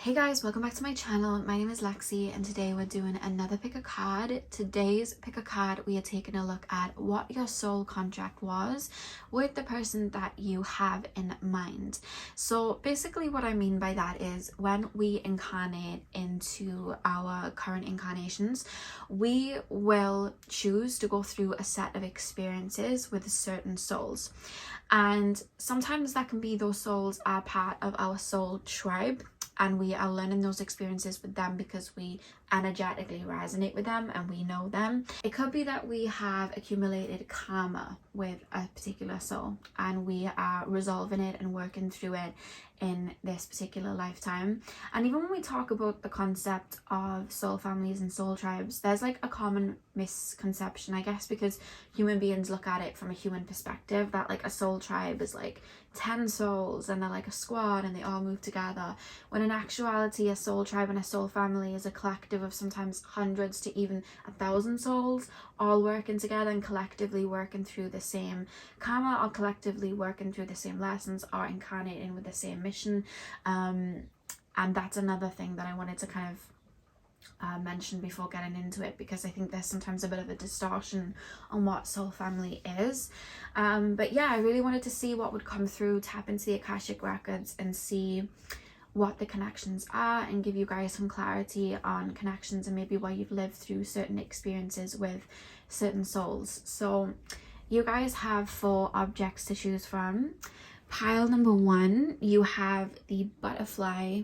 Hey guys, welcome back to my channel. My name is Lexi and today we're doing another pick a card. Today's pick a card, we are taking a look at what your soul contract was with the person that you have in mind. So basically what I mean by that is when we incarnate into our current incarnations, we will choose to go through a set of experiences with certain souls. And sometimes that can be those souls are part of our soul tribe, and we are learning those experiences with them because we energetically resonate with them and we know them. It could be that we have accumulated karma with a particular soul and we are resolving it and working through it in this particular lifetime. And even when we talk about the concept of soul families and soul tribes, there's like a common misconception, I guess, because human beings look at it from a human perspective, that like a soul tribe is like 10 souls and they're like a squad and they all move together, when in actuality a soul tribe and a soul family is a collective of sometimes hundreds to even 1,000 souls all working together and collectively working through the same karma, or collectively working through the same lessons, or incarnating with the same mission. And that's another thing that I wanted to kind of mention before getting into it, because I think there's sometimes a bit of a distortion on what soul family is. But yeah, I really wanted to see what would come through, tap into the Akashic records and see what the connections are and give you guys some clarity on connections and maybe why you've lived through certain experiences with certain souls. So you guys have 4 objects to choose from. Pile number 1, you have the butterfly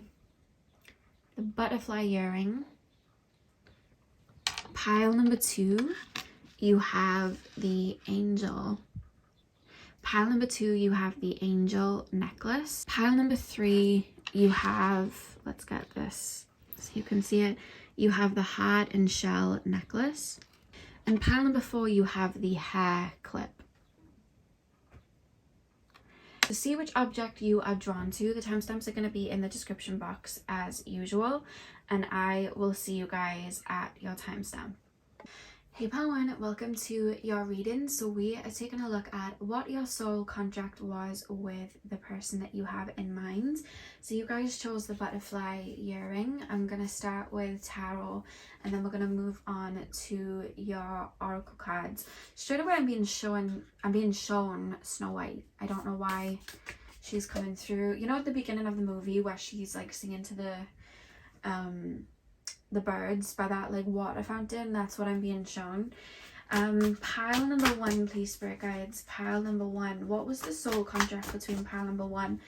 earring. Pile number 2, you have the angel. Pile number 2, you have the angel necklace. Pile number 3, you have, let's get this so you can see it, you have the heart and shell necklace. And pile number 4, you have the hair clip. To see which object you are drawn to, the timestamps are going to be in the description box as usual, and I will see you guys at your timestamp. Hey pile 1, welcome to your reading. So we are taking a look at what your soul contract was with the person that you have in mind. So you guys chose the butterfly earring. I'm going to start with tarot and then we're going to move on to your oracle cards. Straight away I'm being shown Snow White. I don't know why she's coming through. You know at the beginning of the movie where she's like singing to the birds by that like water fountain? That's what I'm being shown. Pile number 1, please, spirit guides. Pile number 1, what was the soul contract between pile number 1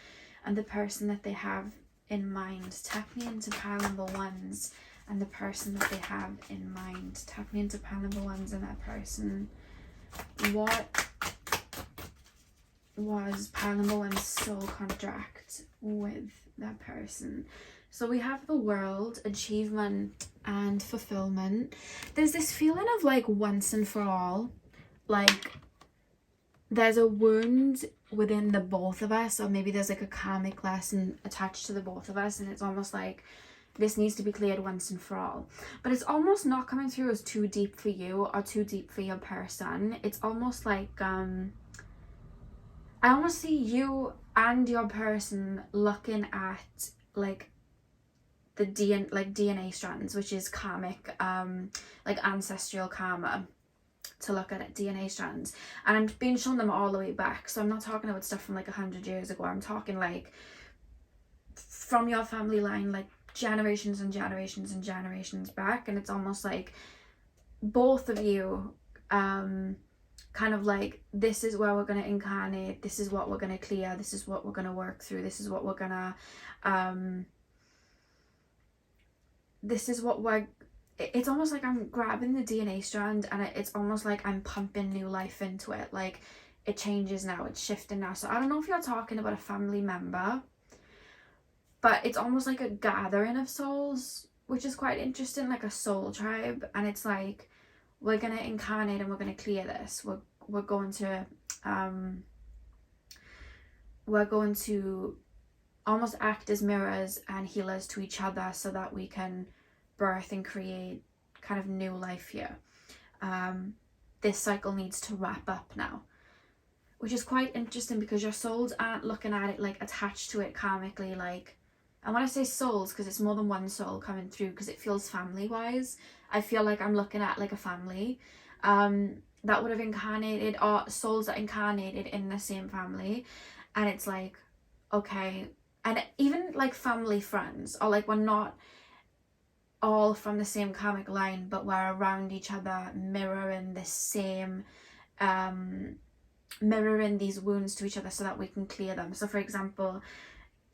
and the person that they have in mind? Tap me into pile number 1s and the person that they have in mind. Tap me into pile number 1s and that person. What was pile number 1's soul contract with that person? So we have the world, achievement and fulfillment. There's this feeling of like once and for all, like there's a wound within the both of us, or maybe there's like a karmic lesson attached to the both of us, and it's almost like this needs to be cleared once and for all. But it's almost not coming through as too deep for you or too deep for your person. It's almost like I almost see you and your person looking at like the DNA strands, which is karmic, like ancestral karma, to look at it, DNA strands. And I'm being shown them all the way back, so I'm not talking about stuff from like 100 years ago. I'm talking like from your family line, like generations and generations and generations back. And it's almost like both of you kind of like, this is where we're going to incarnate, this is what we're going to clear, this is what we're going to work through, this is what we're going to it's almost like I'm grabbing the DNA strand and it's almost like I'm pumping new life into it. Like it changes now, it's shifting now. So I don't know if you're talking about a family member, but it's almost like a gathering of souls, which is quite interesting, like a soul tribe. And it's like, we're going to incarnate and we're going to clear this. We're going to almost act as mirrors and healers to each other so that we can birth and create kind of new life here. This cycle needs to wrap up now, which is quite interesting because your souls aren't looking at it like attached to it karmically, like I want to say souls because it's more than one soul coming through, because it feels family wise. I feel like I'm looking at like a family that would have incarnated, or souls that incarnated in the same family. And it's like, okay, and even like family friends, or like we're not all from the same karmic line, but we're around each other, mirroring the same mirroring these wounds to each other so that we can clear them. So for example,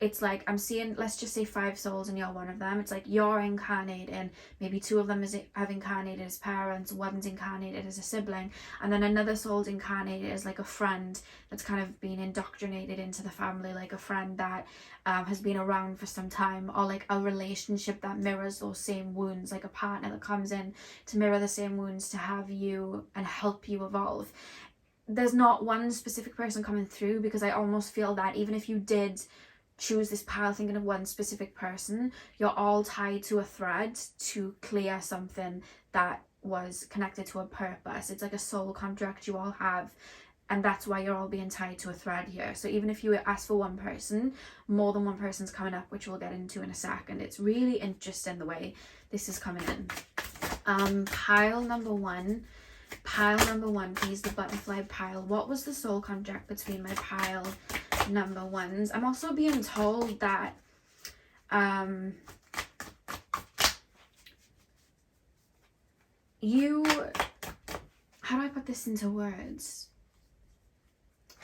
it's like I'm seeing, let's just say 5 souls and you're one of them. It's like you're incarnating, maybe 2 of them have incarnated as parents, one's incarnated as a sibling, and then another soul's incarnated as like a friend that's kind of been indoctrinated into the family, like a friend that has been around for some time, or like a relationship that mirrors those same wounds, like a partner that comes in to mirror the same wounds to have you and help you evolve. There's not one specific person coming through, because I almost feel that even if you did choose this pile thinking of one specific person, you're all tied to a thread to clear something that was connected to a purpose. It's like a soul contract you all have, and that's why you're all being tied to a thread here. So even if you ask for one person, more than one person's coming up, which we'll get into in a second. It's really interesting the way this is coming in. Pile number one, please, the butterfly pile. What was the soul contract between my pile number ones? I'm also being told that you, how do I put this into words?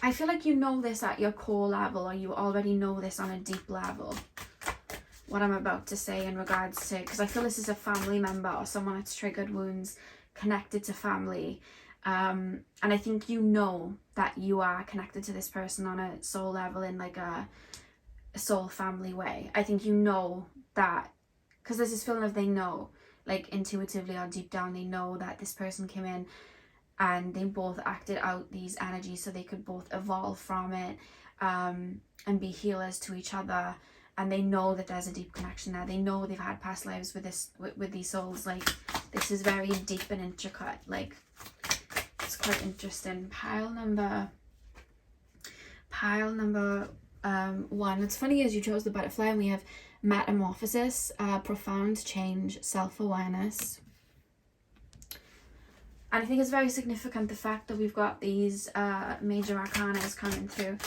I feel like you know this at your core level, or you already know this on a deep level, what I'm about to say in regards to, because I feel this is a family member or someone that's triggered wounds connected to family. And I think you know that you are connected to this person on a soul level, in like a soul family way. I think you know that, because there's this feeling of they know, like intuitively or deep down, they know that this person came in and they both acted out these energies so they could both evolve from it, and be healers to each other. And they know that there's a deep connection there. They know they've had past lives with this, with these souls. Like, this is very deep and intricate. Like, it's quite interesting. Pile number one. It's funny as you chose the butterfly, and we have metamorphosis, profound change, self-awareness. And I think it's very significant the fact that we've got these major arcana coming through.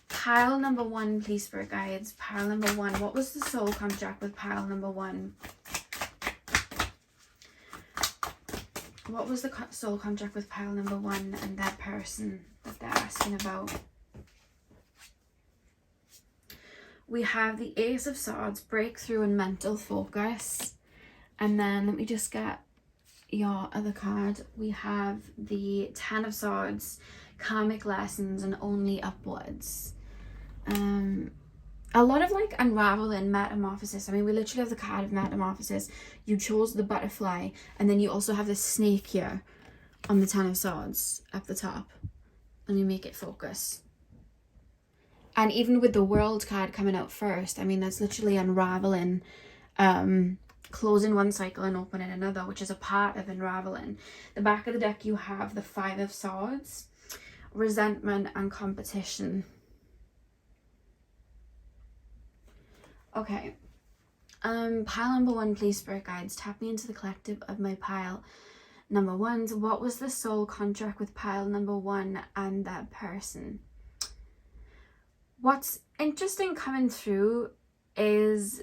Pile number one, please, spirit guides. Pile number one. What was the soul contract with pile number one? What was the soul contract with pile number one and that person that they're asking about? We have the Ace of Swords, breakthrough and mental focus. And then let me just get your other card. We have the Ten of Swords, karmic lessons and only upwards. A lot of like unraveling, metamorphosis. I mean, we literally have the card of metamorphosis. You chose the butterfly, and then you also have this snake here on the Ten of Swords up the top. Let me make it focus. And even with the World card coming out first, I mean, that's literally unraveling, closing one cycle and opening another, which is a part of unraveling. The back of the deck, you have the Five of Swords, resentment and competition. Okay, pile number one, please, spirit guides, tap me into the collective of my pile number ones. What was the soul contract with pile number one and that person? What's interesting coming through is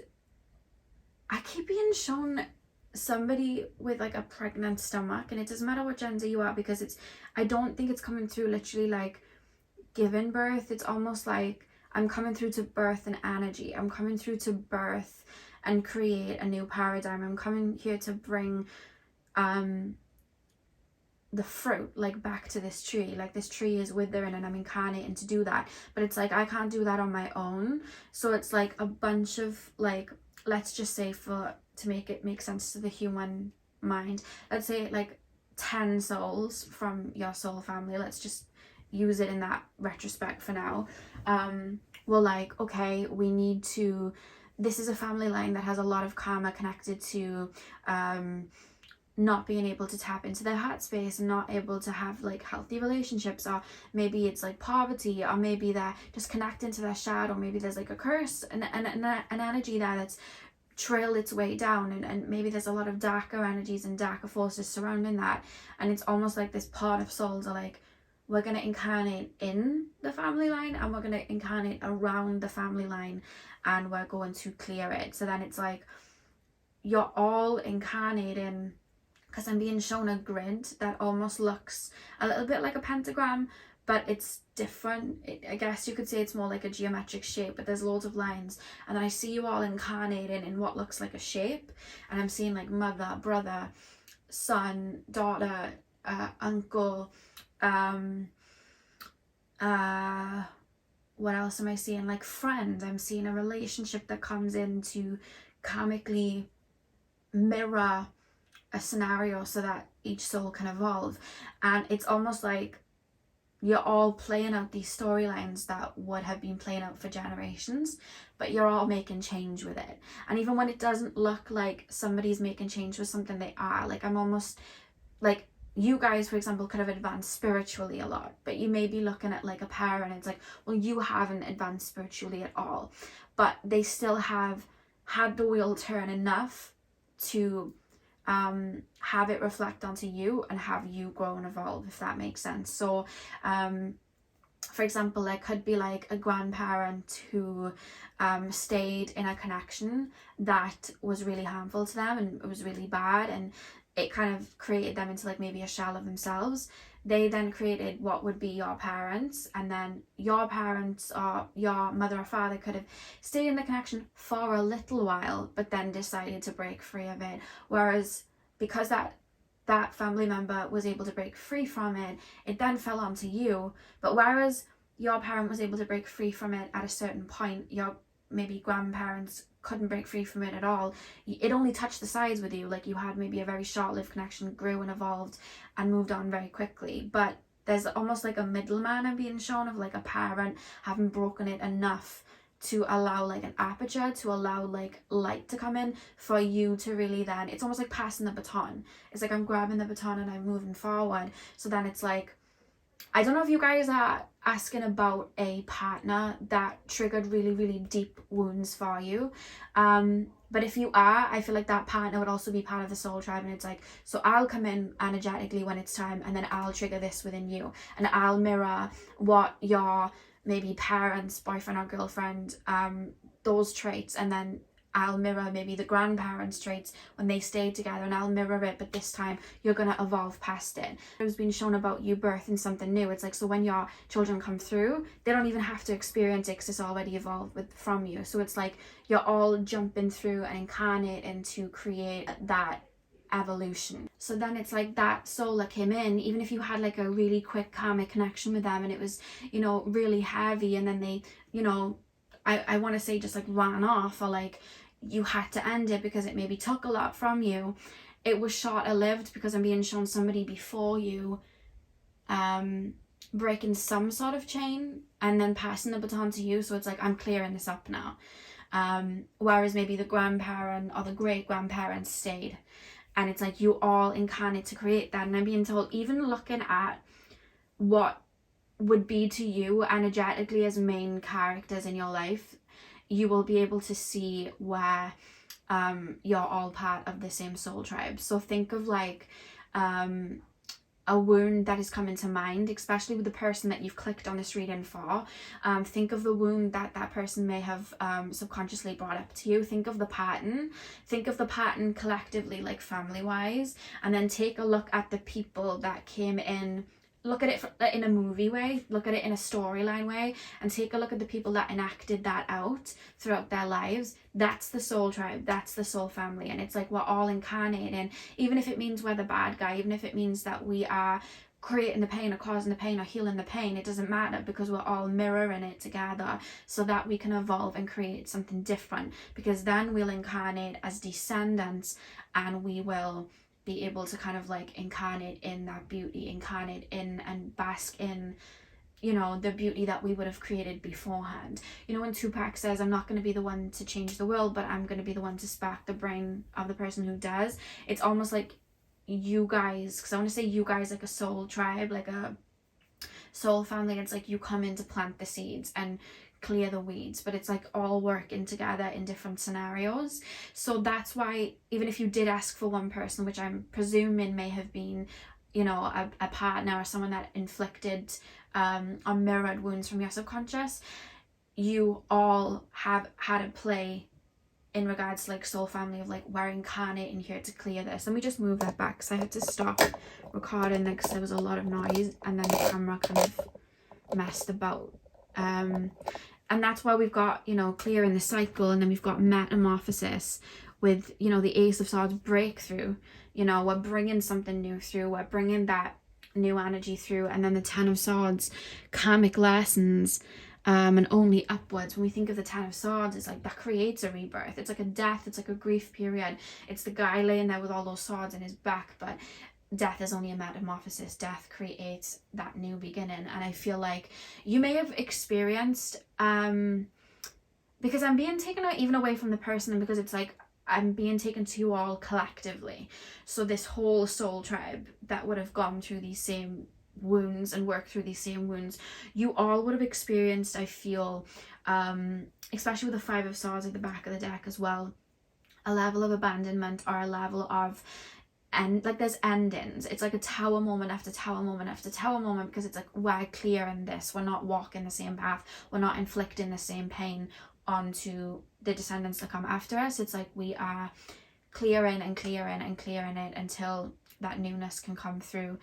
I keep being shown somebody with like a pregnant stomach, and it doesn't matter what gender you are, because it's, I don't think it's coming through literally like giving birth. It's almost like I'm coming through to birth an energy. I'm coming through to birth and create a new paradigm. I'm coming here to bring the fruit like back to this tree. Like, this tree is withering and I'm incarnating to do that, but it's like I can't do that on my own. So it's like a bunch of, like, let's just say, for to make it make sense to the human mind, let's say like 10 souls from your soul family, let's just use it in that retrospect for now. We're like, okay, we need to, this is a family line that has a lot of karma connected to not being able to tap into their heart space and not able to have like healthy relationships, or maybe it's like poverty, or maybe they're just connecting to their shadow, maybe there's like a curse and an energy there that's trailed its way down, and maybe there's a lot of darker energies and darker forces surrounding that, and it's almost like this part of souls are like, we're going to incarnate in the family line and we're going to incarnate around the family line, and we're going to clear it. So then it's like you're all incarnating, because I'm being shown a grid that almost looks a little bit like a pentagram, but it's different. I guess you could say it's more like a geometric shape, but there's loads of lines, and then I see you all incarnating in what looks like a shape, and I'm seeing like mother, brother, son, daughter, uncle, what else am I seeing? Like friend. I'm seeing a relationship that comes in to karmically mirror a scenario so that each soul can evolve. And it's almost like you're all playing out these storylines that would have been playing out for generations, but you're all making change with it. And even when it doesn't look like somebody's making change with something, they are. Like, I'm almost like, you guys, for example, could have advanced spiritually a lot, but you may be looking at like a pair and it's like, well, you haven't advanced spiritually at all, but they still have had the wheel turn enough to have it reflect onto you and have you grow and evolve, if that makes sense. So for example, there could be like a grandparent who stayed in a connection that was really harmful to them and it was really bad, and it kind of created them into like maybe a shell of themselves. They then created what would be your parents, and then your parents or your mother or father could have stayed in the connection for a little while but then decided to break free of it. Whereas because that family member was able to break free from it, it then fell onto you. But whereas your parent was able to break free from it at a certain point, your maybe grandparents couldn't break free from it at all. It only touched the sides with you. Like, you had maybe a very short-lived connection, grew and evolved and moved on very quickly. But there's almost like a middleman I'm being shown of like a parent having broken it enough to allow like an aperture, to allow like light to come in for you to really then, it's almost like passing the baton. It's like I'm grabbing the baton and I'm moving forward. So then it's like, I don't know if you guys are asking about a partner that triggered really, really deep wounds for you. But if you are, I feel like that partner would also be part of the soul tribe. And it's like, so I'll come in energetically when it's time, and then I'll trigger this within you. And I'll mirror what your maybe parents, boyfriend or girlfriend, those traits, and then I'll mirror maybe the grandparents' traits when they stayed together, and I'll mirror it, but this time you're going to evolve past it. It was being shown about you birthing something new. It's like, so when your children come through, they don't even have to experience it because it's already evolved from you. So it's like you're all jumping through and incarnating to create that evolution. So then it's like that soul that came in, even if you had like a really quick karmic connection with them and it was, you know, really heavy, and then they, you know, I want to say just like ran off, or like you had to end it because it maybe took a lot from you. It was short-lived because I'm being shown somebody before you breaking some sort of chain and then passing the baton to you. So it's like, I'm clearing this up now. Whereas maybe the grandparent or the great-grandparents stayed. And it's like you all incarnate to create that. And I'm being told, even looking at what would be to you energetically as main characters in your life, you will be able to see where you're all part of the same soul tribe. So think of like a wound that is coming to mind, especially with the person that you've clicked on this reading for. Think of the wound that that person may have subconsciously brought up to you. Think of the pattern. Think of the pattern collectively, like family-wise, and then take a look at the people that came in. Look at it in a movie way, look at it in a storyline way, and take a look at the people that enacted that out throughout their lives. That's the soul tribe, that's the soul family. And it's like we're all incarnating, even if it means we're the bad guy, even if it means that we are creating the pain or causing the pain or healing the pain, it doesn't matter, because we're all mirroring it together so that we can evolve and create something different. Because then we'll incarnate as descendants, and we will be able to kind of like incarnate in that beauty, incarnate in and bask in, you know, the beauty that we would have created beforehand. You know, when Tupac says, I'm not going to be the one to change the world, but I'm going to be the one to spark the brain of the person who does, it's almost like you guys, because I want to say you guys like a soul tribe, like a soul family. It's like you come in to plant the seeds and clear the weeds, but it's like all working together in different scenarios. So that's why, even if you did ask for one person, which I'm presuming may have been, you know, a partner or someone that inflicted or mirrored wounds from your subconscious, you all have had a play in regards to like soul family of like we're incarnating here to clear this. Let me just move that back because I had to stop recording because there was a lot of noise and then the camera kind of messed about. And that's why we've got, you know, clearing the cycle, and then we've got metamorphosis with, you know, the Ace of Swords breakthrough. You know, we're bringing something new through, we're bringing that new energy through, and then the Ten of Swords, karmic lessons, and only upwards. When we think of the Ten of Swords, it's like that creates a rebirth. It's like a death, it's like a grief period. It's the guy laying there with all those swords in his back, but death is only a metamorphosis. Death creates that new beginning. And I feel like you may have experienced, because I'm being taken out even away from the person, and because it's like I'm being taken to you all collectively. So this whole soul tribe that would have gone through these same wounds and worked through these same wounds, you all would have experienced, I feel, especially with the Five of Swords at the back of the deck as well, a level of abandonment or a level of, and like there's endings. It's like a tower moment after tower moment after tower moment, because it's like we're clearing this, we're not walking the same path, we're not inflicting the same pain onto the descendants that come after us. It's like we are clearing and clearing and clearing it until that newness can come through.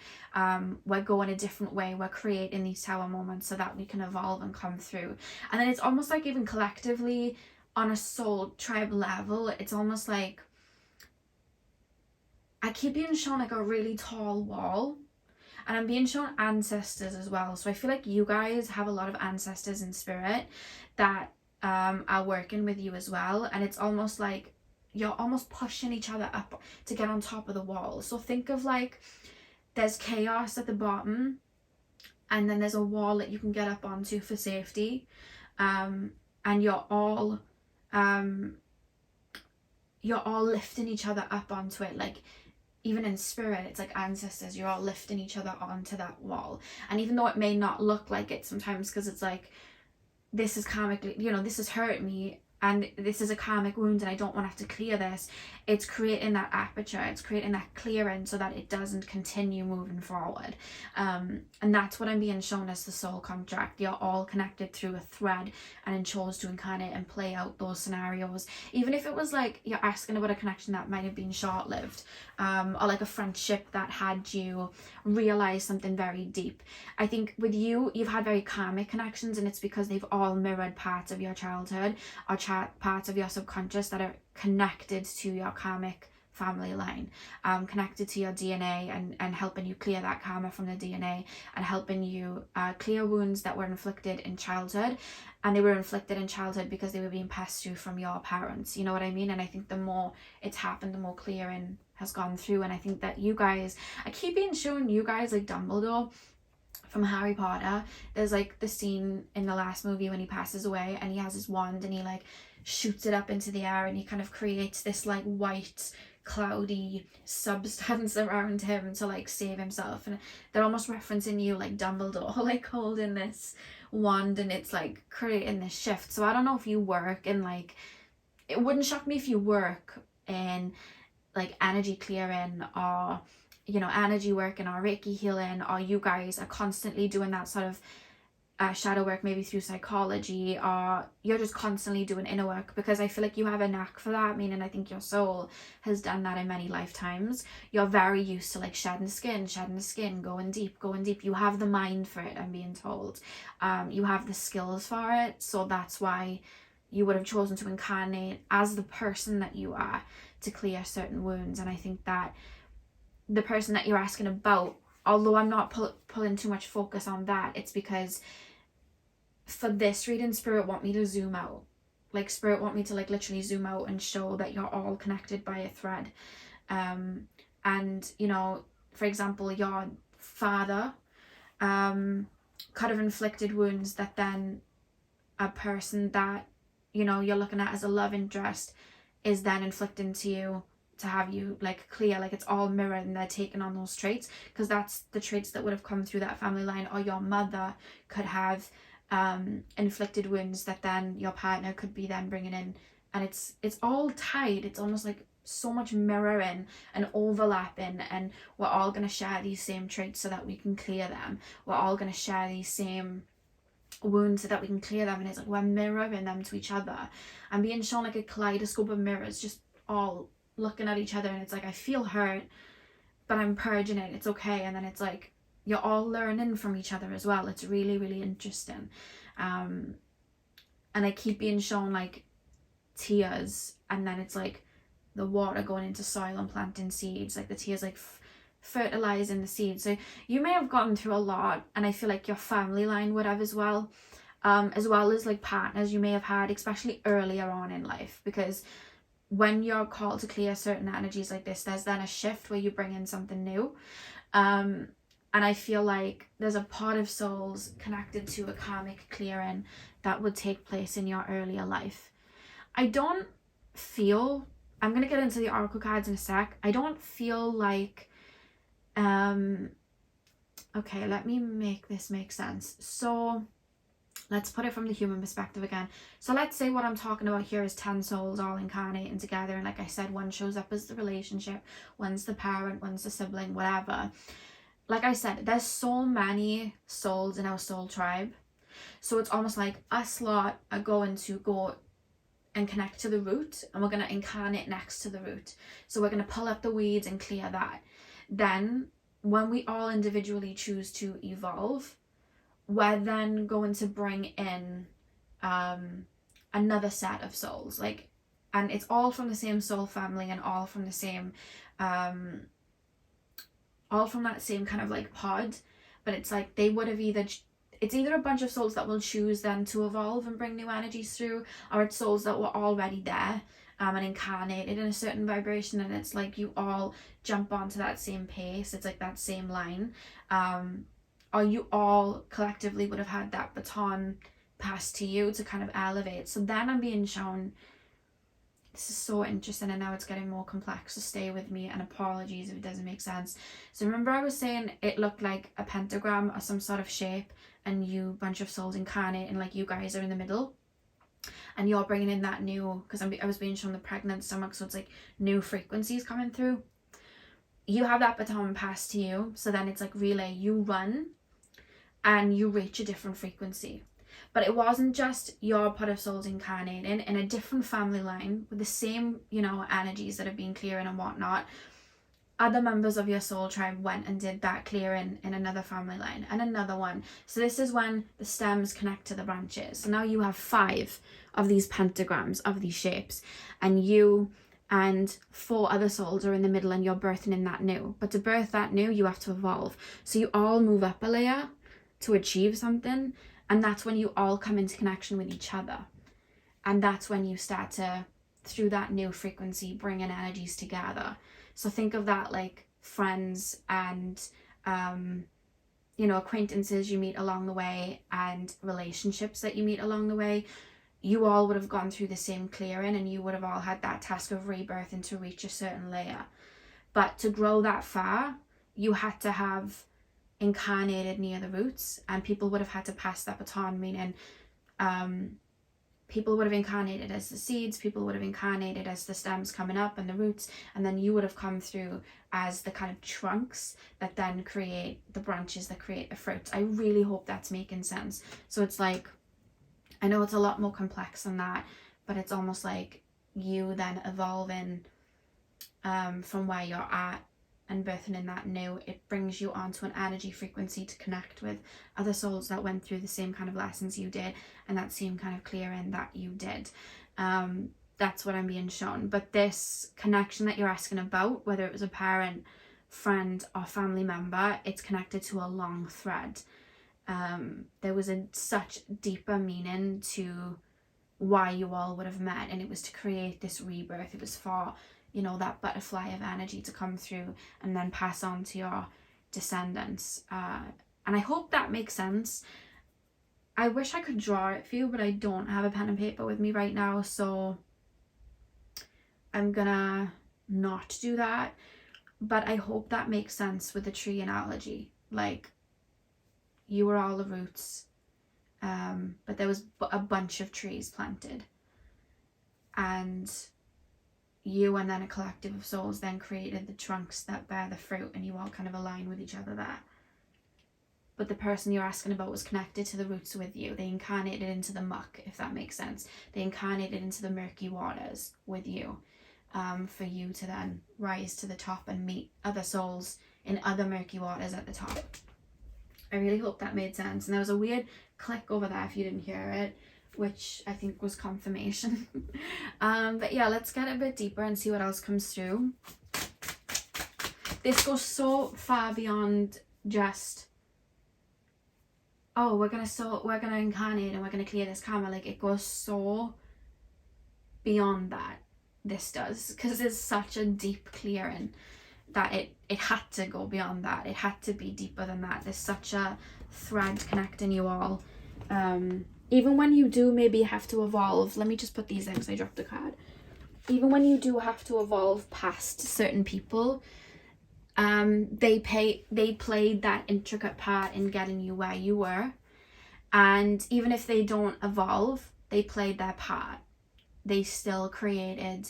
We're going a different way, we're creating these tower moments so that we can evolve and come through. And then it's almost like even collectively on a soul tribe level, it's almost like I keep being shown like a really tall wall, and I'm being shown ancestors as well. So I feel like you guys have a lot of ancestors in spirit that are working with you as well, and it's almost like you're almost pushing each other up to get on top of the wall. So think of like there's chaos at the bottom, and then there's a wall that you can get up onto for safety, and you're all lifting each other up onto it. Like even in spirit, it's like ancestors, you're all lifting each other onto that wall. And even though it may not look like it sometimes, because it's like, this is karmically, you know, this has hurt me, and this is a karmic wound, and I don't want to have to clear this. It's creating that aperture, it's creating that clearing so that it doesn't continue moving forward. And that's what I'm being shown as the soul contract. You're all connected through a thread, and then chose to incarnate and play out those scenarios. Even if it was like you're asking about a connection that might have been short-lived, or like a friendship that had you realize something very deep. I think with you, you've had very karmic connections, and it's because they've all mirrored parts of your childhood or parts of your subconscious that are connected to your karmic family line, connected to your DNA, and helping you clear that karma from the DNA, and helping you clear wounds that were inflicted in childhood. And they were inflicted in childhood because they were being passed through from your parents, you know what I mean? And I think the more it's happened, the more clearing has gone through. And I think that you guys, I keep being shown you guys like Dumbledore from Harry Potter. There's like the scene in the last movie when he passes away, and he has his wand and he like shoots it up into the air, and he kind of creates this like white cloudy substance around him to like save himself. And they're almost referencing you like Dumbledore, like holding this wand, and it's like creating this shift. So I don't know if you work in like, it wouldn't shock me if you work in like energy clearing, or you know, energy working, or Reiki healing, or you guys are constantly doing that sort of shadow work, maybe through psychology, or you're just constantly doing inner work, because I feel like you have a knack for that. Meaning I think your soul has done that in many lifetimes. You're very used to like shedding the skin, going deep. You have the mind for it, I'm being told. You have the skills for it, so that's why you would have chosen to incarnate as the person that you are to clear certain wounds. And I think that the person that you're asking about, although I'm not pulling too much focus on that, it's because for this reading, Spirit want me to zoom out. Like Spirit want me to like literally zoom out and show that you're all connected by a thread. And you know, for example, your father could have inflicted wounds that then a person that, you know, you're looking at as a love interest is then inflicting to you to have you like clear, like it's all mirrored and they're taking on those traits, because that's the traits that would have come through that family line. Or your mother could have inflicted wounds that then your partner could be then bringing in, and it's all tied. It's almost like so much mirroring and overlapping, and we're all going to share these same traits so that we can clear them. We're all going to share these same wounds so that we can clear them, and it's like we're mirroring them to each other and being shown like a kaleidoscope of mirrors, just all looking at each other. And it's like, I feel hurt, but I'm purging it, it's okay. And then it's like you're all learning from each other as well. It's really, really interesting. And I keep being shown like tears, and then it's like the water going into soil and planting seeds, like the tears like fertilizing the seeds. So you may have gotten through a lot, and I feel like your family line would have as well as like partners you may have had, especially earlier on in life, because when you're called to clear certain energies like this, there's then a shift where you bring in something new. And I feel like there's a pot of souls connected to a karmic clearing that would take place in your earlier life. I don't feel, I'm going to get into the oracle cards in a sec, I don't feel like okay, let me make this make sense. So let's put it from the human perspective again. So let's say what I'm talking about here is 10 souls all incarnating together, and like I said, one shows up as the relationship, one's the parent, one's the sibling, whatever. Like I said, there's so many souls in our soul tribe, so it's almost like us lot are going to go and connect to the root, and we're going to incarnate next to the root. So we're going to pull up the weeds and clear that. Then when we all individually choose to evolve, we're then going to bring in another set of souls, like, and it's all from the same soul family and all from the same all from that same kind of like pod. But it's like they would have it's either a bunch of souls that will choose then to evolve and bring new energies through, or it's souls that were already there and incarnated in a certain vibration, and it's like you all jump onto that same pace. It's like that same line, or you all collectively would have had that baton passed to you to kind of elevate. So then I'm being shown, this is so interesting, and now it's getting more complex, so stay with me, and apologies if it doesn't make sense. So remember I was saying it looked like a pentagram or some sort of shape, and you bunch of souls incarnate, and like you guys are in the middle, and you're bringing in that new, because I was being shown the pregnant stomach, so it's like new frequencies coming through. You have that baton passed to you, so then it's like relay, you run and you reach a different frequency. But it wasn't just your pot of souls incarnating in a different family line with the same, you know, energies that have been clearing and whatnot. Other members of your soul tribe went and did that clearing in another family line and another one. So this is when the stems connect to the branches. So now you have 5 of these pentagrams, of these shapes, and you and 4 other souls are in the middle, and you're birthing in that new. But to birth that new, you have to evolve. So you all move up a layer to achieve something, and that's when you all come into connection with each other. And that's when you start to, through that new frequency, bring in energies together. So think of that like friends and, you know, acquaintances you meet along the way, and relationships that you meet along the way. You all would have gone through the same clearing, and you would have all had that task of rebirthing to reach a certain layer. But to grow that far, you had to have incarnated near the roots, and people would have had to pass that baton, meaning people would have incarnated as the seeds, people would have incarnated as the stems coming up and the roots, and then you would have come through as the kind of trunks that then create the branches that create the fruits. I really hope that's making sense. So it's like, I know it's a lot more complex than that, but it's almost like you then evolving from where you're at and birthing in that new. It brings you onto an energy frequency to connect with other souls that went through the same kind of lessons you did, and that same kind of clearing that you did. That's what I'm being shown. But this connection that you're asking about, whether it was a parent, friend, or family member, it's connected to a long thread. There was such deeper meaning to why you all would have met, and it was to create this rebirth. It was for, you know, that butterfly of energy to come through and then pass on to your descendants. And I hope that makes sense. I wish I could draw it for you, but I don't have a pen and paper with me right now, so I'm gonna not do that. But I hope that makes sense with the tree analogy. Like, you were all the roots, but there was a bunch of trees planted, and you and then a collective of souls then created the trunks that bear the fruit, and you all kind of align with each other there. But the person you're asking about was connected to the roots with you. They incarnated into the muck, if that makes sense. They incarnated into the murky waters with you, for you to then rise to the top and meet other souls in other murky waters at the top. I really hope that made sense. And there was a weird click over there if you didn't hear it, which I think was confirmation. But yeah, let's get a bit deeper and see what else comes through. This goes so far beyond just, oh, we're gonna incarnate and we're gonna clear this karma. Like, it goes so beyond that, this does, because it's such a deep clearing that it had to go beyond that. It had to be deeper than that. There's such a thread connecting you all. Even when you do maybe have to evolve, let me just put these in because I dropped the card. Even when you do have to evolve past certain people, they played that intricate part in getting you where you were. And even if they don't evolve, they played their part. They still created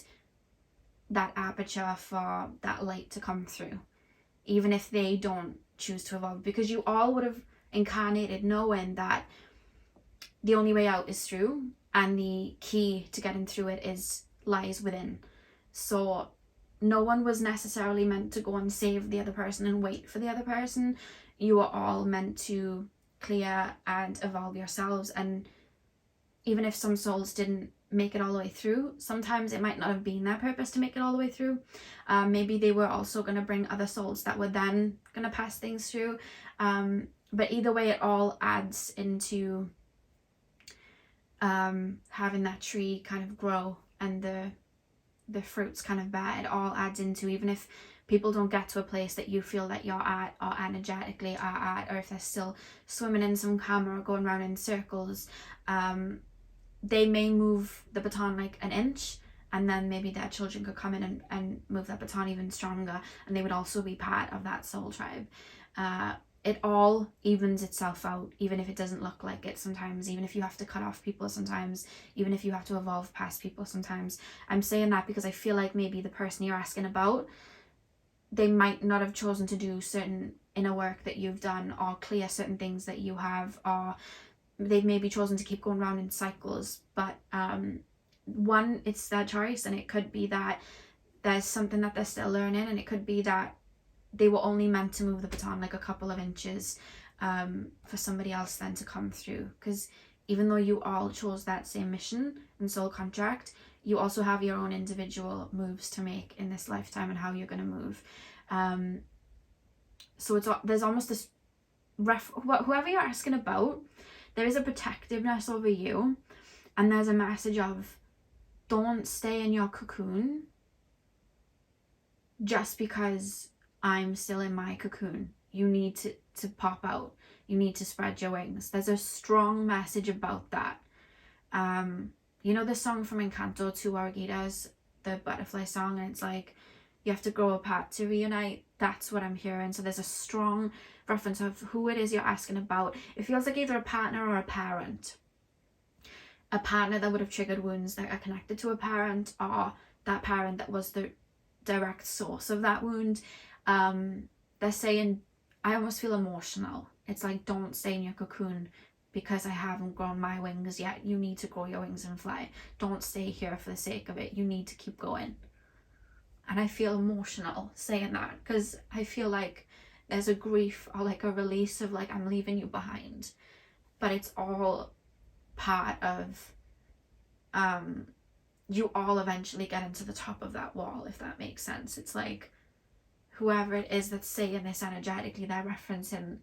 that aperture for that light to come through, even if they don't choose to evolve, because you all would have incarnated knowing that the only way out is through, and the key to getting through it lies within. So no one was necessarily meant to go and save the other person and wait for the other person. You are all meant to clear and evolve yourselves. And even if some souls didn't make it all the way through, sometimes it might not have been their purpose to make it all the way through. Maybe they were also going to bring other souls that were then going to pass things through. But either way, it all adds into having that tree kind of grow and the fruits kind of bear. It all adds into, even if people don't get to a place that you feel that you're at or energetically are at, or if they're still swimming in some karma or going around in circles, they may move the baton like an inch, and then maybe their children could come in and move that baton even stronger, and they would also be part of that soul tribe. It all evens itself out, even if it doesn't look like it sometimes, even if you have to cut off people sometimes, even if you have to evolve past people sometimes. I'm saying that because I feel like maybe the person you're asking about, they might not have chosen to do certain inner work that you've done, or clear certain things that you have, or they've maybe chosen to keep going around in cycles. But one, it's their choice, and it could be that there's something that they're still learning, and it could be that they were only meant to move the baton like a couple of inches for somebody else then to come through. Because even though you all chose that same mission and soul contract, you also have your own individual moves to make in this lifetime and how you're going to move. So there's almost this whoever you're asking about, there is a protectiveness over you, and there's a message of, don't stay in your cocoon just because I'm still in my cocoon. You need to pop out. You need to spread your wings. There's a strong message about that. You know the song from Encanto, Two Oruguitas, the butterfly song, and it's like, you have to grow apart to reunite. That's what I'm hearing. So there's a strong reference of who it is you're asking about. It feels like either a partner or a parent. A partner that would have triggered wounds that are connected to a parent, or that parent that was the direct source of that wound. They're saying, I almost feel emotional. It's like, don't stay in your cocoon because I haven't grown my wings yet. You need to grow your wings and fly. Don't stay here for the sake of it. You need to keep going. And I feel emotional saying that, because I feel like there's a grief or like a release of like, I'm leaving you behind. But it's all part of you all eventually getting to the top of that wall, if that makes sense. It's like, whoever it is that's saying this energetically, they're referencing,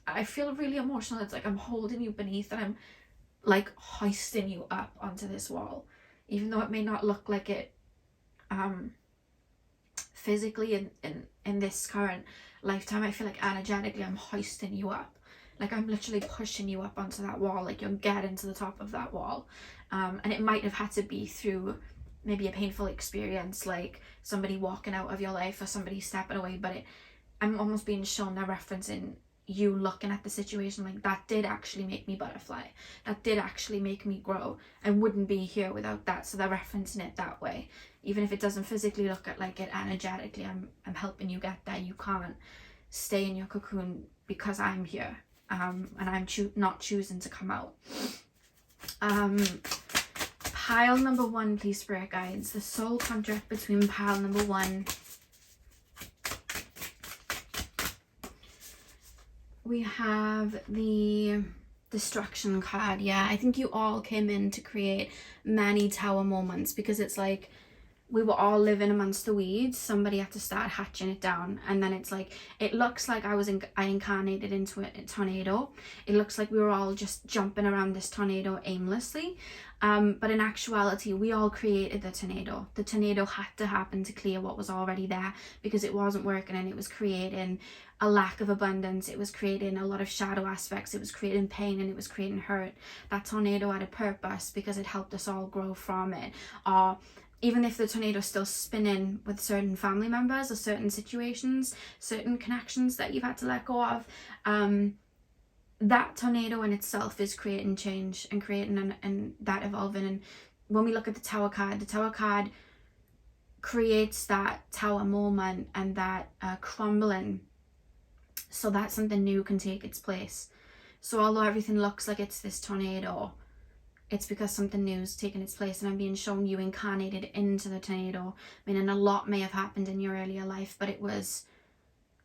I feel really emotional. It's like I'm holding you beneath and I'm like hoisting you up onto this wall, even though it may not look like it physically in this current lifetime. I feel like energetically I'm hoisting you up. Like I'm literally pushing you up onto that wall, like you're getting to the top of that wall. And it might have had to be through maybe a painful experience, like somebody walking out of your life or somebody stepping away, but I'm almost being shown a reference in you looking at the situation like, that did actually make me butterfly, that did actually make me grow, I wouldn't be here without that. So they're referencing it that way, even if it doesn't physically look at like it energetically. I'm helping you get there. You can't stay in your cocoon because I'm here, and I'm not choosing to come out. Pile number 1, please, spirit guides. The soul contract between pile number 1. We have the destruction card. Yeah, I think you all came in to create many tower moments, because it's like we were all living amongst the weeds. Somebody had to start hatching it down, and then it's like, it looks like I incarnated into a tornado. It looks like we were all just jumping around this tornado aimlessly, but in actuality we all created the tornado. The tornado had to happen to clear what was already there, because it wasn't working, and it was creating a lack of abundance, it was creating a lot of shadow aspects, it was creating pain, and it was creating hurt. That tornado had a purpose, because it helped us all grow from it. Or even if the tornado's still spinning with certain family members or certain situations, certain connections that you've had to let go of, that tornado in itself is creating change and creating and that evolving. And when we look at the tower card creates that tower moment and that crumbling, so that something new can take its place. So although everything looks like it's this tornado, it's because something new is taking its place, and I'm being shown you incarnated into the tornado, meaning a lot may have happened in your earlier life, but it was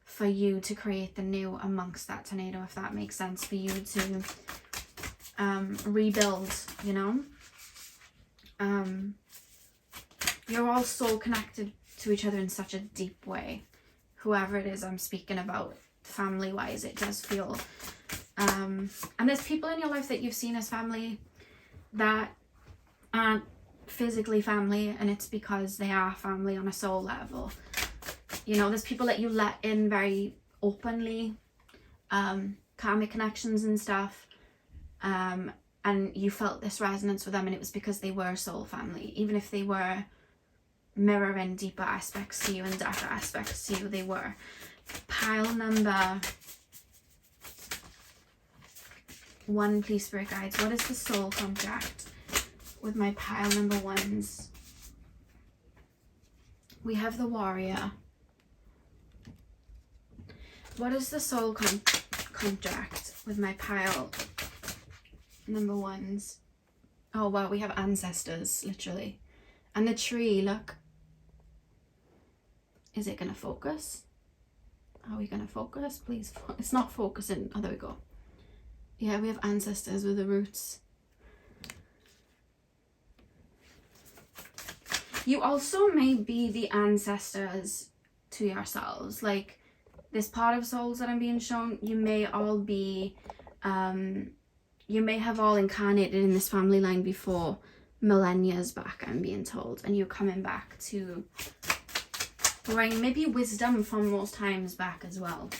for you to create the new amongst that tornado, if that makes sense, for you to rebuild, you know. You're all so connected to each other in such a deep way, whoever it is I'm speaking about. Family wise, it does feel and there's people in your life that you've seen as family that aren't physically family, and it's because they are family on a soul level. You know, there's people that you let in very openly, karmic connections and stuff, and you felt this resonance with them, and it was because they were soul family. Even if they were mirroring deeper aspects to you and darker aspects to you, they were. Pile number 1, please, spirit guides. What is the soul contract with my pile number 1s? We have the warrior. What is the soul contract with my pile number 1s? Oh wow, we have ancestors, literally. And the tree, look. Is it gonna focus? Are we gonna focus? Please, it's not focusing. Oh, there we go. Yeah, we have ancestors with the roots. You also may be the ancestors to yourselves. Like, this part of souls that I'm being shown, you may all be, you may have all incarnated in this family line before, millennia back, I'm being told. And you're coming back to bring maybe wisdom from those times back as well.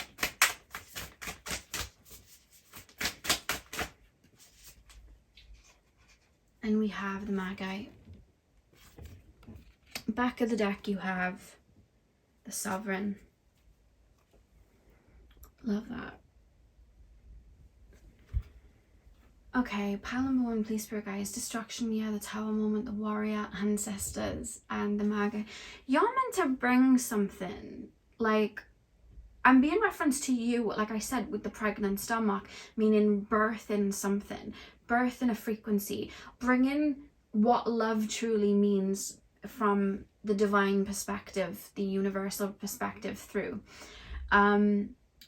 And we have the Magha. Back of the deck you have the Sovereign. Love that. Okay, pile number 1, please, spirit guides. Destruction, yeah, the tower moment, the warrior, ancestors, and the Magha. You're meant to bring something. Like, I'm being referenced to you, like I said, with the pregnant stomach, meaning birthing something, birthing a frequency, bringing what love truly means from the divine perspective, the universal perspective through.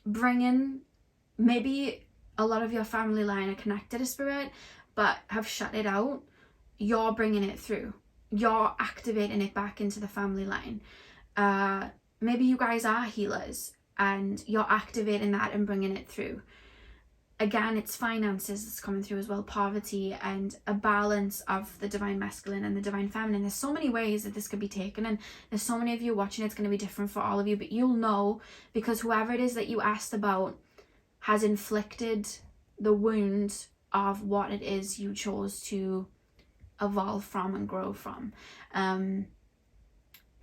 Bringing, maybe a lot of your family line are connected to spirit, but have shut it out. You're bringing it through. You're activating it back into the family line. Maybe you guys are healers, and you're activating that and bringing it through. Again, it's finances that's coming through as well, poverty, and a balance of the divine masculine and the divine feminine. There's so many ways that this could be taken, and there's so many of you watching. It's going to be different for all of you, but you'll know, because whoever it is that you asked about has inflicted the wound of what it is you chose to evolve from and grow from.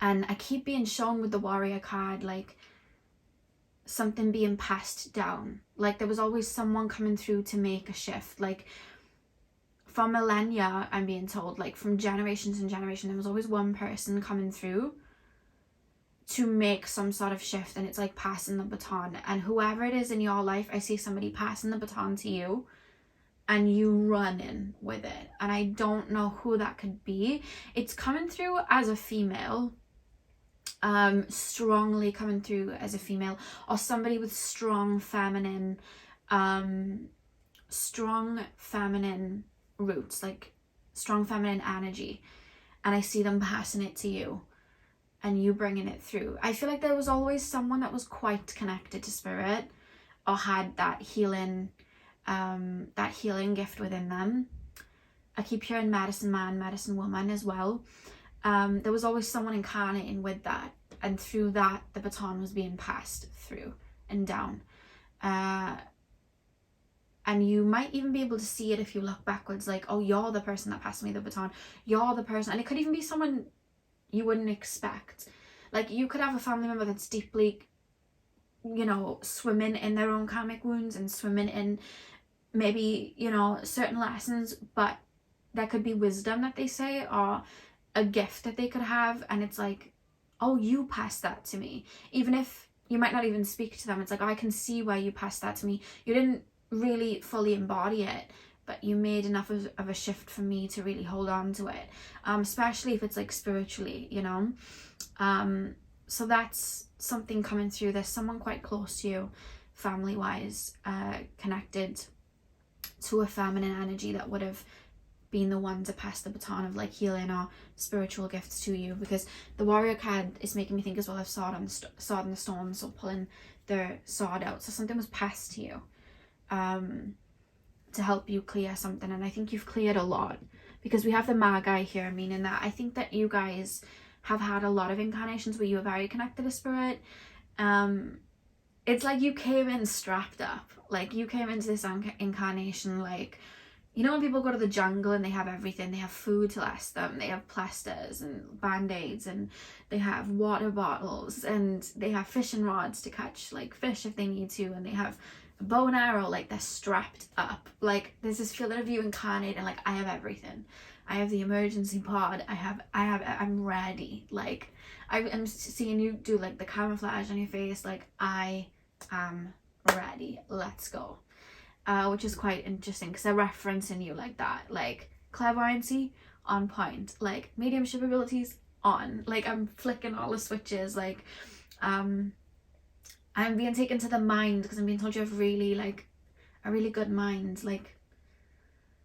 And I keep being shown with the warrior card, like something being passed down. Like there was always someone coming through to make a shift. Like for millennia, I'm being told, like from generations and generations, there was always one person coming through to make some sort of shift, and it's like passing the baton. And whoever it is in your life, I see somebody passing the baton to you and you running with it. And I don't know who that could be. It's coming through as a female, strongly coming through as a female, or somebody with strong feminine roots, like strong feminine energy, and I see them passing it to you and you bringing it through. I feel like there was always someone that was quite connected to spirit or had that healing gift within them. I keep hearing medicine man, medicine woman as well. There was always someone incarnating with that, and through that the baton was being passed through and down. And you might even be able to see it if you look backwards, like, oh, you're the person that passed me the baton, you're the person. And it could even be someone you wouldn't expect. Like you could have a family member that's deeply, you know, swimming in their own karmic wounds and swimming in maybe, you know, certain lessons, but there could be wisdom that they say, or a gift that they could have, and it's like, oh, you passed that to me. Even if you might not even speak to them, it's like, oh, I can see why you passed that to me. You didn't really fully embody it, but you made enough of a shift for me to really hold on to it, especially if it's like spiritually, you know. So that's something coming through. There's someone quite close to you, family wise, connected to a feminine energy that would have been the one to pass the baton of like healing or spiritual gifts to you, because the warrior card is making me think as well of sword and the stone, so pulling their sword out. So something was passed to you to help you clear something, and I think you've cleared a lot, because we have the Magha here, meaning that I think that you guys have had a lot of incarnations where you were very connected to spirit. It's like you came in strapped up, like you came into this incarnation like, you know, when people go to the jungle and they have everything, they have food to last them, they have plasters and band-aids, and they have water bottles, and they have fishing rods to catch like fish if they need to, and they have a bow and arrow, like they're strapped up. Like there's this feeling of you incarnate and like, I have everything. I have the emergency pod, I'm ready. Like I'm seeing you do like the camouflage on your face, like I am ready, let's go. Which is quite interesting because they're referencing you like that, like clairvoyancy on point, like mediumship abilities on, like I'm flicking all the switches, like I'm being taken to the mind because I'm being told you have really like a really good mind. Like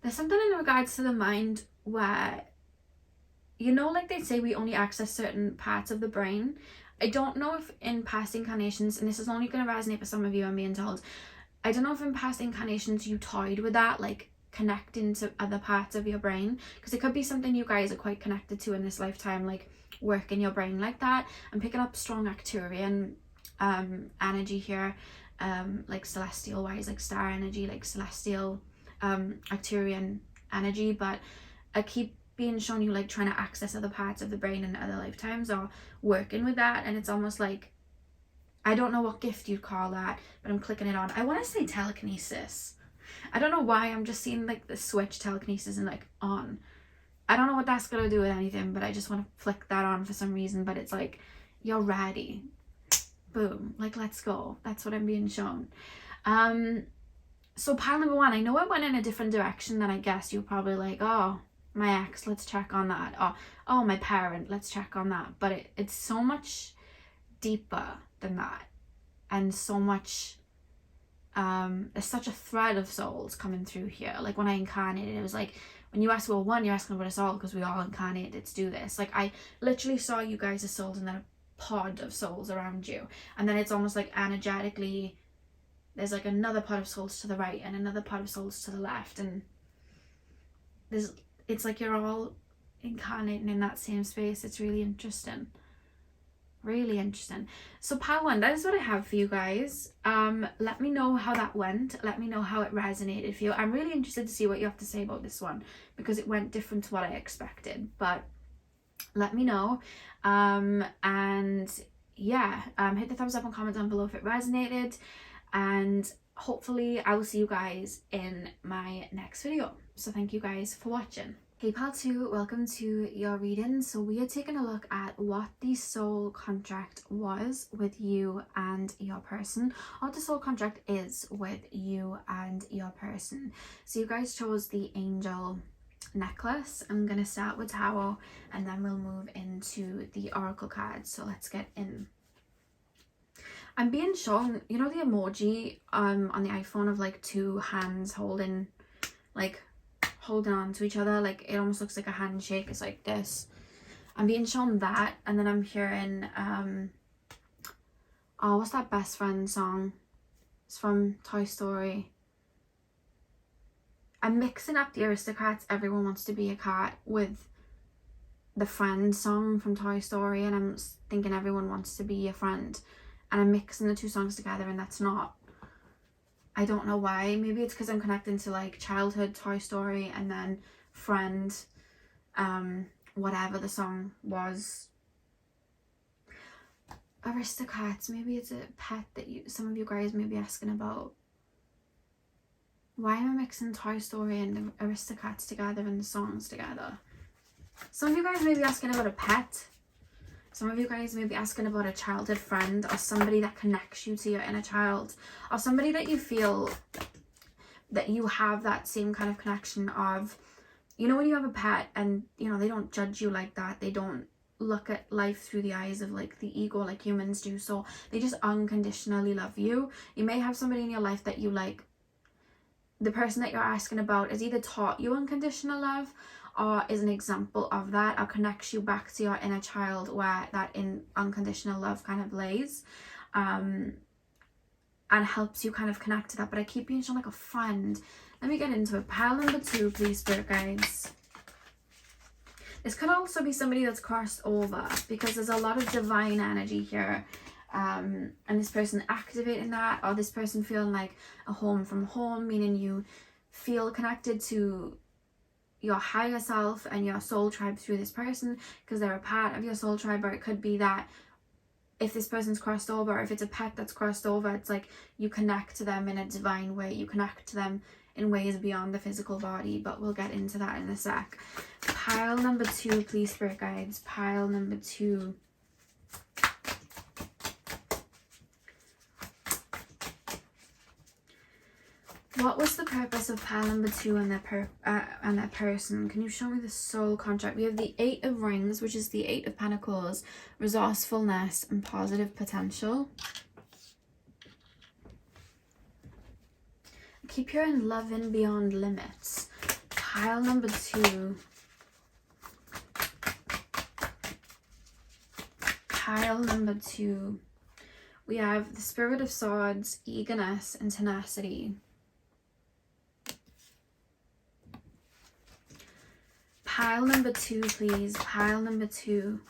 there's something in regards to the mind where, you know, like they say we only access certain parts of the brain. I don't know if in past incarnations, and this is only going to resonate for some of you, I'm being told, I don't know if in past incarnations you toyed with that, like connecting to other parts of your brain, because it could be something you guys are quite connected to in this lifetime, like work in your brain like that. I'm picking up strong Arcturian energy here, like celestial wise, like star energy, like celestial Arcturian energy, but I keep being shown you like trying to access other parts of the brain in other lifetimes or working with that, and it's almost like, I don't know what gift you'd call that, but I'm clicking it on. I want to say telekinesis. I don't know why, I'm just seeing like the switch telekinesis and like on. I don't know what that's going to do with anything, but I just want to flick that on for some reason. But it's like, you're ready. Boom. Like, let's go. That's what I'm being shown. So pile number one, I know I went in a different direction than I guess you're probably like, oh, my ex, let's check on that. Oh, my parent, let's check on that. But it's so much deeper than that, and so much there's such a thread of souls coming through here. Like when I incarnated, it was like, when you ask about one, you're asking about us all, because we all incarnated to do this. Like I literally saw you guys as souls and then a pod of souls around you, and then it's almost like energetically there's like another pod of souls to the right and another pod of souls to the left, and it's like you're all incarnating in that same space. It's really interesting. Really interesting. So pile 1, that is what I have for you guys. Let me know how that went. Let me know how it resonated for you. I'm really interested to see what you have to say about this one, because it went different to what I expected, but let me know. And yeah, hit the thumbs up and comment down below if it resonated, and hopefully I will see you guys in my next video. So thank you guys for watching. Hey pile 2, welcome to your reading. So we are taking a look at what the soul contract was with you and your person, or what the soul contract is with you and your person. So you guys chose the angel necklace. I'm gonna start with tarot and then we'll move into the oracle cards. So let's get in. I'm being shown, you know, the emoji on the iPhone of like 2 hands holding on to each other, like it almost looks like a handshake. It's like this. I'm being shown that, and then I'm hearing oh, what's that best friend song? It's from Toy Story. I'm mixing up the Aristocrats Everyone Wants to Be a Cat with the friend song from Toy Story, and I'm thinking Everyone Wants to Be a Friend, and I'm mixing the 2 songs together, and that's not, I don't know why. Maybe it's because I'm connecting to like childhood Toy Story and then friend, whatever the song was. Aristocrats, maybe it's a pet that some of you guys may be asking about. Why am I mixing Toy Story and the Aristocrats together and the songs together? Some of you guys may be asking about a pet. Some of you guys may be asking about a childhood friend, or somebody that connects you to your inner child, or somebody that you feel that you have that same kind of connection of, you know, when you have a pet and, you know, they don't judge you like that. They don't look at life through the eyes of like the ego like humans do. So they just unconditionally love you. You may have somebody in your life that you like. The person that you're asking about has either taught you unconditional love, or is an example of that, or connects you back to your inner child where that unconditional love kind of lays, and helps you kind of connect to that. But I keep being shown like a friend. Let me get into it. Pile number 2, please, spirit guides. This could also be somebody that's crossed over, because there's a lot of divine energy here, and this person activating that, or this person feeling like a home from home, meaning you feel connected to your higher self and your soul tribe through this person because they're a part of your soul tribe. Or it could be that if this person's crossed over, or if it's a pet that's crossed over, it's like you connect to them in a divine way. You connect to them in ways beyond the physical body, but we'll get into that in a sec. Pile number 2, please, spirit guides. Pile number 2. What was the purpose of pile number 2 and their person? Can you show me the soul contract? We have the 8 of Rings, which is the 8 of Pentacles, resourcefulness and positive potential. I keep hearing loving beyond limits. Pile number 2. Pile number 2. We have the Spirit of Swords, eagerness and tenacity. Pile number 2, please. Pile number 2.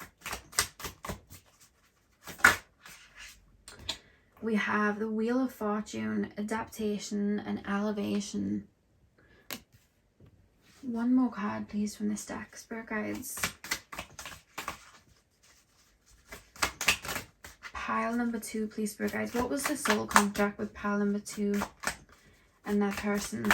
We have the Wheel of Fortune, adaptation and elevation. One more card, please, from this deck, spirit guides. Pile number 2, please, spirit guides. What was the soul contract with pile number 2 and that person?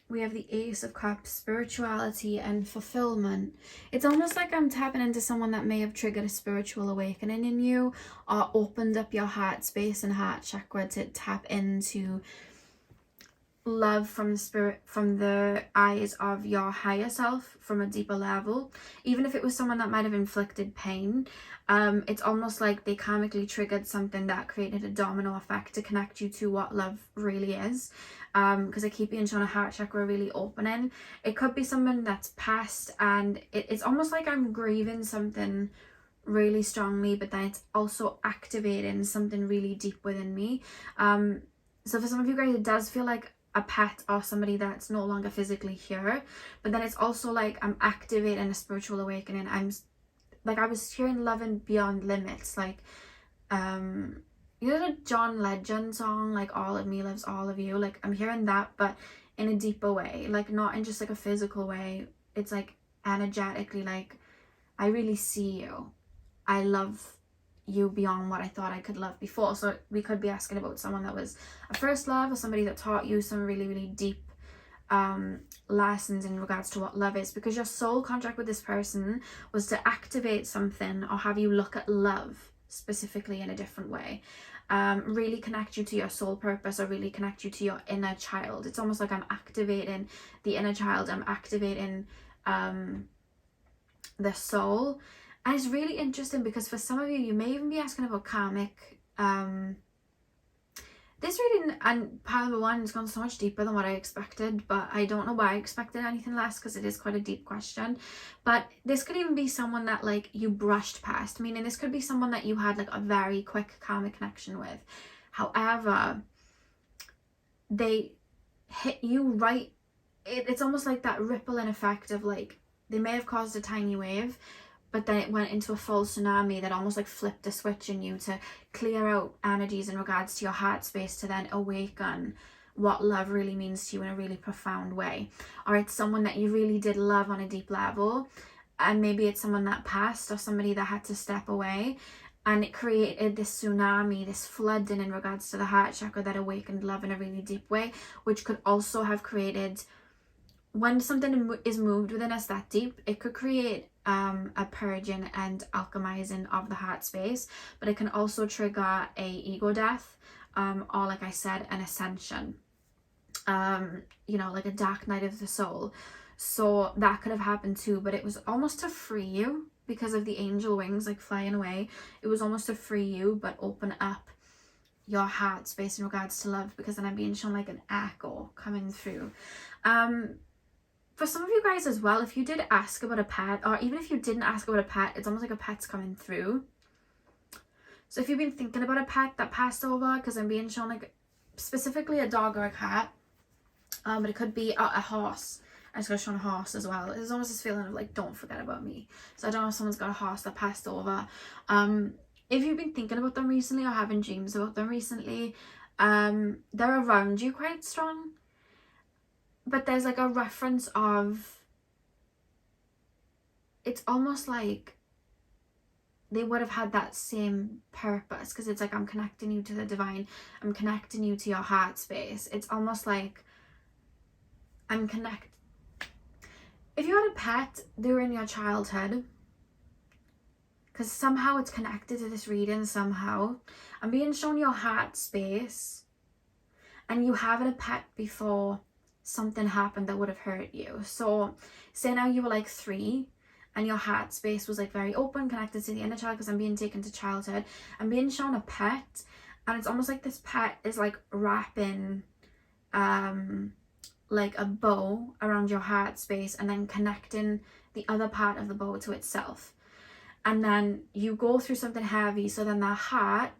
We have the Ace of Cups, spirituality and fulfillment. It's almost like I'm tapping into someone that may have triggered a spiritual awakening in you, or opened up your heart space and heart chakra to tap into love from the spirit, from the eyes of your higher self, from a deeper level. Even if it was someone that might have inflicted pain, it's almost like they karmically triggered something that created a domino effect to connect you to what love really is. Because I keep being shown a heart chakra really opening. It could be someone that's passed, and it's almost like I'm grieving something really strongly, but then it's also activating something really deep within me. So for some of you guys, it does feel like a pet or somebody that's no longer physically here, but then it's also like I'm activating a spiritual awakening. like I was hearing loving beyond limits, like you know the John Legend song, like all of me lives all of you, like I'm hearing that, but in a deeper way, like not in just like a physical way. It's like energetically, like I really see you, I love you beyond what I thought I could love before. So we could be asking about someone that was a first love, or somebody that taught you some really, really deep lessons in regards to what love is, because your soul contract with this person was to activate something or have you look at love specifically in a different way, really connect you to your soul purpose, or really connect you to your inner child. It's almost like I'm activating the inner child, I'm activating the soul. And it's really interesting because for some of you, you may even be asking about karmic. This reading and pile number 1 has gone so much deeper than what I expected, but I don't know why I expected anything less, because it is quite a deep question. But this could even be someone that like you brushed past, meaning this could be someone that you had like a very quick karmic connection with. However, they hit you right. It's almost like that rippling effect of like, they may have caused a tiny wave, but then it went into a full tsunami that almost like flipped a switch in you to clear out energies in regards to your heart space, to then awaken what love really means to you in a really profound way. Or it's someone that you really did love on a deep level, and maybe it's someone that passed, or somebody that had to step away, and it created this tsunami, this flooding in regards to the heart chakra that awakened love in a really deep way, which could also have created, when something is moved within us that deep, it could create a purging and alchemizing of the heart space, but it can also trigger a ego death, or like I said, an ascension, you know, like a dark night of the soul. So that could have happened too, but it was almost to free you because of the angel wings like flying away. It was almost to free you, but open up your heart space in regards to love, because then I'm being shown like an echo coming through. For some of you guys as well, if you did ask about a pet, or even if you didn't ask about a pet, it's almost like a pet's coming through. So if you've been thinking about a pet that passed over, because I'm being shown like specifically a dog or a cat, but it could be a horse. I just got shown a horse as well. There's almost this feeling of like, don't forget about me. So I don't know if someone's got a horse that passed over. If you've been thinking about them recently or having dreams about them recently, they're around you quite strong. But there's like a reference of, it's almost like they would have had that same purpose, because it's like, I'm connecting you to the divine, I'm connecting you to your heart space. It's almost like if you had a pet, they were in your childhood, because somehow it's connected to this reading somehow. I'm being shown your heart space, and you having a pet before something happened that would have hurt you. So say now you were like 3 and your heart space was like very open, connected to the inner child, because I'm being taken to childhood. I'm being shown a pet, and it's almost like this pet is like wrapping like a bow around your heart space, and then connecting the other part of the bow to itself. And then you go through something heavy, so then that heart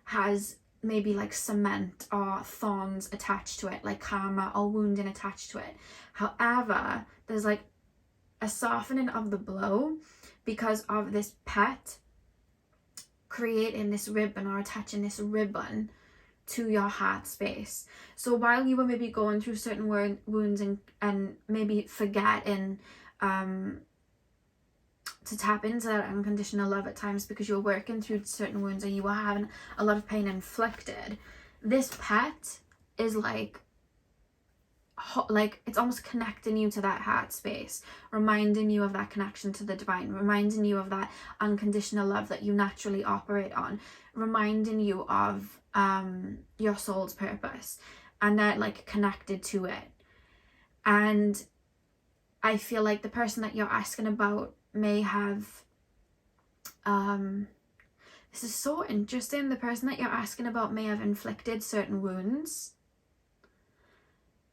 has maybe like cement or thorns attached to it, like karma or wounding attached to it. However, there's like a softening of the blow because of this pet creating this ribbon, or attaching this ribbon to your heart space. So while you were maybe going through certain wounds and maybe forgetting to tap into that unconditional love at times because you were working through certain wounds, or you were having a lot of pain inflicted, this pet is like it's almost connecting you to that heart space, reminding you of that connection to the divine, reminding you of that unconditional love that you naturally operate on, reminding you of your soul's purpose, and that like connected to it. And I feel like the person that you're asking about may have this is so interesting, the person that you're asking about may have inflicted certain wounds,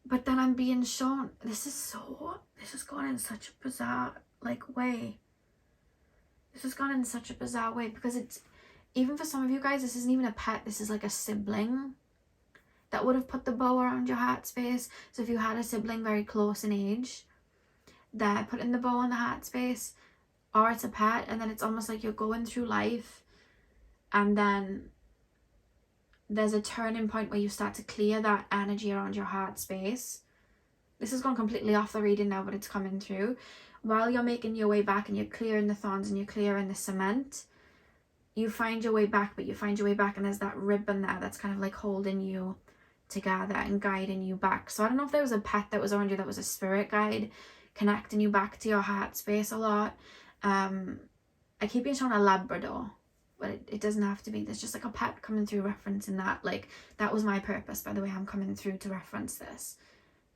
but then I'm being shown this has gone in such a bizarre way. This has gone in such a bizarre way, because it's, even for some of you guys, this isn't even a pet, this is like a sibling that would have put the bow around your heart space. So if you had a sibling very close in age, they're putting the bow on the heart space, or it's a pet, and then it's almost like you're going through life and then there's a turning point where you start to clear that energy around your heart space. This has gone completely off the reading now, but it's coming through. While you're making your way back and you're clearing the thorns and you're clearing the cement, you find your way back, but you find your way back and there's that ribbon there that's kind of like holding you together and guiding you back. So I don't know if there was a pet that was around you that was a spirit guide connecting you back to your heart space a lot. I keep being shown a Labrador, but it doesn't have to be. There's just like a pet coming through referencing that. Like, that was my purpose, by the way, I'm coming through to reference this.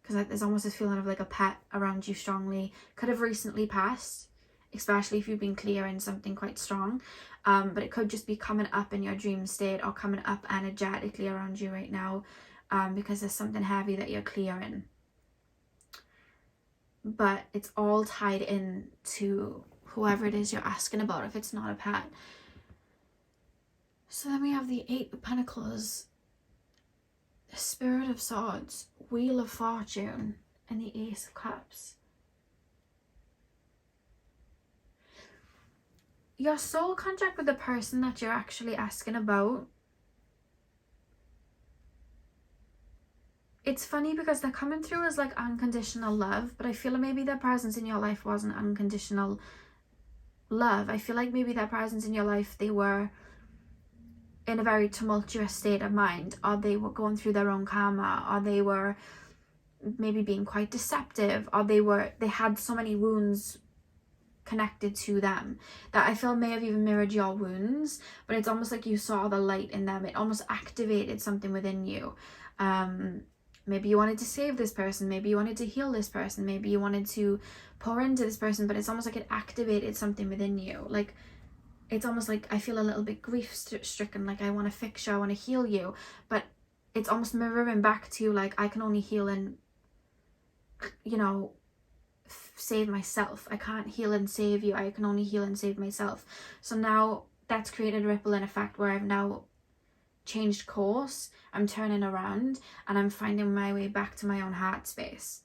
Because there's almost this feeling of like a pet around you strongly. Could have recently passed, especially if you've been clearing something quite strong. But it could just be coming up in your dream state or coming up energetically around you right now, because there's something heavy that you're clearing. But it's all tied in to whoever it is you're asking about, if it's not a pet. So then we have the Eight of Pentacles, the Spirit of Swords, Wheel of Fortune, and the Ace of Cups. Your soul contract with the person that you're actually asking about, it's funny because they're coming through as like unconditional love, but I feel like maybe their presence in your life wasn't unconditional love. I feel like maybe their presence in your life, they were in a very tumultuous state of mind, or they were going through their own karma, or they were maybe being quite deceptive, or they had so many wounds connected to them that I feel may have even mirrored your wounds, but it's almost like you saw the light in them. It almost activated something within you. Maybe you wanted to save this person, maybe you wanted to heal this person, maybe you wanted to pour into this person, but it's almost like it activated something within you. Like, it's almost like I feel a little bit grief stricken, like I want to fix you, I want to heal you, but it's almost mirroring back to like, I can only heal and, you know, save myself. I can't heal and save you, I can only heal and save myself. So now that's created a ripple in effect where I've now changed course, I'm turning around and I'm finding my way back to my own heart space.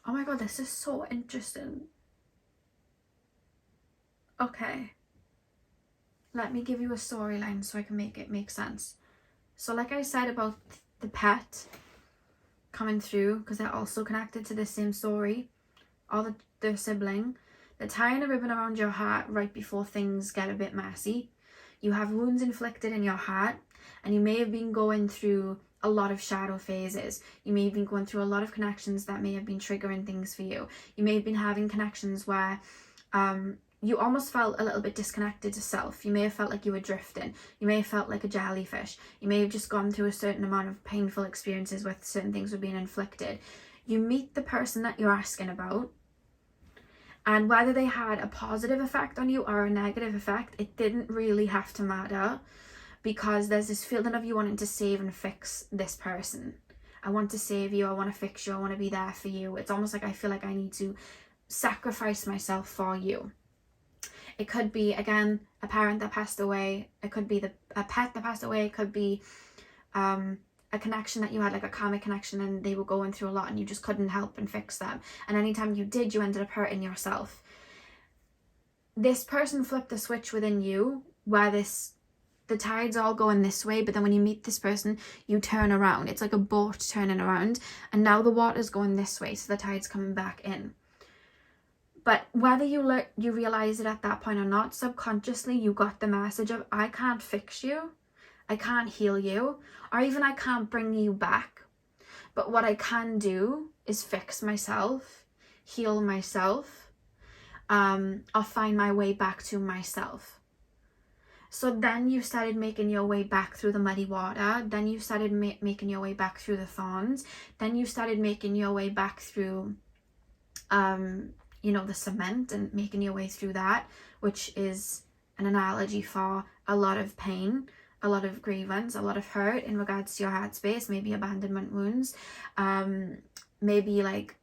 Oh my god, this is so interesting. Okay, let me give you a storyline so I can make it make sense. So like I said about the pet coming through, because they're also connected to the same story, or the sibling, they're tying a ribbon around your heart right before things get a bit messy. You have wounds inflicted in your heart, and you may have been going through a lot of shadow phases. You may have been going through a lot of connections that may have been triggering things for you. You may have been having connections where you almost felt a little bit disconnected to self. You may have felt like you were drifting. You may have felt like a jellyfish. You may have just gone through a certain amount of painful experiences where certain things were being inflicted. You meet the person that you're asking about, and whether they had a positive effect on you or a negative effect, it didn't really have to matter, because there's this feeling of you wanting to save and fix this person. I want to save you, I want to fix you, I want to be there for you. It's almost like I feel like I need to sacrifice myself for you. It could be, again, a parent that passed away. It could be a pet that passed away. It could be a connection that you had, like a karmic connection, and they were going through a lot and you just couldn't help and fix them. And anytime you did, you ended up hurting yourself. This person flipped the switch within you where the tide's all going this way, but then when you meet this person, you turn around. It's like a boat turning around, and now the water's going this way, so the tide's coming back in. But whether you realize it at that point or not, subconsciously you got the message of, I can't fix you, I can't heal you, or even I can't bring you back. But what I can do is fix myself, heal myself, or find my way back to myself. So then you started making your way back through the muddy water. Then you started making your way back through the thorns. Then you started making your way back through the cement, and making your way through that, which is an analogy for a lot of pain, a lot of grievance, a lot of hurt in regards to your heart space, maybe abandonment wounds, maybe like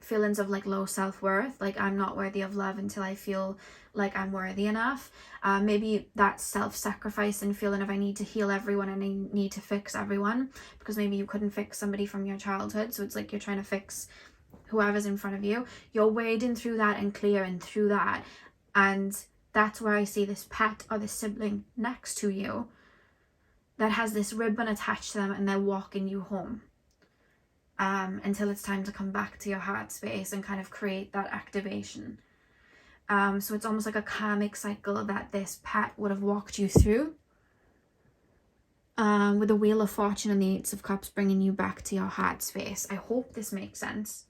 feelings of like low self-worth, like I'm not worthy of love until I feel like I'm worthy enough. Maybe that self-sacrifice and feeling of I need to heal everyone and I need to fix everyone, because maybe you couldn't fix somebody from your childhood, so it's like you're trying to fix whoever's in front of you, you're wading through that and clearing through that. And that's where I see this pet or this sibling next to you that has this ribbon attached to them, and they're walking you home until it's time to come back to your heart space and kind of create that activation. So it's almost like a karmic cycle that this pet would have walked you through, with the Wheel of Fortune and the Eight of Cups bringing you back to your heart space. I hope this makes sense.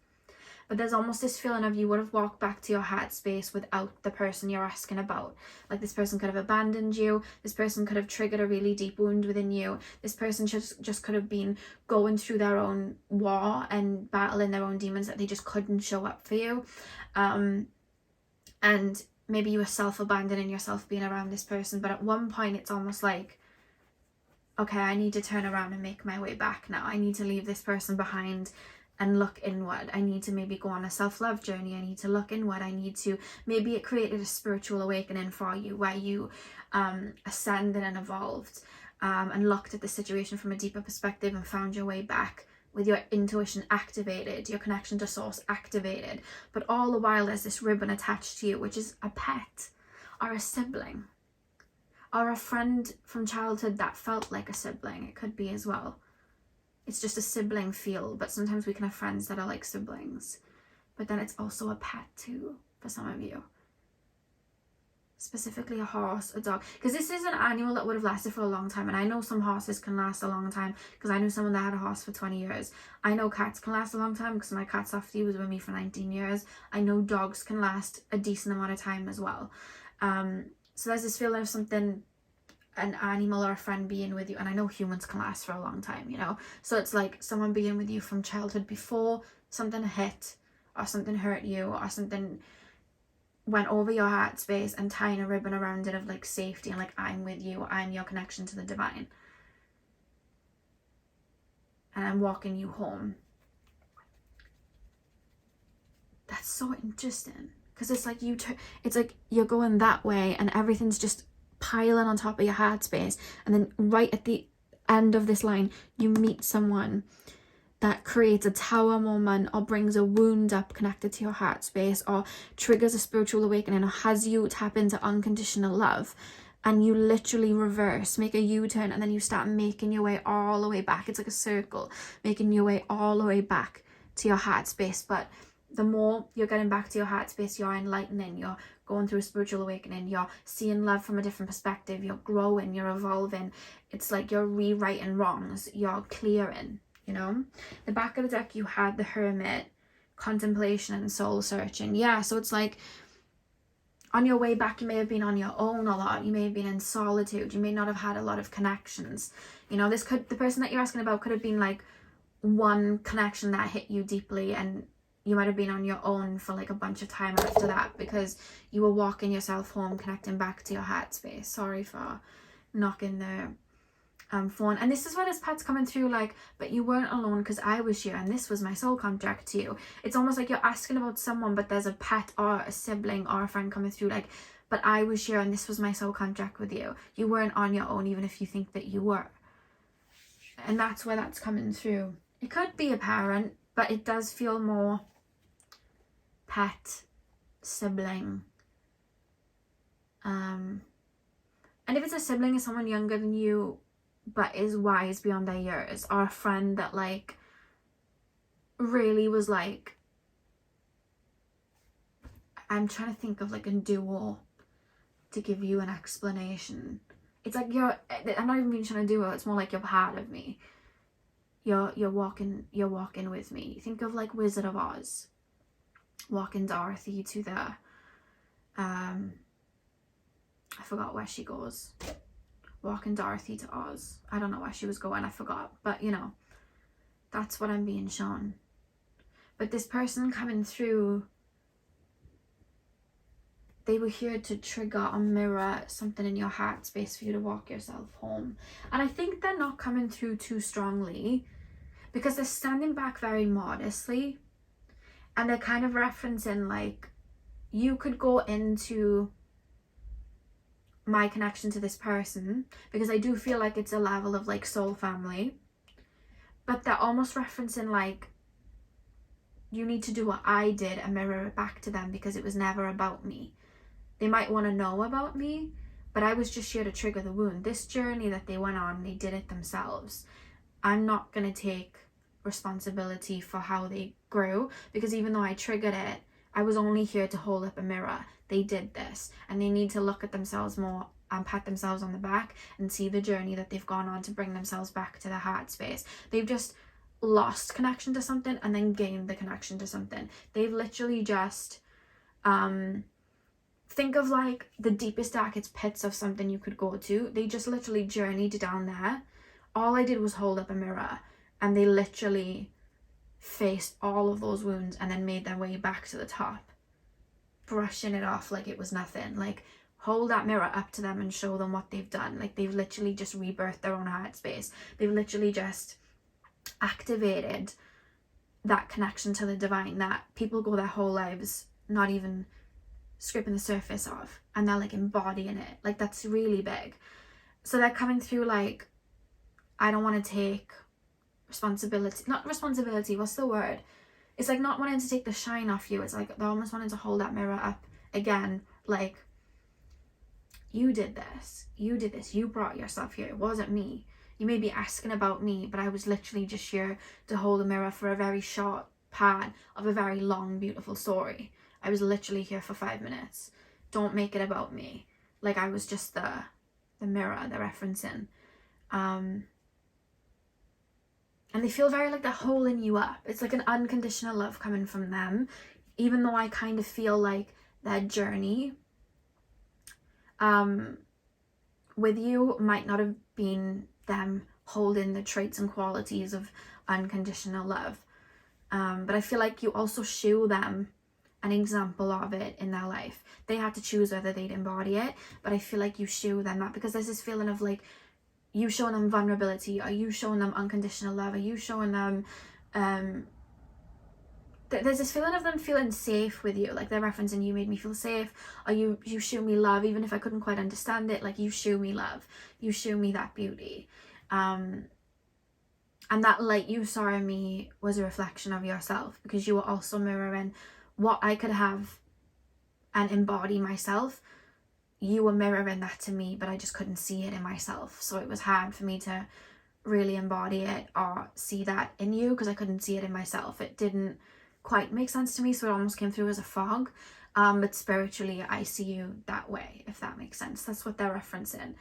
But there's almost this feeling of you would have walked back to your heart space without the person you're asking about. Like, this person could have abandoned you. This person could have triggered a really deep wound within you. This person just could have been going through their own war and battling their own demons that they just couldn't show up for you. And maybe you were self-abandoning yourself being around this person. But at one point, it's almost like, okay, I need to turn around and make my way back now. I need to leave this person behind and look inward. I need to maybe go on a self-love journey. I need to look inward. I need to, maybe it created a spiritual awakening for you where you ascended and evolved and looked at the situation from a deeper perspective and found your way back with your intuition activated, your connection to source activated. But all the while there's this ribbon attached to you, which is a pet or a sibling or a friend from childhood that felt like a sibling. It could be as well. It's just a sibling feel, but sometimes we can have friends that are like siblings. But then it's also a pet too, for some of you. Specifically a horse, a dog. Because this is an animal that would have lasted for a long time. And I know some horses can last a long time, because I knew someone that had a horse for 20 years. I know cats can last a long time, because my cat Softy was with me for 19 years. I know dogs can last a decent amount of time as well. So there's this feeling of something, an animal or a friend being with you. And I know humans can last for a long time, you know. So it's like someone being with you from childhood before something hit or something hurt you or something went over your heart space, and tying a ribbon around it of like safety and like, I'm with you, I'm your connection to the divine, and I'm walking you home. That's so interesting, because it's like it's like you're going that way and everything's just piling on top of your heart space, and then right at the end of this line you meet someone that creates a tower moment or brings a wound up connected to your heart space or triggers a spiritual awakening or has you tap into unconditional love, and you literally reverse, make a U-turn, and then you start making your way all the way back. It's like a circle, making your way all the way back to your heart space. But the more you're getting back to your heart space, you're enlightening, you're going through a spiritual awakening, you're seeing love from a different perspective, you're growing, you're evolving. It's like you're rewriting wrongs, you're clearing, you know. The back of the deck you had the Hermit, contemplation and soul searching. Yeah, so it's like on your way back you may have been on your own a lot, you may have been in solitude, you may not have had a lot of connections, you know. The person that you're asking about could have been like one connection that hit you deeply, and you might have been on your own for like a bunch of time after that because you were walking yourself home, connecting back to your heart space. Sorry for knocking the phone. And this is where this pet's coming through, like, but you weren't alone because I was here and this was my soul contract to you. It's almost like you're asking about someone, but there's a pet or a sibling or a friend coming through, like, but I was here and this was my soul contract with you. You weren't on your own, even if you think that you were. And that's where that's coming through. It could be a parent, but it does feel more pet, sibling. And if it's a sibling, it's someone younger than you but is wise beyond their years, or a friend that like really was like, I'm trying to think of like a duo to give you an explanation. It's like I'm not even being trying to do it, it's more like you're part of me. You're walking with me. Think of like Wizard of Oz, walking Dorothy to the I forgot where she goes. Walking Dorothy to Oz. I don't know where she was going, I forgot. But you know, that's what I'm being shown. But this person coming through, they were here to trigger or mirror something in your heart space for you to walk yourself home. And I think they're not coming through too strongly because they're standing back very modestly. And they're kind of referencing like, you could go into my connection to this person, because I do feel like it's a level of like soul family, but they're almost referencing like, you need to do what I did and mirror it back to them, because it was never about me. They might want to know about me, but I was just here to trigger the wound. This journey that they went on, they did it themselves. I'm not going to take responsibility for how they grew, because even though I triggered it, I was only here to hold up a mirror. They did this, and they need to look at themselves more and pat themselves on the back and see the journey that they've gone on to bring themselves back to the heart space. They've just lost connection to something and then gained the connection to something. They've literally just think of like the deepest, darkest pits of something you could go to. They just literally journeyed down there. All I did was hold up a mirror, and they literally faced all of those wounds and then made their way back to the top, brushing it off like it was nothing. Like, hold that mirror up to them and show them what they've done. Like, they've literally just rebirthed their own heart space. They've literally just activated that connection to the divine that people go their whole lives not even scraping the surface of, and they're like embodying it. Like, that's really big. So they're coming through like, I don't want to take responsibility, not responsibility, what's the word? It's like not wanting to take the shine off you. It's like they're almost wanting to hold that mirror up again, like, you did this, you brought yourself here, it wasn't me. You may be asking about me, but I was literally just here to hold a mirror for a very short part of a very long, beautiful story. I was literally here for 5 minutes. Don't make it about me. Like, I was just the mirror they're referencing. And they feel very like they're holding you up. It's like an unconditional love coming from them, even though I kind of feel like their journey with you might not have been them holding the traits and qualities of unconditional love. But I feel like you also show them an example of it in their life. They had to choose whether they'd embody it, but I feel like you show them that, because there's this feeling of like, you showing them vulnerability, are you showing them unconditional love, are you showing them there's this feeling of them feeling safe with you, like they're referencing, you made me feel safe, or you show me love even if I couldn't quite understand it. Like, you show me love, you show me that beauty, and that light you saw in me was a reflection of yourself, because you were also mirroring what I could have and embody myself. You were mirroring that to me, but I just couldn't see it in myself, so it was hard for me to really embody it or see that in you, because I couldn't see it in myself. It didn't quite make sense to me, so it almost came through as a fog. But spiritually I see you that way, if that makes sense. That's what they're referencing.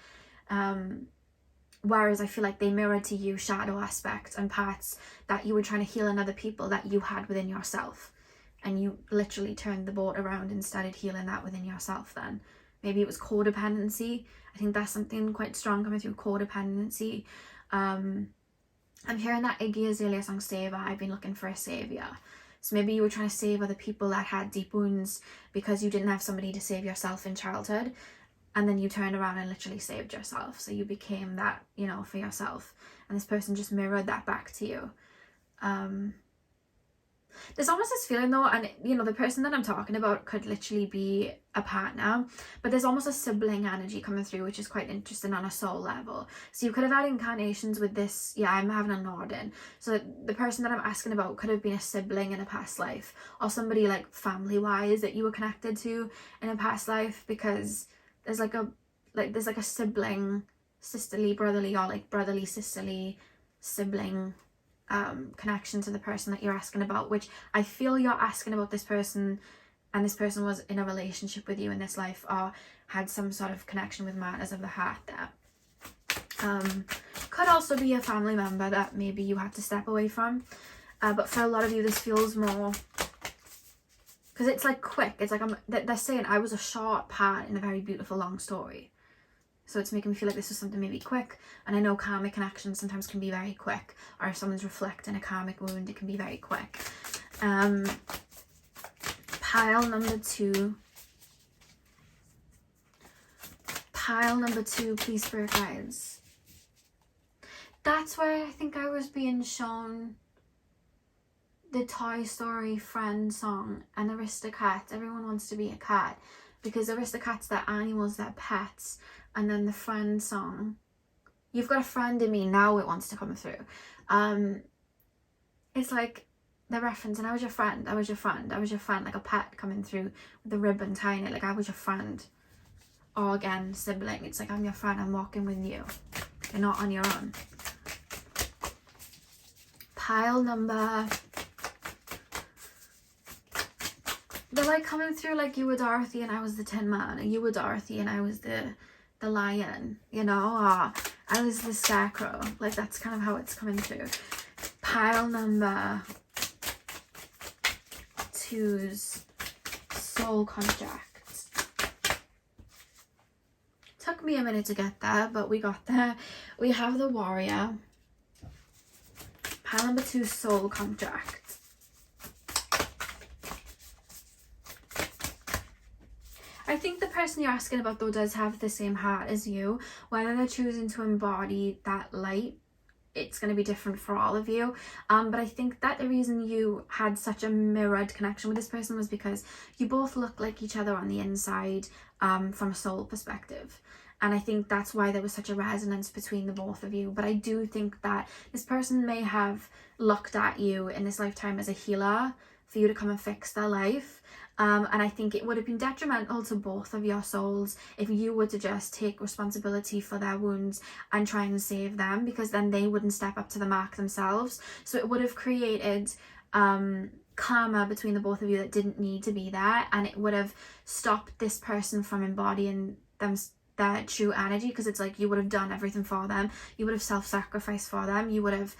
Whereas I feel like they mirrored to you shadow aspects and parts that you were trying to heal in other people that you had within yourself, and you literally turned the boat around and started healing that within yourself. Then maybe it was codependency. I think that's something quite strong coming through, codependency. I'm hearing that Iggy Azalea song Savior, I've been looking for a savior. So maybe you were trying to save other people that had deep wounds because you didn't have somebody to save yourself in childhood, and then you turned around and literally saved yourself. So you became that, you know, for yourself, and this person just mirrored that back to you. There's almost this feeling though, and you know, the person that I'm talking about could literally be a partner, but there's almost a sibling energy coming through, which is quite interesting on a soul level. So you could have had incarnations with this. Yeah, I'm having a nod in. So the person that I'm asking about could have been a sibling in a past life, or somebody like family wise that you were connected to in a past life, because there's like a sibling, sisterly, brotherly, or like brotherly, sisterly, sibling connection to the person that you're asking about, which I feel you're asking about this person, and this person was in a relationship with you in this life, or had some sort of connection with matters of the heart there. Could also be a family member that maybe you had to step away from, but for a lot of you this feels more, because it's like quick, it's like they're saying I was a short part in a very beautiful long story. So it's making me feel like this is something maybe quick. And I know karmic connections sometimes can be very quick, or if someone's reflecting a karmic wound, it can be very quick. Pile number two, please, spirit guides. That's where I think I was being shown the Toy Story friend song and Aristocats. Everyone wants to be a cat, because Aristocats, they're animals, they're pets. And then the friend song, you've got a friend in me, now it wants to come through. It's like they're referencing, I was your friend, I was your friend, I was your friend, like a pet coming through with a ribbon tying it, like I was your friend. Or again, sibling, it's like I'm your friend, I'm walking with you, you're not on your own. Pile number, they're like coming through like you were Dorothy and I was the Tin Man, or you were Dorothy and I was the lion, you know, or I was the scarecrow. Like that's kind of how it's coming through. Pile number 2's soul contract. Took me a minute to get there, but we got there. We have the Warrior. Pile number 2's soul contract. I think the person you're asking about though does have the same heart as you. Whether they're choosing to embody that light, it's going to be different for all of you. But I think that the reason you had such a mirrored connection with this person was because you both look like each other on the inside, from a soul perspective. And I think that's why there was such a resonance between the both of you. But I do think that this person may have looked at you in this lifetime as a healer for you to come and fix their life. And I think it would have been detrimental to both of your souls if you were to just take responsibility for their wounds and try and save them, because then they wouldn't step up to the mark themselves. So it would have created karma between the both of you that didn't need to be there, and it would have stopped this person from embodying their true energy, because it's like you would have done everything for them, you would have self-sacrificed for them, you would have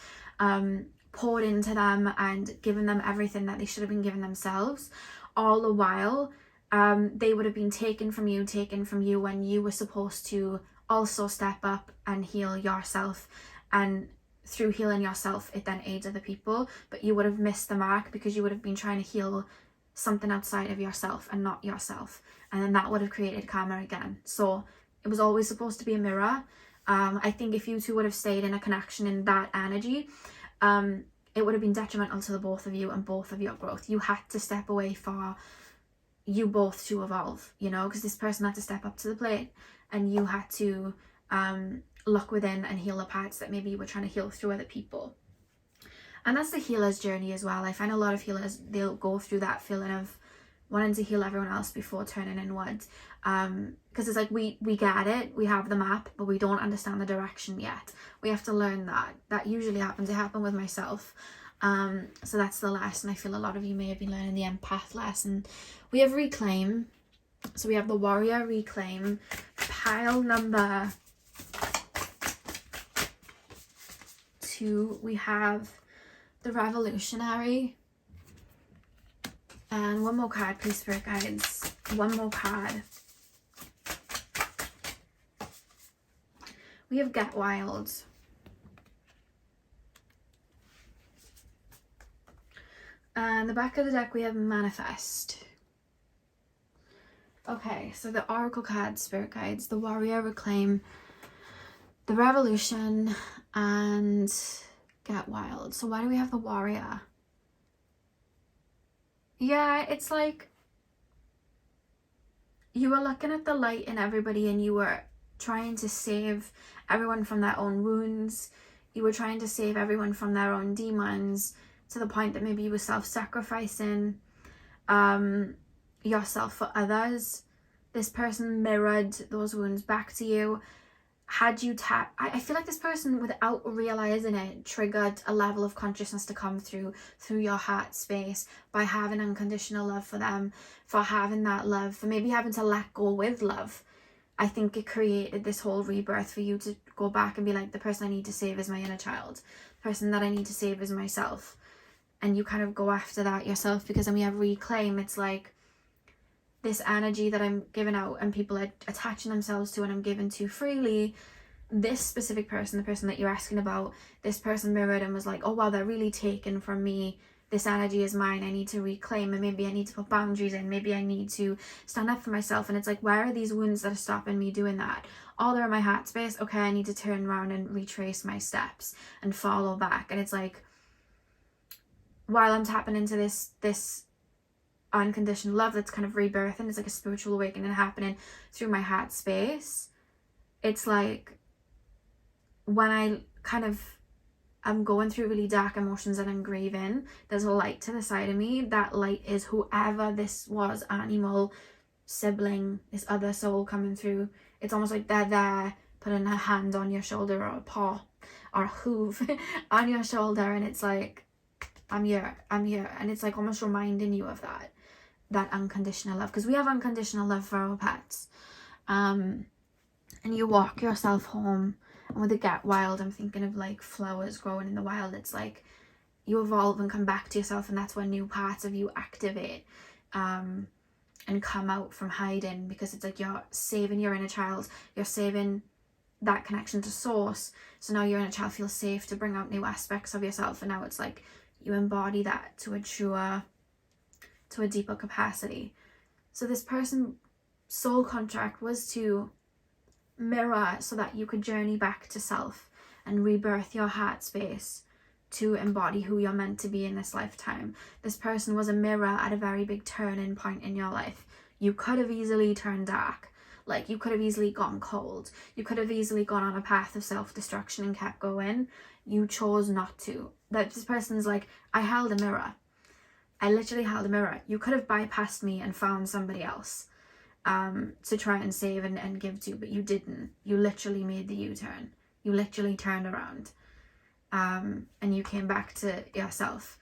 poured into them and given them everything that they should have been given themselves. All the while, they would have been taken from you when you were supposed to also step up and heal yourself. And through healing yourself, it then aids other people. But you would have missed the mark because you would have been trying to heal something outside of yourself and not yourself. And then that would have created karma again. So it was always supposed to be a mirror. I think if you two would have stayed in a connection in that energy, it would have been detrimental to the both of you and both of your growth. You had to step away for you both to evolve, you know, because this person had to step up to the plate and you had to look within and heal the parts that maybe you were trying to heal through other people. And that's the healer's journey as well. I find a lot of healers, they'll go through that feeling of wanting to heal everyone else before turning inwards. Because it's like we get it, we have the map, but we don't understand the direction yet. We have to learn that. That usually happens. It happened with myself. So that's the lesson. I feel a lot of you may have been learning the empath lesson. We have reclaim. So we have the Warrior, reclaim. Pile number 2, we have the Revolutionary. And one more card, please, Spirit Guides. One more card. We have Get Wild. And the back of the deck we have Manifest. Okay, so the Oracle cards, Spirit Guides, the Warrior, Reclaim, the Revolution, and Get Wild. So why do we have the Warrior? Yeah, it's like you were looking at the light in everybody and you were trying to save everyone from their own wounds. You were trying to save everyone from their own demons, to the point that maybe you were self-sacrificing yourself for others. This person mirrored those wounds back to you. Had you I feel like this person, without realizing it, triggered a level of consciousness to come through your heart space by having unconditional love for them, for having that love, for maybe having to let go with love. I think it created this whole rebirth for you to go back and be like, the person I need to save is my inner child. The person that I need to save is myself. And you kind of go after that yourself, because then we have reclaim. It's like this energy that I'm giving out and people are attaching themselves to and I'm giving to freely. This specific person, the person that you're asking about, this person mirrored and was like, oh wow, they're really taken from me. This energy is mine. I need to reclaim, and maybe I need to put boundaries in. Maybe I need to stand up for myself. And it's like, where are these wounds that are stopping me doing that? Oh, they're in my heart space. Okay, I need to turn around and retrace my steps and follow back. And it's like, while I'm tapping into this unconditional love that's kind of rebirthing, it's like a spiritual awakening happening through my heart space. It's like when I kind of I'm going through really dark emotions and I'm grieving, there's a light to the side of me. That light is whoever this was, animal, sibling, this other soul coming through. It's almost like they're there putting a hand on your shoulder, or a paw or a hoof on your shoulder, and it's like, I'm here. And it's like almost reminding you of that unconditional love, because we have unconditional love for our pets. And you walk yourself home, and with the Get Wild, I'm thinking of like flowers growing in the wild. It's like you evolve and come back to yourself, and that's when new parts of you activate and come out from hiding, because it's like you're saving your inner child, you're saving that connection to source. So now your inner child feels safe to bring out new aspects of yourself, and now it's like you embody that to a deeper capacity. So this person's soul contract was to mirror, so that you could journey back to self and rebirth your heart space to embody who you're meant to be in this lifetime. This person was a mirror at a very big turning point in your life. You could have easily turned dark, like you could have easily gone cold, you could have easily gone on a path of self-destruction and kept going. You chose not to. That this person's like, I held a mirror. I literally held a mirror. You could have bypassed me and found somebody else to try and save and give to, but you didn't. You literally made the U-turn. You literally turned around and you came back to yourself.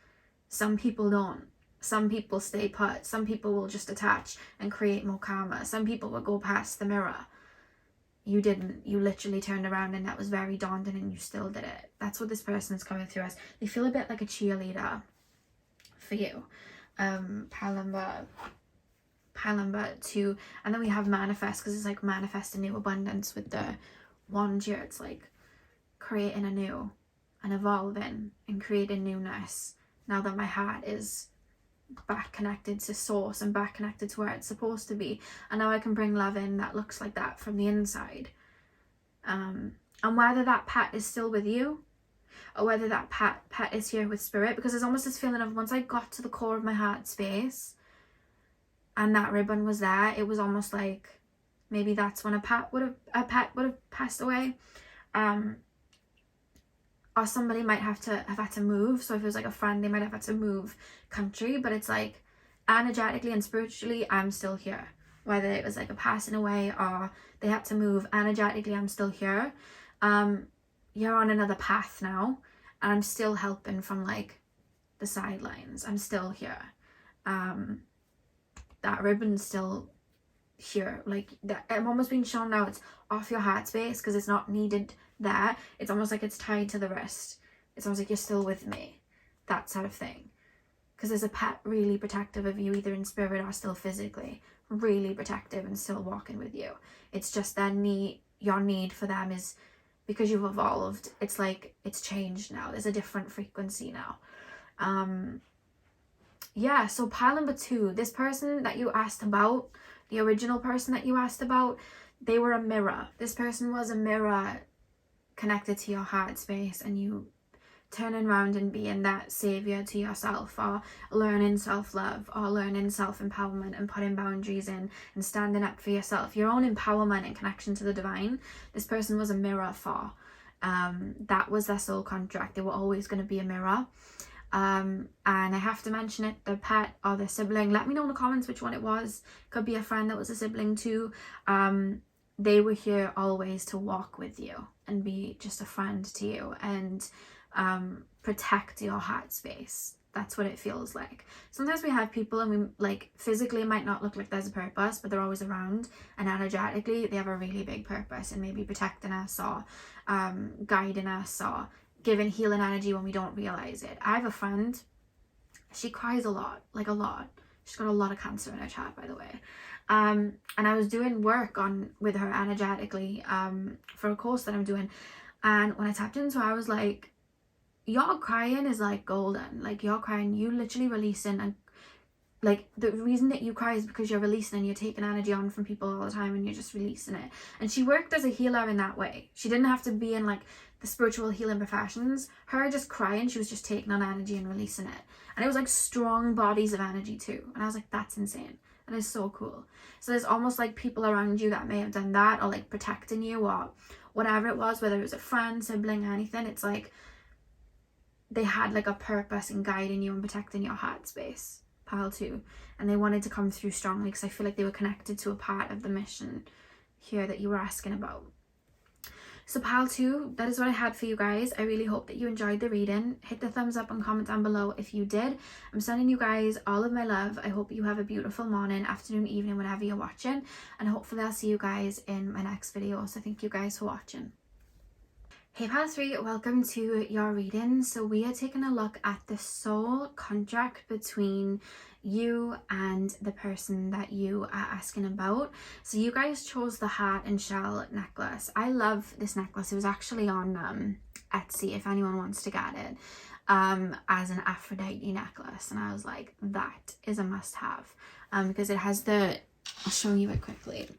Some people don't. Some people stay put. Some people will just attach and create more karma. Some people will go past the mirror. You didn't. You literally turned around, and that was very daunting, and you still did it. That's what this person is coming through as. They feel a bit like a cheerleader for you. Pile number 2, and then we have manifest, because it's like manifest a new abundance with the wand here. It's like creating anew and evolving and creating newness now that my heart is back connected to source and back connected to where it's supposed to be, and now I can bring love in that looks like that from the inside. And whether that pet is still with you, or whether that pet is here with spirit, because there's almost this feeling of, once I got to the core of my heart space and that ribbon was there, it was almost like maybe that's when a pet would have passed away, or somebody might have had to move. So if it was like a friend, they might have had to move country, but it's like energetically and spiritually, I'm still here. Whether it was like a passing away or they had to move, energetically I'm still here. You're on another path now, and I'm still helping from like the sidelines. I'm still here. That ribbon's still here. Like that, I'm almost being shown now it's off your heart space because it's not needed there. It's almost like it's tied to the wrist. It's almost like you're still with me, that sort of thing. Because there's a pet really protective of you, either in spirit or still physically, really protective and still walking with you. It's just their need, your need for them is because you've evolved. It's like it's changed now. There's a different frequency now. Yeah, so pile number 2, this person that you asked about, the original person that you asked about, they were a mirror. This person was a mirror connected to your heart space, and you turning around and being that savior to yourself, or learning self-love, or learning self-empowerment and putting boundaries in and standing up for yourself, your own empowerment and connection to the divine. This person was a mirror for. That was their soul contract. They were always going to be a mirror. And I have to mention it, the pet or the sibling. Let me know in the comments which one it was. Could be a friend that was a sibling too. They were here always to walk with you and be just a friend to you and protect your heart space. That's what it feels like. Sometimes we have people and we like physically it might not look like there's a purpose, but they're always around, and energetically they have a really big purpose and maybe protecting us or guiding us or giving healing energy when we don't realize it. I have a friend, she cries a lot, like a lot. She's got a lot of cancer in her chart, by the way. And I was doing work with her energetically for a course that I'm doing, and when I tapped into her, I was like, your crying is like golden. Like you're crying, you literally releasing, and like the reason that you cry is because you're releasing and you're taking energy on from people all the time and you're just releasing it. And she worked as a healer in that way. She didn't have to be in like the spiritual healing professions. Her just crying, she was just taking on energy and releasing it. And it was like strong bodies of energy too. And I was like, that's insane. That is so cool. So there's almost like people around you that may have done that, or like protecting you or whatever it was, whether it was a friend, sibling, anything. It's like they had like a purpose in guiding you and protecting your heart space, pile 2, and they wanted to come through strongly because I feel like they were connected to a part of the mission here that you were asking about. So pile 2, that is what I had for you guys. I really hope that you enjoyed the reading. Hit the thumbs up and comment down below if you did. I'm sending you guys all of my love. I hope you have a beautiful morning, afternoon, evening, whenever you're watching, and hopefully I'll see you guys in my next video. So thank you guys for watching. Hey pile 3, welcome to your reading. So we are taking a look at the soul contract between you and the person that you are asking about. So you guys chose the heart and shell necklace. I love this necklace. It was actually on Etsy if anyone wants to get it, as an Aphrodite necklace, and I was like, that is a must-have, because it has the, I'll show you it quickly,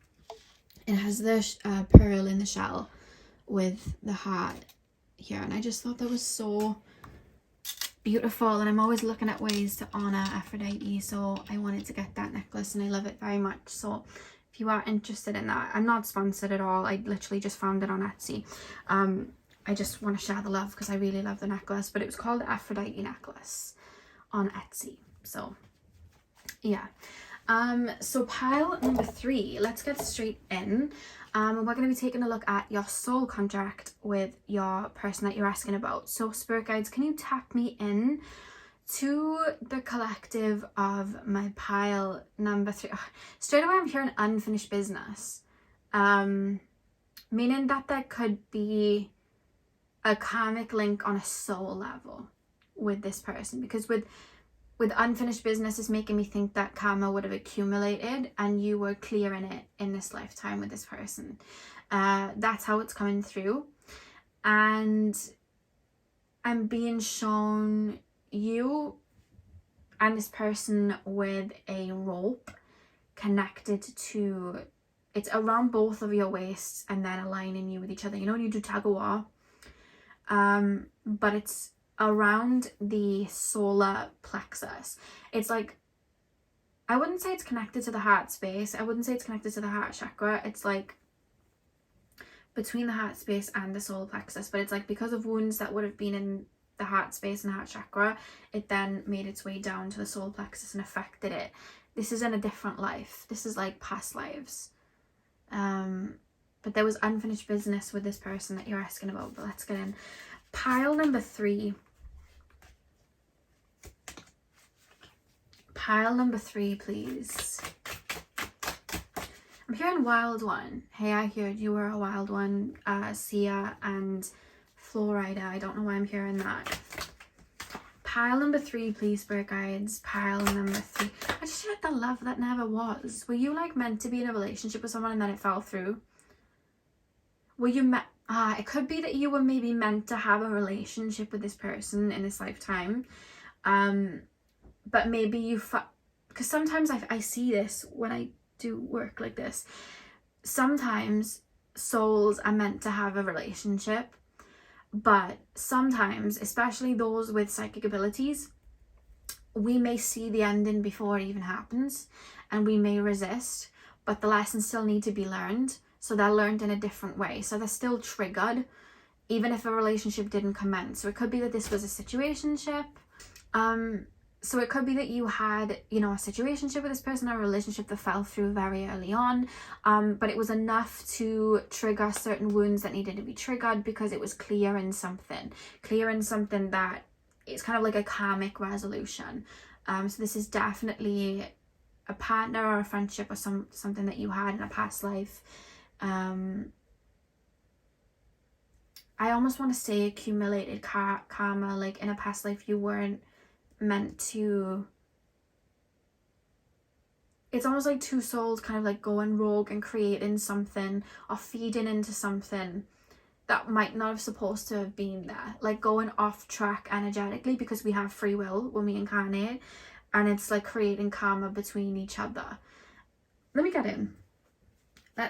it has the pearl in the shell with the heart here, and I just thought that was so beautiful, and I'm always looking at ways to honor Aphrodite, so I wanted to get that necklace and I love it very much. So if you are interested in that, I'm not sponsored at all, I literally just found it on Etsy. I just want to share the love because I really love the necklace, but it was called Aphrodite necklace on Etsy. So yeah, so pile number 3, let's get straight in. And we're going to be taking a look at your soul contract with your person that you're asking about. So spirit guides, can you tap me in to the collective of my pile number 3? Straight away I'm hearing unfinished business, meaning that there could be a karmic link on a soul level with this person, because with unfinished business is making me think that karma would have accumulated and you were clearing it in this lifetime with this person. That's how it's coming through. And I'm being shown you and this person with a rope connected to, it's around both of your waists and then aligning you with each other. You know when you do tug of war? But it's around the solar plexus. It's like, I wouldn't say it's connected to the heart space, I wouldn't say it's connected to the heart chakra, it's like between the heart space and the solar plexus, but it's like because of wounds that would have been in the heart space and heart chakra, it then made its way down to the solar plexus and affected it. This is in a different life, this is like past lives, but there was unfinished business with this person that you're asking about. But let's get in. Pile number 3. Pile number 3, please. I'm hearing wild one. Hey, I heard you were a wild one, Sia and Florida. I don't know why I'm hearing that. Pile number 3, please, spirit guides. Pile number 3. I just feel like the love that never was. Were you like meant to be in a relationship with someone and then it fell through? Were you meant? It could be that you were maybe meant to have a relationship with this person in this lifetime, but maybe you because sometimes I see this when I do work like this. Sometimes souls are meant to have a relationship, but sometimes, especially those with psychic abilities, we may see the ending before it even happens and we may resist, but the lessons still need to be learned. So they're learned in a different way. So they're still triggered, even if a relationship didn't commence. So it could be that this was a situationship. So it could be that you had, you know, a situationship with this person, or a relationship that fell through very early on. But it was enough to trigger certain wounds that needed to be triggered because it was clearing something that it's kind of like a karmic resolution. So this is definitely a partner or a friendship or something that you had in a past life. I almost want to say accumulated karma, like in a past life you weren't meant to. It's almost like two souls kind of like going rogue and creating something or feeding into something that might not have supposed to have been there, like going off track energetically, because we have free will when we incarnate, and it's like creating karma between each other. Let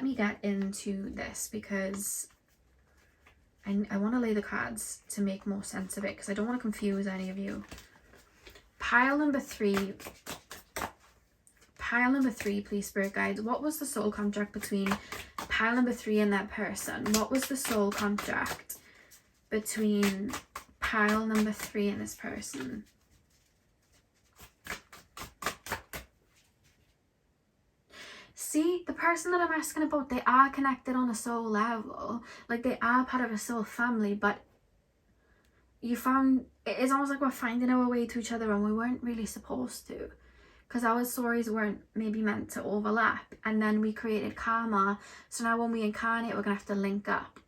me get into this because I want to lay the cards to make more sense of it, because I don't want to confuse any of you. Pile number 3, please, spirit guides. What was the soul contract between pile number 3 and that person? What was the soul contract between pile number 3 in this person. See, the person that I'm asking about, they are connected on a soul level. Like, they are part of a soul family, but it's almost like we're finding our way to each other and we weren't really supposed to. Because our stories weren't maybe meant to overlap. And then we created karma. So now when we incarnate, we're going to have to link up.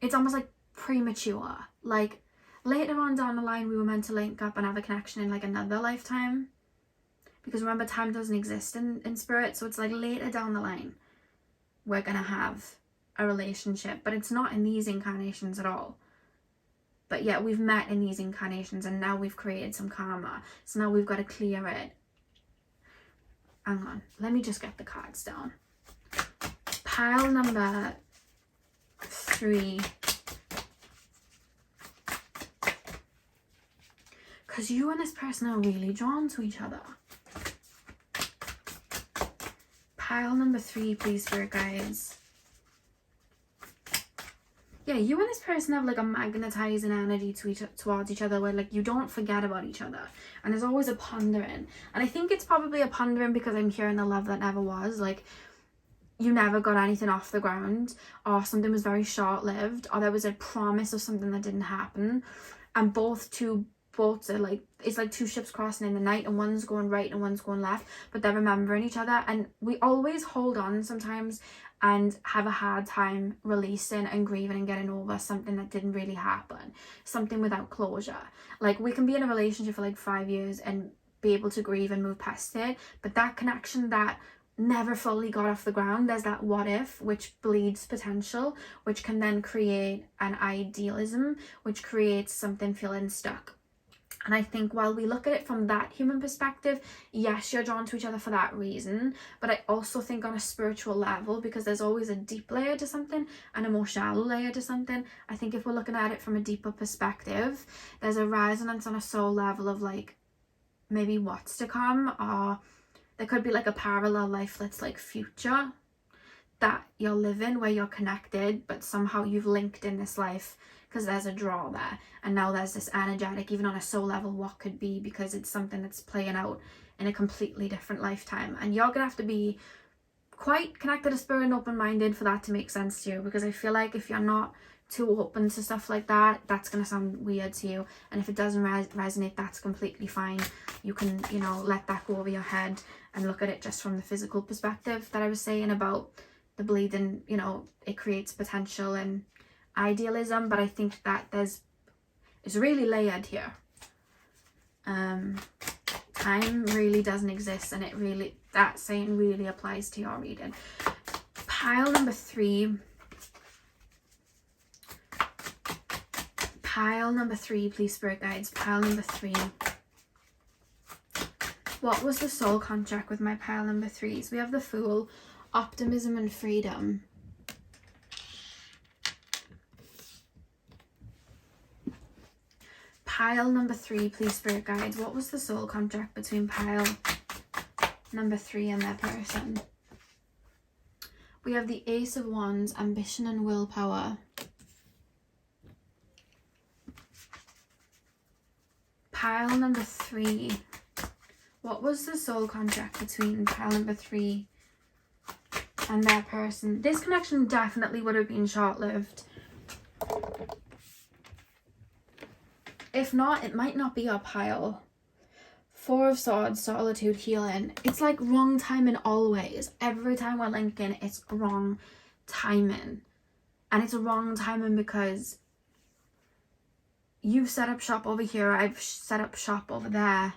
It's almost like premature. Like, later on down the line, we were meant to link up and have a connection in like another lifetime. Because remember, time doesn't exist in spirit. So it's like later down the line, we're going to have a relationship. But it's not in these incarnations at all. But yet we've met in these incarnations and now we've created some karma. So now we've got to clear it. Hang on. Let me just get the cards down. Pile number 3. Because you and this person are really drawn to each other. Pile number 3, please, spirit guides. Yeah, you and this person have like a magnetizing energy towards each other where like you don't forget about each other. And there's always a pondering. And I think it's probably a pondering because I'm hearing the love that never was. Like, you never got anything off the ground, or something was very short-lived, or there was a promise of something that didn't happen. And two boats are like, it's like 2 ships crossing in the night and one's going right and one's going left, but they're remembering each other. And we always hold on sometimes and have a hard time releasing and grieving and getting over something that didn't really happen, something without closure. Like, we can be in a relationship for like 5 years and be able to grieve and move past it, but that connection that never fully got off the ground, there's that what if, which bleeds potential, which can then create an idealism, which creates something feeling stuck. And I think while we look at it from that human perspective, yes, you're drawn to each other for that reason. But I also think on a spiritual level, because there's always a deep layer to something and a more shallow layer to something. I think if we're looking at it from a deeper perspective, there's a resonance on a soul level of like maybe what's to come, or there could be like a parallel life that's like future that you're living where you're connected, but somehow you've linked in this life because there's a draw there, and now there's this energetic, even on a soul level, what could be, because it's something that's playing out in a completely different lifetime. And you're gonna have to be quite connected to spirit and open-minded for that to make sense to you, because I feel like if you're not too open to stuff like that, that's gonna sound weird to you. And if it doesn't resonate, that's completely fine. You can, you know, let that go over your head and look at it just from the physical perspective that I was saying about the bleeding. You know, it creates potential and idealism, but I think that it's really layered here. Time really doesn't exist, and that saying really applies to your reading. Pile number 3. Pile number 3, please, spirit guides. Pile number 3. What was the soul contract with my pile number 3s? We have the Fool, optimism and freedom. Pile number 3, please, spirit guides. What was the soul contract between pile number 3 and their person? We have the Ace of Wands, ambition and willpower. Pile number 3. What was the soul contract between pile number 3 and their person? This connection definitely would have been short-lived. If not, it might not be our pile. 4 of Swords, solitude, healing. It's like wrong timing always. Every time we're linking, it's wrong timing. And it's wrong timing because you've set up shop over here, I've set up shop over there.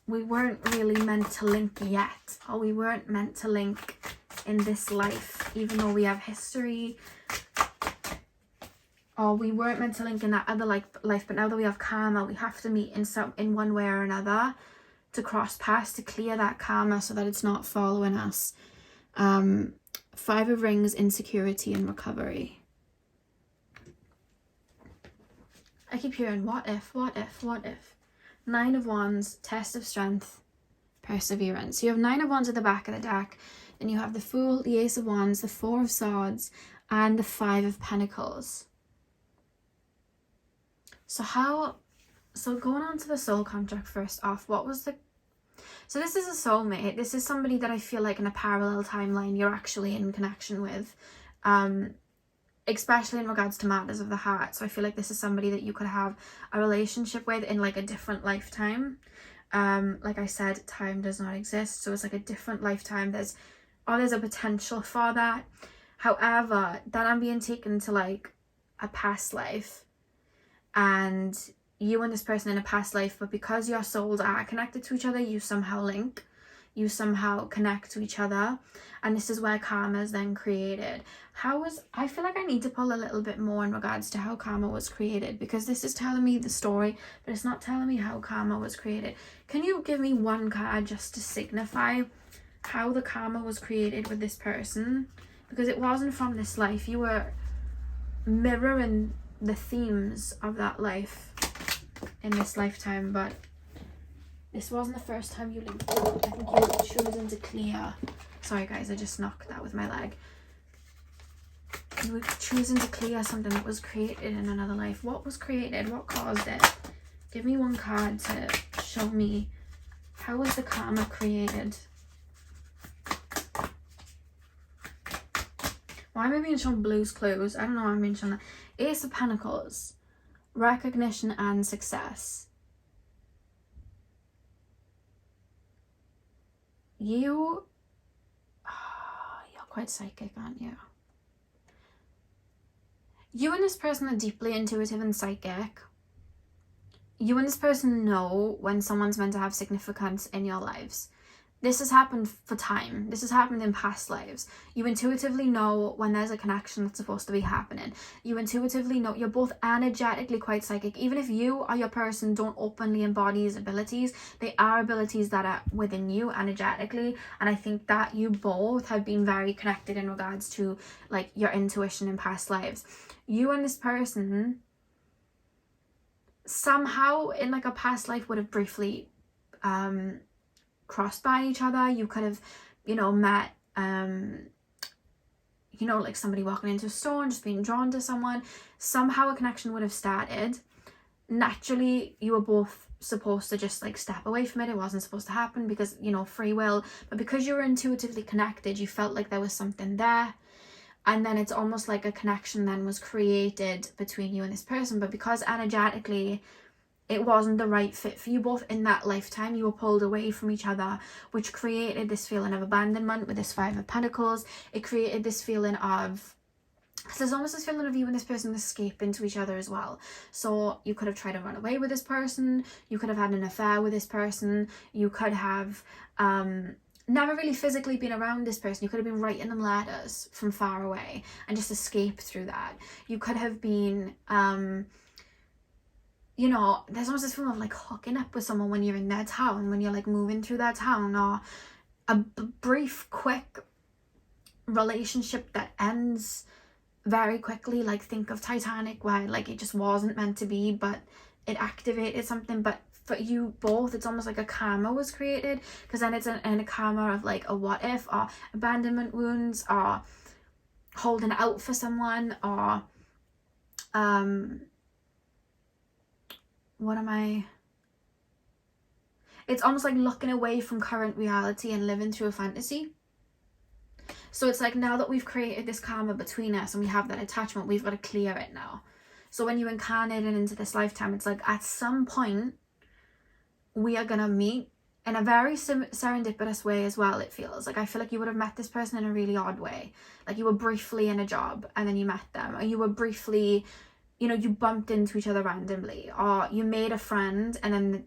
We weren't really meant to link yet, or we weren't meant to link in this life, even though we have history. Or we weren't meant to link in that other life, but now that we have karma, we have to meet in one way or another to cross paths, to clear that karma so that it's not following us. 5 of Rings, insecurity and recovery. I keep hearing what if, what if, what if. 9 of Wands, test of strength, perseverance. So you have 9 of Wands at the back of the deck. Then you have the Fool, the Ace of Wands, the 4 of Swords, and the Five of Pentacles. So going on to the soul contract first off, so this is a soulmate. This is somebody that I feel like in a parallel timeline you're actually in connection with, especially in regards to matters of the heart. So I feel like this is somebody that you could have a relationship with in like a different lifetime. Like I said, time does not exist, so it's like a different lifetime. There's a potential for that. However, then I'm being taken to like a past life, and you and this person in a past life, but because your souls are connected to each other, you somehow link, you somehow connect to each other, and this is where karma is then created. I feel like I need to pull a little bit more in regards to how karma was created, because this is telling me the story, but it's not telling me how karma was created. Can you give me one card just to signify how the karma was created with this person? Because it wasn't from this life. You were mirroring the themes of that life in this lifetime, but this wasn't the first time you linked. I think you were choosing to clear. Sorry guys, I just knocked that with my leg. You were choosing to clear something that was created in another life. What was created? What caused it? Give me one card to show me how was the karma created. Why am I being shown Blue's Clues? I don't know why I'm being shown that. Ace of Pentacles. Recognition and success. You're quite psychic, aren't you? You and this person are deeply intuitive and psychic. You and this person know when someone's meant to have significance in your lives. This has happened for time. This has happened in past lives. You intuitively know when there's a connection that's supposed to be happening. You intuitively know. You're both energetically quite psychic. Even if you or your person don't openly embody these abilities, they are abilities that are within you energetically. And I think that you both have been very connected in regards to like your intuition in past lives. You and this person somehow in like a past life would have briefly crossed by each other. You could have, met, like somebody walking into a store and just being drawn to someone. Somehow a connection would have started. Naturally, you were both supposed to just like step away from it. It wasn't supposed to happen because, free will. But because you were intuitively connected, you felt like there was something there. And then it's almost like a connection then was created between you and this person. But because energetically it wasn't the right fit for you both in that lifetime, you were pulled away from each other, which created this feeling of abandonment with this Five of Pentacles. It created this feeling of, because there's almost this feeling of you and this person escaping to each other as well. So you could have tried to run away with this person. You could have had an affair with this person. You could have never really physically been around this person. You could have been writing them letters from far away and just escaped through that. You could have been there's almost this feeling of like hooking up with someone when you're in their town, when you're like moving through their town, or a brief, quick relationship that ends very quickly. Like think of Titanic, where like it just wasn't meant to be, but it activated something. But for you both, it's almost like a karma was created, because then it's in a karma of like a what if, or abandonment wounds, or holding out for someone, or it's almost like looking away from current reality and living through a fantasy. So it's like, now that we've created this karma between us and we have that attachment, we've got to clear it now. So when you incarnate it into this lifetime, it's like at some point we are gonna meet in a very serendipitous way as well. It feels like, I feel like you would have met this person in a really odd way. Like you were briefly in a job and then you met them, or you were briefly, you bumped into each other randomly, or you made a friend and then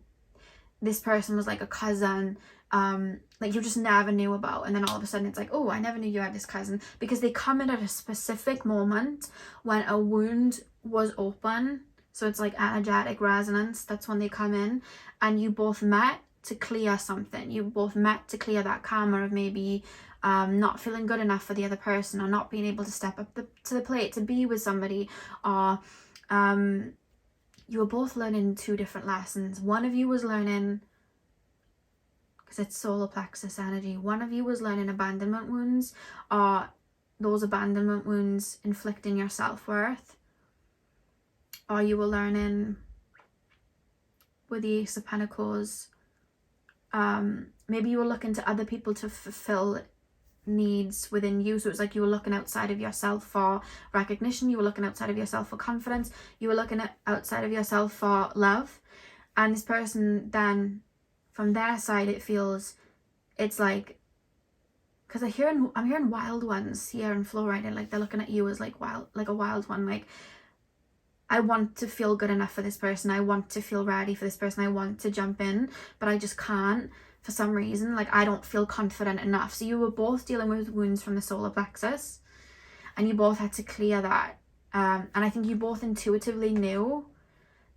this person was like a cousin, like you just never knew about, and then all of a sudden it's like, oh, I never knew you had this cousin, because they come in at a specific moment when a wound was open. So it's like energetic resonance. That's when they come in, and you both met to clear something. You both met to clear that karma of maybe not feeling good enough for the other person, or not being able to step up to the plate to be with somebody, or you were both learning two different lessons. One of you was learning, because it's solar plexus energy, one of you was learning abandonment wounds, or those abandonment wounds inflicting your self-worth, or you were learning with the Ace of Pentacles, maybe you were looking to other people to fulfill needs within you. So it was like you were looking outside of yourself for recognition, you were looking outside of yourself for confidence, you were looking outside of yourself for love. And this person then, from their side, it's like, because I'm hearing wild ones here in flow right now, like they're looking at you as like a wild one, like, I want to feel good enough for this person, I want to feel ready for this person, I want to jump in, but I just can't for some reason. Like, I don't feel confident enough. So you were both dealing with wounds from the solar plexus, and you both had to clear that. And I think you both intuitively knew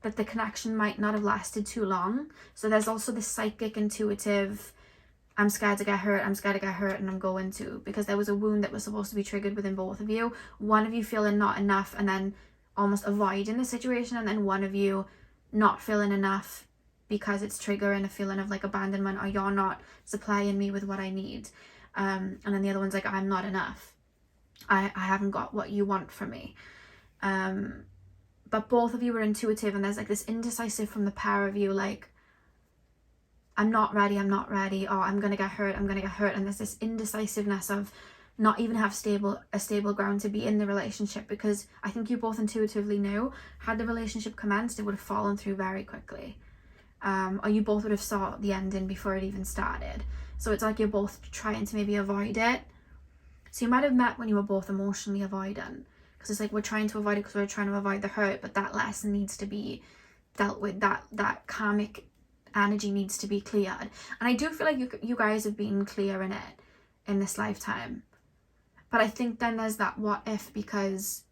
that the connection might not have lasted too long. So there's also this psychic, intuitive, I'm scared to get hurt, and I'm going to, because there was a wound that was supposed to be triggered within both of you. One of you feeling not enough and then almost avoiding the situation, and then one of you not feeling enough because it's triggering a feeling of like abandonment, or you're not supplying me with what I need. And then the other one's like, I'm not enough. I haven't got what you want from me. But both of you were intuitive, and there's like this indecisive from the pair of you, like, I'm not ready, or I'm gonna get hurt, and there's this indecisiveness of not even have a stable ground to be in the relationship, because I think you both intuitively knew, had the relationship commenced, it would have fallen through very quickly. Or you both would have saw the ending before it even started. So it's like you're both trying to maybe avoid it. So you might have met when you were both emotionally avoidant, because it's like, we're trying to avoid it because we're trying to avoid the hurt, but that lesson needs to be dealt with, that karmic energy needs to be cleared. And I do feel like you guys have been clear in it in this lifetime. But I think then there's that what if, because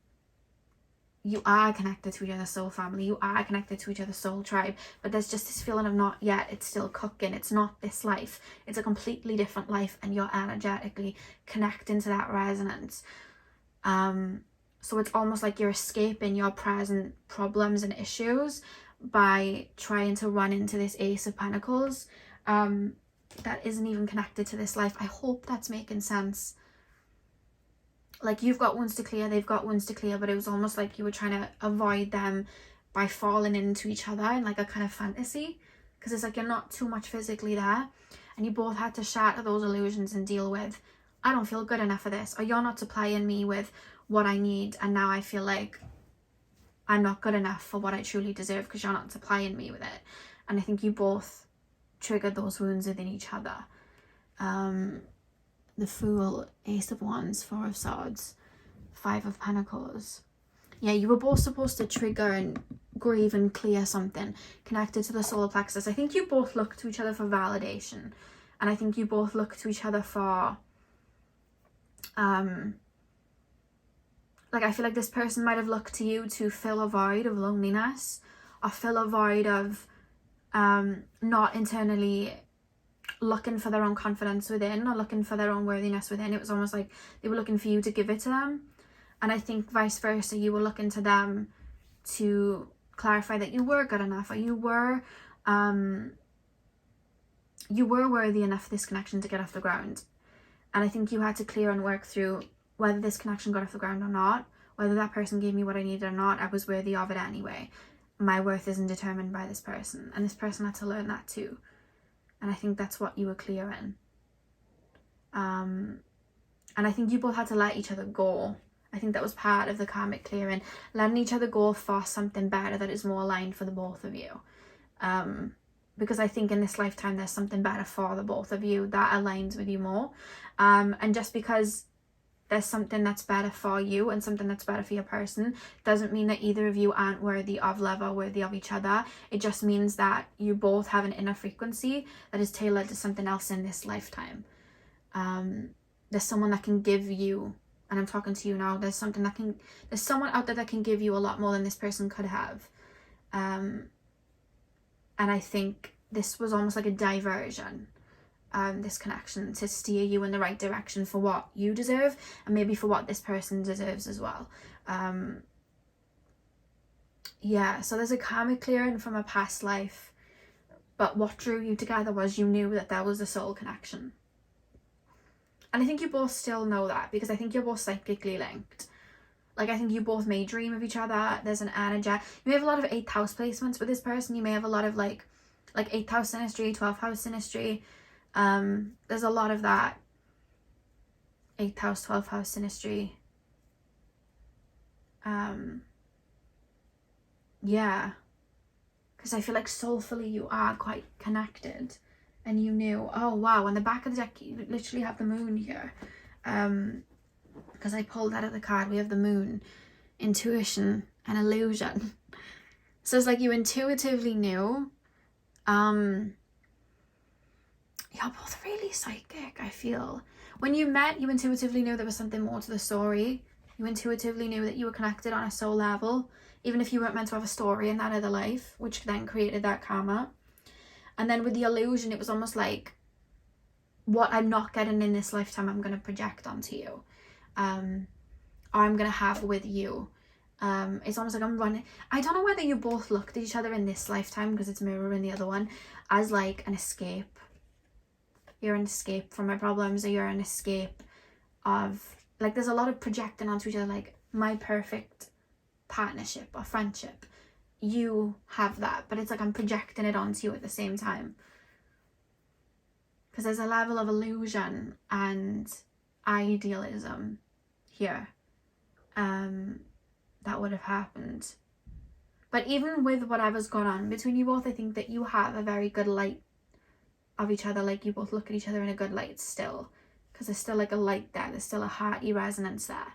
you are connected to each other's soul family, you are connected to each other's soul tribe, but there's just this feeling of not yet, it's still cooking, it's not this life, it's a completely different life, and you're energetically connecting to that resonance. So it's almost like you're escaping your present problems and issues by trying to run into this Ace of Pentacles that isn't even connected to this life. I hope that's making sense. Like, you've got wounds to clear, they've got wounds to clear, but it was almost like you were trying to avoid them by falling into each other in like a kind of fantasy, because it's like you're not too much physically there, and you both had to shatter those illusions and deal with, I don't feel good enough for this, or you're not supplying me with what I need, and now I feel like I'm not good enough for what I truly deserve because you're not supplying me with it. And I think you both triggered those wounds within each other. The Fool, Ace of Wands, Four of Swords, Five of Pentacles. Yeah, you were both supposed to trigger and grieve and clear something connected to the solar plexus. I think you both look to each other for validation, and I think you both look to each other for like, I feel like this person might have looked to you to fill a void of loneliness, or fill a void of not internally looking for their own confidence within, or looking for their own worthiness within. It was almost like they were looking for you to give it to them. And I think vice versa, you were looking to them to clarify that you were good enough, or you were worthy enough for this connection to get off the ground. And I think you had to clear and work through whether this connection got off the ground or not, whether that person gave me what I needed or not, I was worthy of it anyway. My worth isn't determined by this person, and this person had to learn that too. And I think that's what you were clearing. And I think you both had to let each other go. I think that was part of the karmic clearing, letting each other go for something better that is more aligned for the both of you. Because I think in this lifetime there's something better for the both of you that aligns with you more. And just because there's something that's better for you and something that's better for your person doesn't mean that either of you aren't worthy of love or worthy of each other. It just means that you both have an inner frequency that is tailored to something else in this lifetime. There's someone that can give you, and I'm talking to you now, there's someone out there that can give you a lot more than this person could have. And I think this was almost like a diversion, this connection, to steer you in the right direction for what you deserve, and maybe for what this person deserves as well. Yeah, so there's a karmic clearing from a past life, but what drew you together was you knew that there was a soul connection. And I think you both still know that, because I think you're both psychically linked. Like, I think you both may dream of each other. There's an energy. You may have a lot of 8th house placements with this person. You may have a lot of like 8th house synastry, 12th house synastry. There's a lot of that 8th house, 12th house synastry. Yeah, because I feel like soulfully you are quite connected, and you knew, oh wow, on the back of the deck you literally have the moon here, because I pulled that at the card. We have the moon, intuition and illusion. So it's like you intuitively knew. You're both really psychic, I feel. When you met, you intuitively knew there was something more to the story. You intuitively knew that you were connected on a soul level, even if you weren't meant to have a story in that other life, which then created that karma. And then with the illusion, it was almost like, what I'm not getting in this lifetime, I'm going to project onto you. Or I'm going to have with you. It's almost like I'm running. I don't know whether you both looked at each other in this lifetime, because it's mirroring the other one, as like an escape. You're an escape from my problems, or you're an escape of, like, there's a lot of projecting onto each other, like my perfect partnership or friendship. You have that, but it's like I'm projecting it onto you at the same time, because there's a level of illusion and idealism here that would have happened. But even with whatever's gone on between you both, I think that you have a very good light of each other. Like, you both look at each other in a good light still, because there's still like a light there, there's still a hearty resonance there.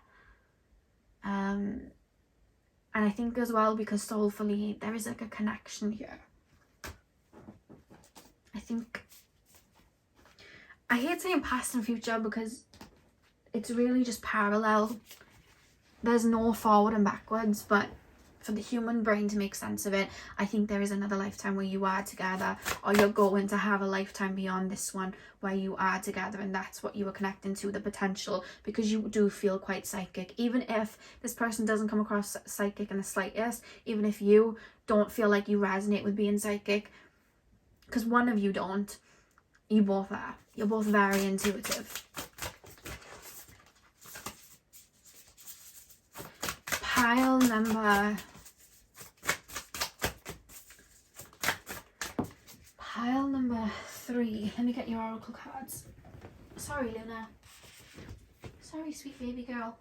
And I think as well, because soulfully there is like a connection here. I hate saying past and future, because it's really just parallel. There's no forward and backwards, but for the human brain to make sense of it, I think there is another lifetime where you are together, or you're going to have a lifetime beyond this one where you are together, and that's what you are connecting to, the potential, because you do feel quite psychic. Even if this person doesn't come across psychic in the slightest, even if you don't feel like you resonate with being psychic, because one of you don't, you both are. You're both very intuitive. Pile number 3. Let me get your oracle cards. Sorry, Luna. Sorry, sweet baby girl.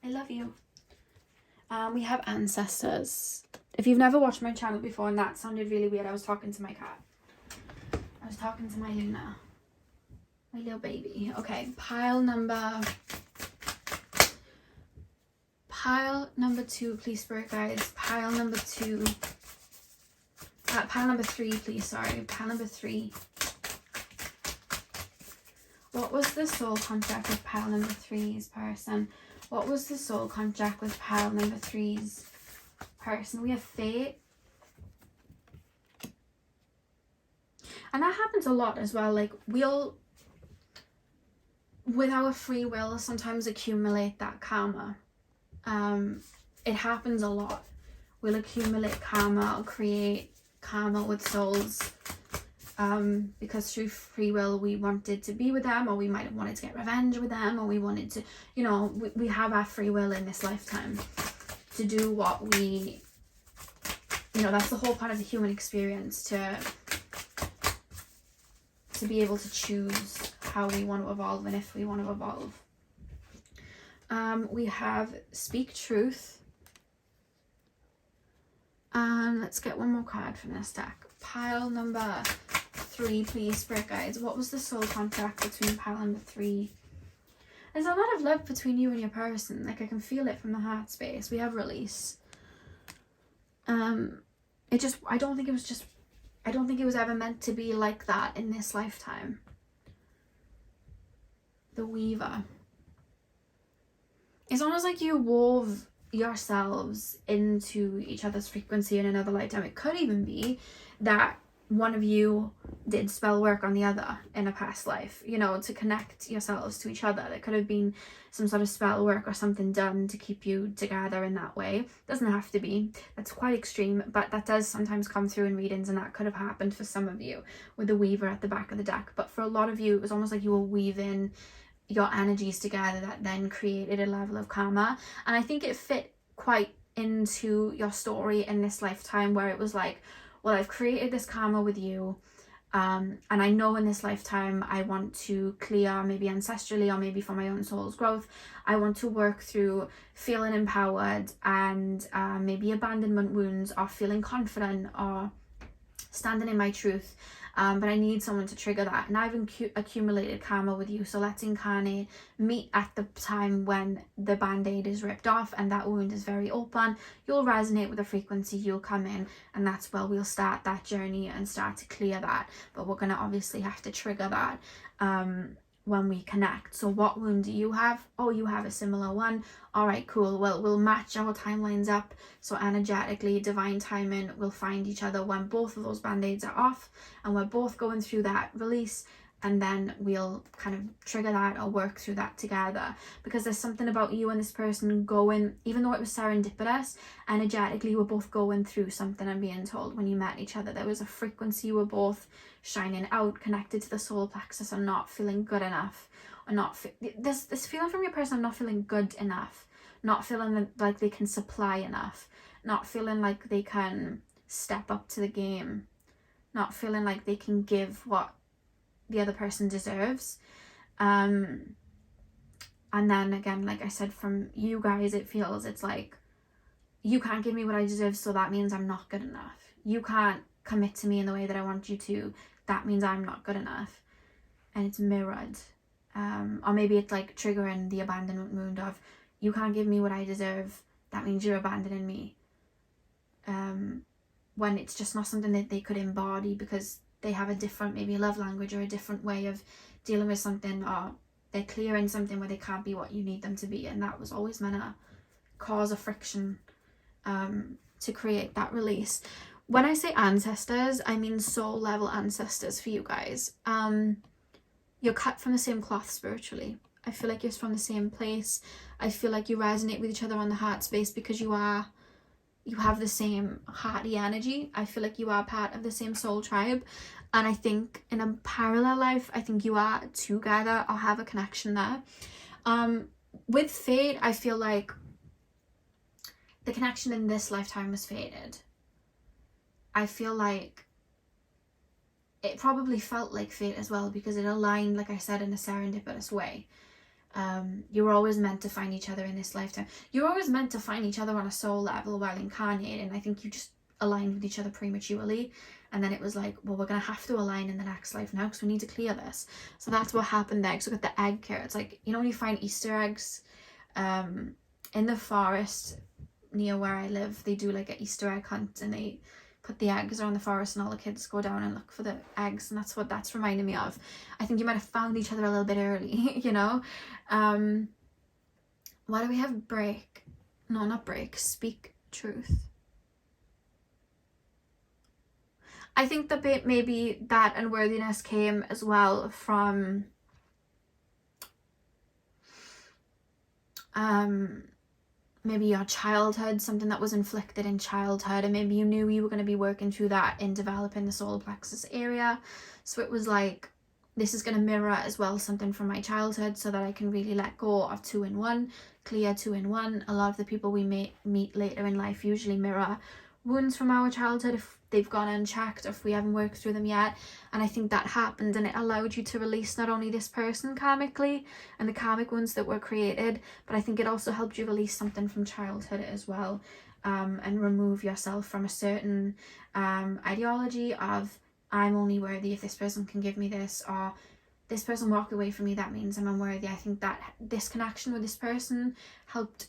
I love you. We have ancestors. If you've never watched my channel before and that sounded really weird, I was talking to my cat. I was talking to my Luna. My little baby. Okay, pile number 2, please, spirit guides. Pile number 3, please, sorry. Pile number 3. What was the soul contract with pile number 3's person? What was the soul contract with pile number 3's person? We have fate. And that happens a lot as well. Like, we'll, with our free will, sometimes accumulate that karma. It happens a lot. We'll accumulate karma or create karma with souls, because through free will we wanted to be with them, or we might have wanted to get revenge with them, or we wanted to, you know, we have our free will in this lifetime to do what we, you know, that's the whole part of the human experience, to be able to choose how we want to evolve and if we want to evolve. We have speak truth. Let's get one more card from this deck. Pile number 3, please, spirit guides. What was the soul contract between pile number 3? There's a lot of love between you and your person. Like, I can feel it from the heart space. We have release. I don't think it was ever meant to be like that in this lifetime. The Weaver. It's almost like you wove yourselves into each other's frequency in another lifetime. It could even be that one of you did spell work on the other in a past life, you know, to connect yourselves to each other. There could have been some sort of spell work or something done to keep you together in that way. Doesn't have to be. That's quite extreme, but that does sometimes come through in readings, and that could have happened for some of you with the Weaver at the back of the deck. But for a lot of you, it was almost like you were weaving your energies together that then created a level of karma. And I think it fit quite into your story in this lifetime, where it was like, well, I've created this karma with you, and I know in this lifetime I want to clear, maybe ancestrally or maybe for my own soul's growth, I want to work through feeling empowered and maybe abandonment wounds, or feeling confident, or standing in my truth. But I need someone to trigger that, and I've accumulated karma with you, so let's incarnate, meet at the time when the band-aid is ripped off and that wound is very open. You'll resonate with the frequency, you'll come in, and that's where we'll start that journey and start to clear that. But we're going to obviously have to trigger that when we connect. So what wound do you have? Oh, you have a similar one. All right, cool. Well, we'll match our timelines up, so energetically, divine timing, we'll find each other when both of those band-aids are off and we're both going through that release, and then we'll kind of trigger that or work through that together. Because there's something about you and this person going, even though it was serendipitous, energetically we're both going through something. I'm being told when you met each other there was a frequency you were both shining out, connected to the solar plexus, and not feeling good enough, or not this feeling from your person of not feeling good enough, not feeling like they can supply enough, not feeling like they can step up to the game, not feeling like they can give what the other person deserves. And then again, like I said, from you guys, it feels, it's like, you can't give me what I deserve, so that means I'm not good enough. You can't commit to me in the way that I want you to, that means I'm not good enough. And it's mirrored. Or maybe it's like triggering the abandonment wound of, you can't give me what I deserve, that means you're abandoning me. When it's just not something that they could embody because they have a different, maybe love language or a different way of dealing with something, or they're clearing something where they can't be what you need them to be. And that was always meant to cause a friction to create that release. When I say ancestors, I mean soul level ancestors for you guys. You're cut from the same cloth spiritually. I feel like you're from the same place. I feel like you resonate with each other on the heart space because you have the same hearty energy. I feel like you are part of the same soul tribe. And I think in a parallel life, I think you are together or have a connection there. With fate, I feel like the connection in this lifetime was fated. I feel like it probably felt like fate as well, because it aligned, like I said, in a serendipitous way. You were always meant to find each other in this lifetime. You were always meant to find each other on a soul level while incarnating. I think you just aligned with each other prematurely, and then it was like, well, we're gonna have to align in the next life now because we need to clear this. So that's what happened there. So look at the egg here. It's like, you know when you find Easter eggs in the forest near where I live, they do like an Easter egg hunt, and they put the eggs around the forest and all the kids go down and look for the eggs, and that's what that's reminding me of. I think you might have found each other a little bit early, you know. Why do we have break? No, not break, speak truth. I think that maybe that unworthiness came as well from maybe your childhood, something that was inflicted in childhood, and maybe you knew you were going to be working through that in developing the solar plexus area. So it was like, this is going to mirror as well something from my childhood, so that I can really let go of 2-in-1, clear 2-in-1. A lot of the people we meet later in life usually mirror wounds from our childhood if they've gone unchecked, or if we haven't worked through them yet. And I think that happened, and it allowed you to release not only this person karmically and the karmic wounds that were created, but I think it also helped you release something from childhood as well, and remove yourself from a certain ideology of, I'm only worthy if this person can give me this, or this person walked away from me, that means I'm unworthy. I think that this connection with this person helped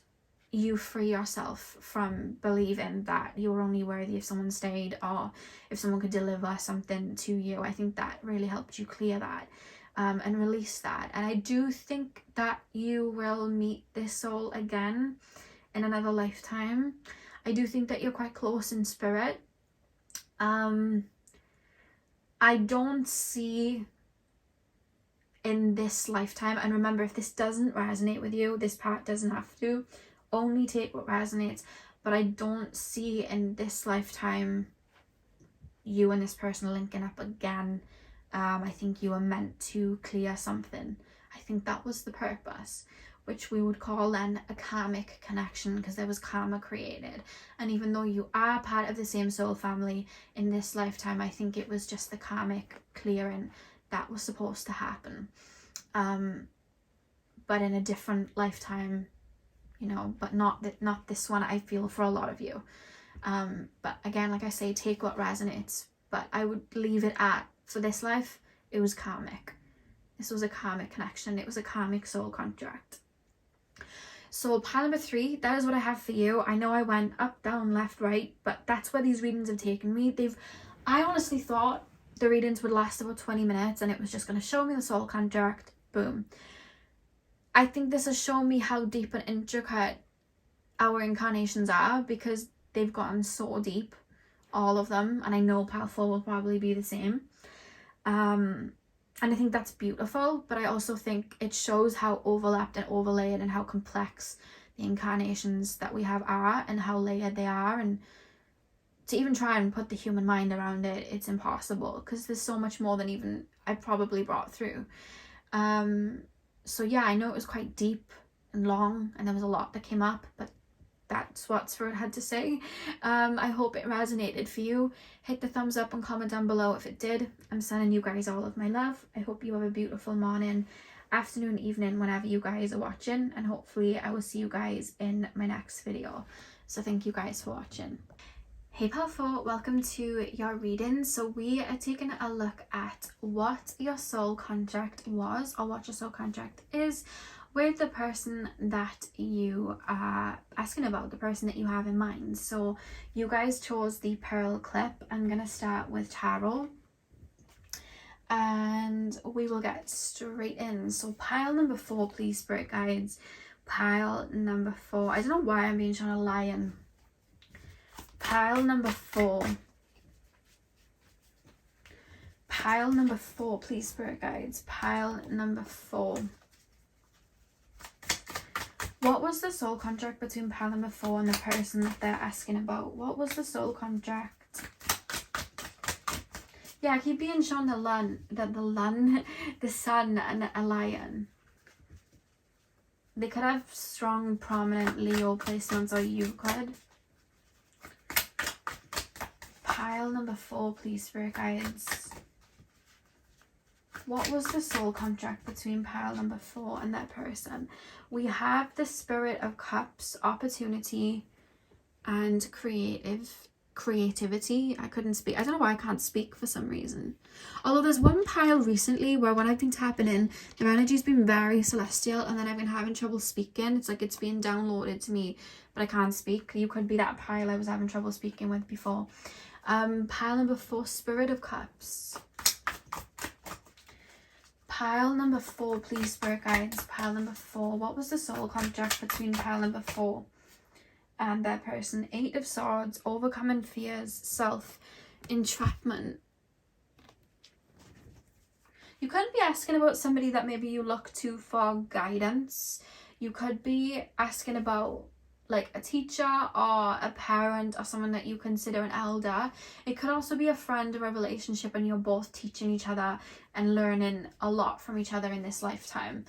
you free yourself from believing that you were only worthy if someone stayed, or if someone could deliver something to you. I think that really helped you clear that and release that. And I do think that you will meet this soul again in another lifetime. I do think that you're quite close in spirit. I don't see in this lifetime, and remember, if this doesn't resonate with you, this part doesn't have to, only take what resonates, but I don't see in this lifetime you and this person linking up again. I think you are meant to clear something. I think that was the purpose, which we would call then a karmic connection, because there was karma created. And even though you are part of the same soul family in this lifetime, I think it was just the karmic clearing that was supposed to happen. But in a different lifetime, you know, but not this one, I feel, for a lot of you. But again, like I say, take what resonates. But I would leave it at, for this life, it was karmic. This was a karmic connection. It was a karmic soul contract. So pile number 3, that is what I have for you. I know I went up, down, left, right, but that's where these readings have taken me. I honestly thought the readings would last about 20 minutes and it was just going to show me the soul contract. Boom. I think this has shown me how deep and intricate our incarnations are, because they've gotten so deep, all of them, and I know pile 4 will probably be the same. And I think that's beautiful, but I also think it shows how overlapped and overlaid and how complex the incarnations that we have are, and how layered they are. And to even try and put the human mind around it, it's impossible, because there's so much more than even I probably brought through. So yeah, I know it was quite deep and long, and there was a lot that came up, but that's what Spirit had to say. I hope it resonated for you. Hit the thumbs up and comment down below if it did. I'm sending you guys all of my love. I hope you have a beautiful morning, afternoon, evening, whenever you guys are watching, and hopefully I will see you guys in my next video. So thank you guys for watching. Hey pile 4, welcome to your reading. So we are taking a look at what your soul contract was, or what your soul contract is, with the person that you are asking about, the person that you have in mind. So you guys chose the Pearl clip. I'm going to start with Tarot, and we will get straight in. So pile number 4, please, Spirit Guides. Pile number 4. I don't know why I'm being shown a lion. Pile number 4. Pile number 4, please, Spirit Guides. Pile number 4. What was the soul contract between pile number 4 and the person that they're asking about? What was the soul contract? Yeah, I keep being shown the sun and a lion. They could have strong, prominent Leo placements, or you could. Pile number 4, please, Spirit Guides. What was the soul contract between pile number 4 and that person? We have the Spirit of Cups, opportunity, and creativity. I couldn't speak. I don't know why I can't speak for some reason. Although there's one pile recently where when I've been tapping in, their energy's been very celestial, and then I've been having trouble speaking. It's like it's being downloaded to me, but I can't speak. You could be that pile I was having trouble speaking with before. Pile number 4, Spirit of Cups. Pile number 4, please, Spirit Guides. Pile number 4. What was the soul contract between pile number 4 and their person? 8 of Swords, overcoming fears, self, entrapment. You could be asking about somebody that maybe you look to for guidance. You could be asking about like a teacher or a parent or someone that you consider an elder. It could also be a friend or a relationship, and you're both teaching each other and learning a lot from each other in this lifetime.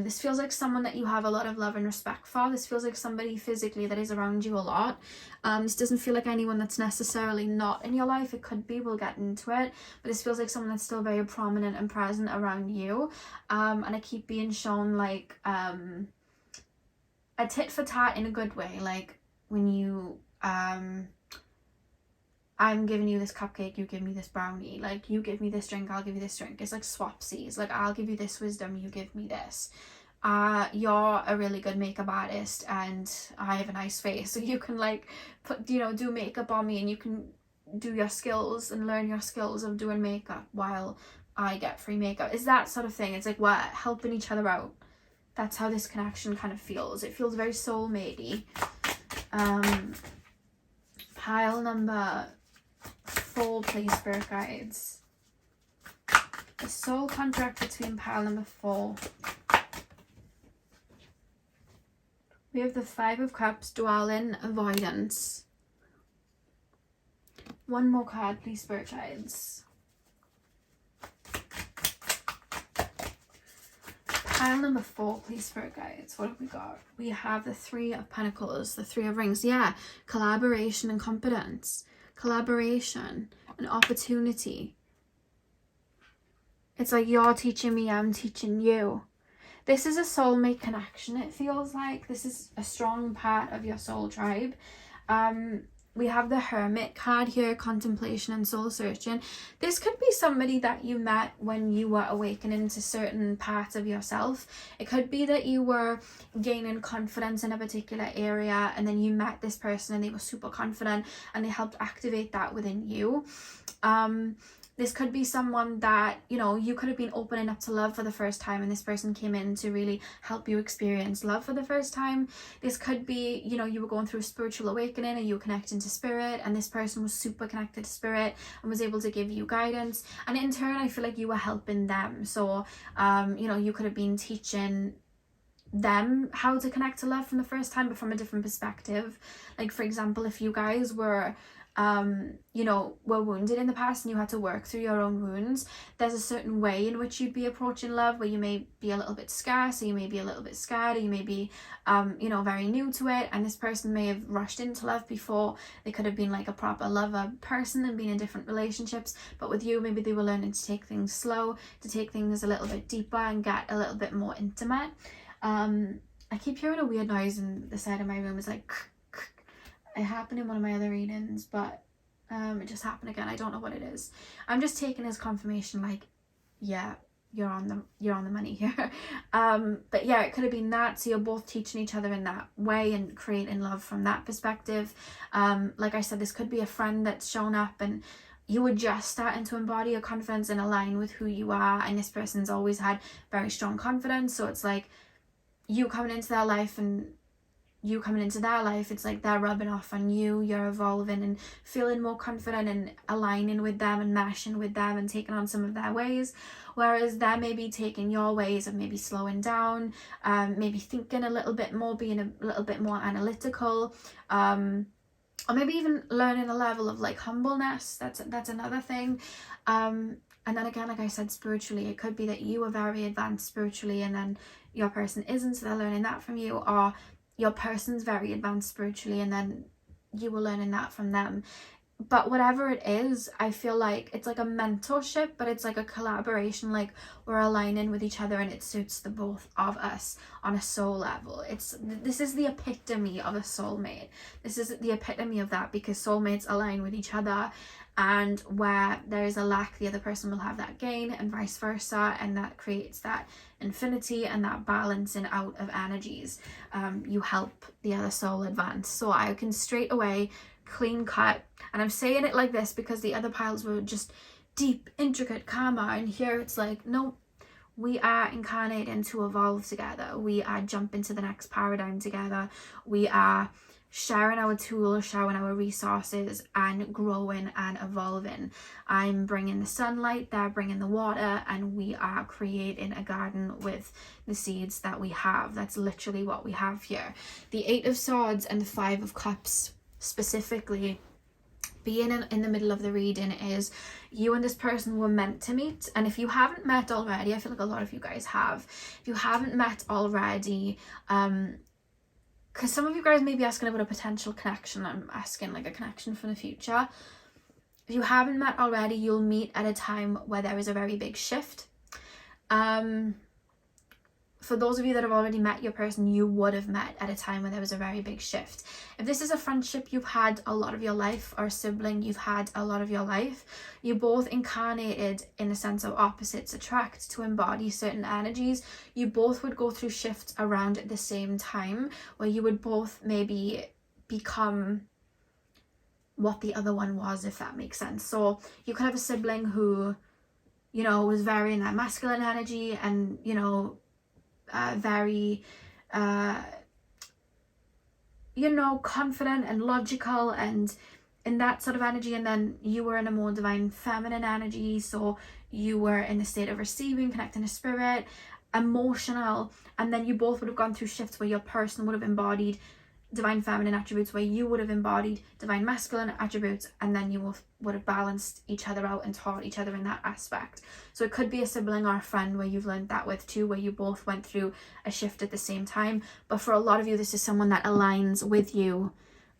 This feels like someone that you have a lot of love and respect for. This feels like somebody physically that is around you a lot. This doesn't feel like anyone that's necessarily not in your life. It could be, we'll get into it, but this feels like someone that's still very prominent and present around you. And I keep being shown like a tit for tat in a good way, like when you I'm giving you this cupcake, you give me this brownie, like you give me this drink, I'll give you this drink. It's like swapsies, like I'll give you this wisdom, you give me this. You're a really good makeup artist and I have a nice face, so you can like put, you know, do makeup on me, and you can do your skills and learn your skills of doing makeup while I get free makeup. It's that sort of thing. It's like we're helping each other out. That's how this connection kind of feels. It feels very soulmate-y. Pile number 4, please, Spirit Guides. The soul contract between pile number 4. We have the 5 of Cups, dwelling, avoidance. One more card, please, Spirit Guides. Pile number 4, please, Spirit Guides. What have we got? We have the 3 of Pentacles, the 3 of Rings. Yeah, collaboration and competence. Collaboration and opportunity. It's like you're teaching me, I'm teaching you. This is a soulmate connection, it feels like. This is a strong part of your soul tribe. We have the Hermit card here, contemplation and soul searching. This could be somebody that you met when you were awakening to certain parts of yourself. It could be that you were gaining confidence in a particular area and then you met this person and they were super confident and they helped activate that within you. This could be someone that, you know, you could have been opening up to love for the first time and this person came in to really help you experience love for the first time. This could be, you know, you were going through a spiritual awakening and you were connecting to spirit and this person was super connected to spirit and was able to give you guidance. And in turn, I feel like you were helping them. So, you know, you could have been teaching them how to connect to love from the first time, but from a different perspective. Like, for example, if you guys were you know, were wounded in the past and you had to work through your own wounds, there's a certain way in which you'd be approaching love where you may be a little bit scarce, or you may be a little bit scared, or you may be you know, very new to it, and this person may have rushed into love before. They could have been like a proper lover person and been in different relationships, but with you maybe they were learning to take things slow, to take things a little bit deeper and get a little bit more intimate. I keep hearing a weird noise in the side of my room. It's like it happened in one of my other readings, but it just happened again. I don't know what it is. I'm just taking as confirmation, like, yeah, you're on the money here. But yeah, it could have been that. So you're both teaching each other in that way and creating love from that perspective. Like I said, this could be a friend that's shown up and you were just starting to embody your confidence and align with who you are, and this person's always had very strong confidence. So it's like you coming into their life and you coming into their life, it's like they're rubbing off on you, you're evolving and feeling more confident and aligning with them and meshing with them and taking on some of their ways, whereas they're maybe taking your ways of maybe slowing down, maybe thinking a little bit more, being a little bit more analytical, or maybe even learning a level of like humbleness. That's another thing. And then again, like I said, spiritually, it could be that you are very advanced spiritually and then your person isn't, so they're learning that from you, or your person's very advanced spiritually and then you were learning that from them. But whatever it is, I feel like it's like a mentorship, but it's like a collaboration, like we're aligning with each other and it suits the both of us on a soul level. This is the epitome of a soulmate. This is the epitome of that, because soulmates align with each other, and where there is a lack, the other person will have that gain, and vice versa, and that creates that infinity and that balancing out of energies. You help the other soul advance. So I can straight away clean cut, and I'm saying it like this because the other piles were just deep, intricate karma, and here it's like, no, we are incarnating to evolve together. We are jumping to the next paradigm together. We are sharing our tools, sharing our resources, and growing and evolving. I'm bringing the sunlight, they're bringing the water, and we are creating a garden with the seeds that we have. That's literally what we have here. The 8 of Swords and the 5 of Cups specifically being in the middle of the reading is you and this person were meant to meet. And if you haven't met already, I feel like a lot of you guys have. If you haven't met already, because some of you guys may be asking about a potential connection. I'm asking like a connection for the future. If you haven't met already, you'll meet at a time where there is a very big shift. For those of you that have already met your person, you would have met at a time when there was a very big shift. If this is a friendship you've had a lot of your life, or a sibling you've had a lot of your life, you both incarnated in the sense of opposites attract to embody certain energies. You both would go through shifts around at the same time, where you would both maybe become what the other one was, if that makes sense. So you could have a sibling who, you know, was very in that masculine energy and, you know, very you know, confident and logical and in that sort of energy, and then you were in a more divine feminine energy, so you were in the state of receiving, connecting to spirit, emotional, and then you both would have gone through shifts where your person would have embodied divine feminine attributes where you would have embodied divine masculine attributes, and then you would have balanced each other out and taught each other in that aspect. So it could be a sibling or a friend where you've learned that with too, where you both went through a shift at the same time. But for a lot of you, this is someone that aligns with you,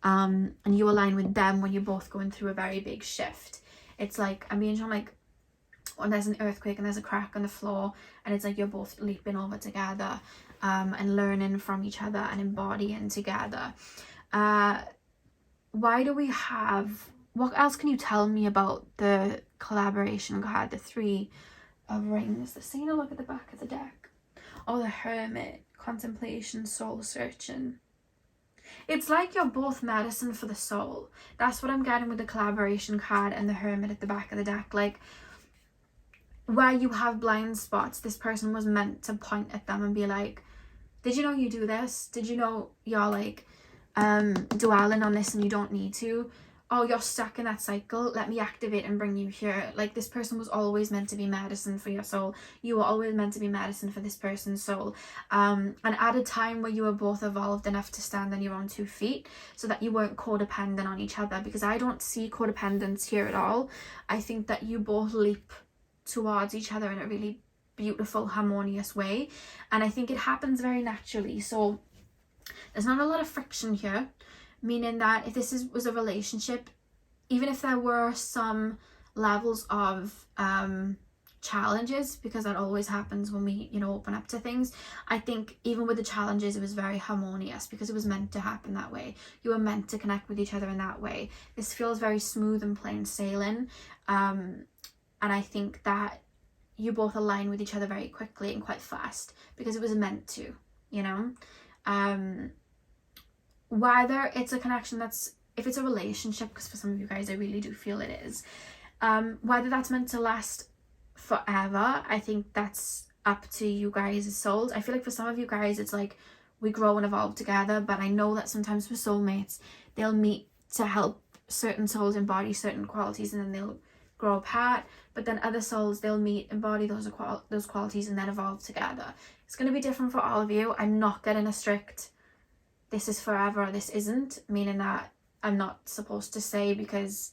and you align with them when you're both going through a very big shift. It's like, I'm being shown like when there's an earthquake and there's a crack on the floor, and it's like you're both leaping over together, and learning from each other and embodying together. Why do we have, what else can you tell me about the collaboration card, the Three of Rings? Let's take a look at the back of the deck. Oh, the Hermit, contemplation, soul searching. It's like you're both medicine for the soul. That's what I'm getting with the collaboration card and the Hermit at the back of the deck. Like, where you have blind spots, this person was meant to point at them and be like, did you know you do this? Did you know you're like dwelling on this and you don't need to? Oh, you're stuck in that cycle. Let me activate and bring you here. Like, this person was always meant to be medicine for your soul. You were always meant to be medicine for this person's soul. And at a time where you were both evolved enough to stand on your own 2 feet, so that you weren't codependent on each other, because I don't see codependence here at all. I think that you both leap towards each other in a really beautiful, harmonious way, and I think it happens very naturally. So there's not a lot of friction here, meaning that if this was a relationship, even if there were some levels of challenges, because that always happens when we, you know, open up to things, I think even with the challenges, it was very harmonious because it was meant to happen that way. You were meant to connect with each other in that way. This feels very smooth and plain sailing, and I think that you both align with each other very quickly and quite fast because it was meant to, you know. Whether it's a connection that's, if it's a relationship, because for some of you guys I really do feel it is, whether that's meant to last forever, I think that's up to you guys' souls. I feel like for some of you guys it's like we grow and evolve together, but I know that sometimes for soulmates, they'll meet to help certain souls embody certain qualities and then they'll grow apart. But then other souls, they'll meet, embody those qualities and then evolve together. It's going to be different for all of you. I'm not getting a strict, this is forever or this isn't, meaning that I'm not supposed to say, because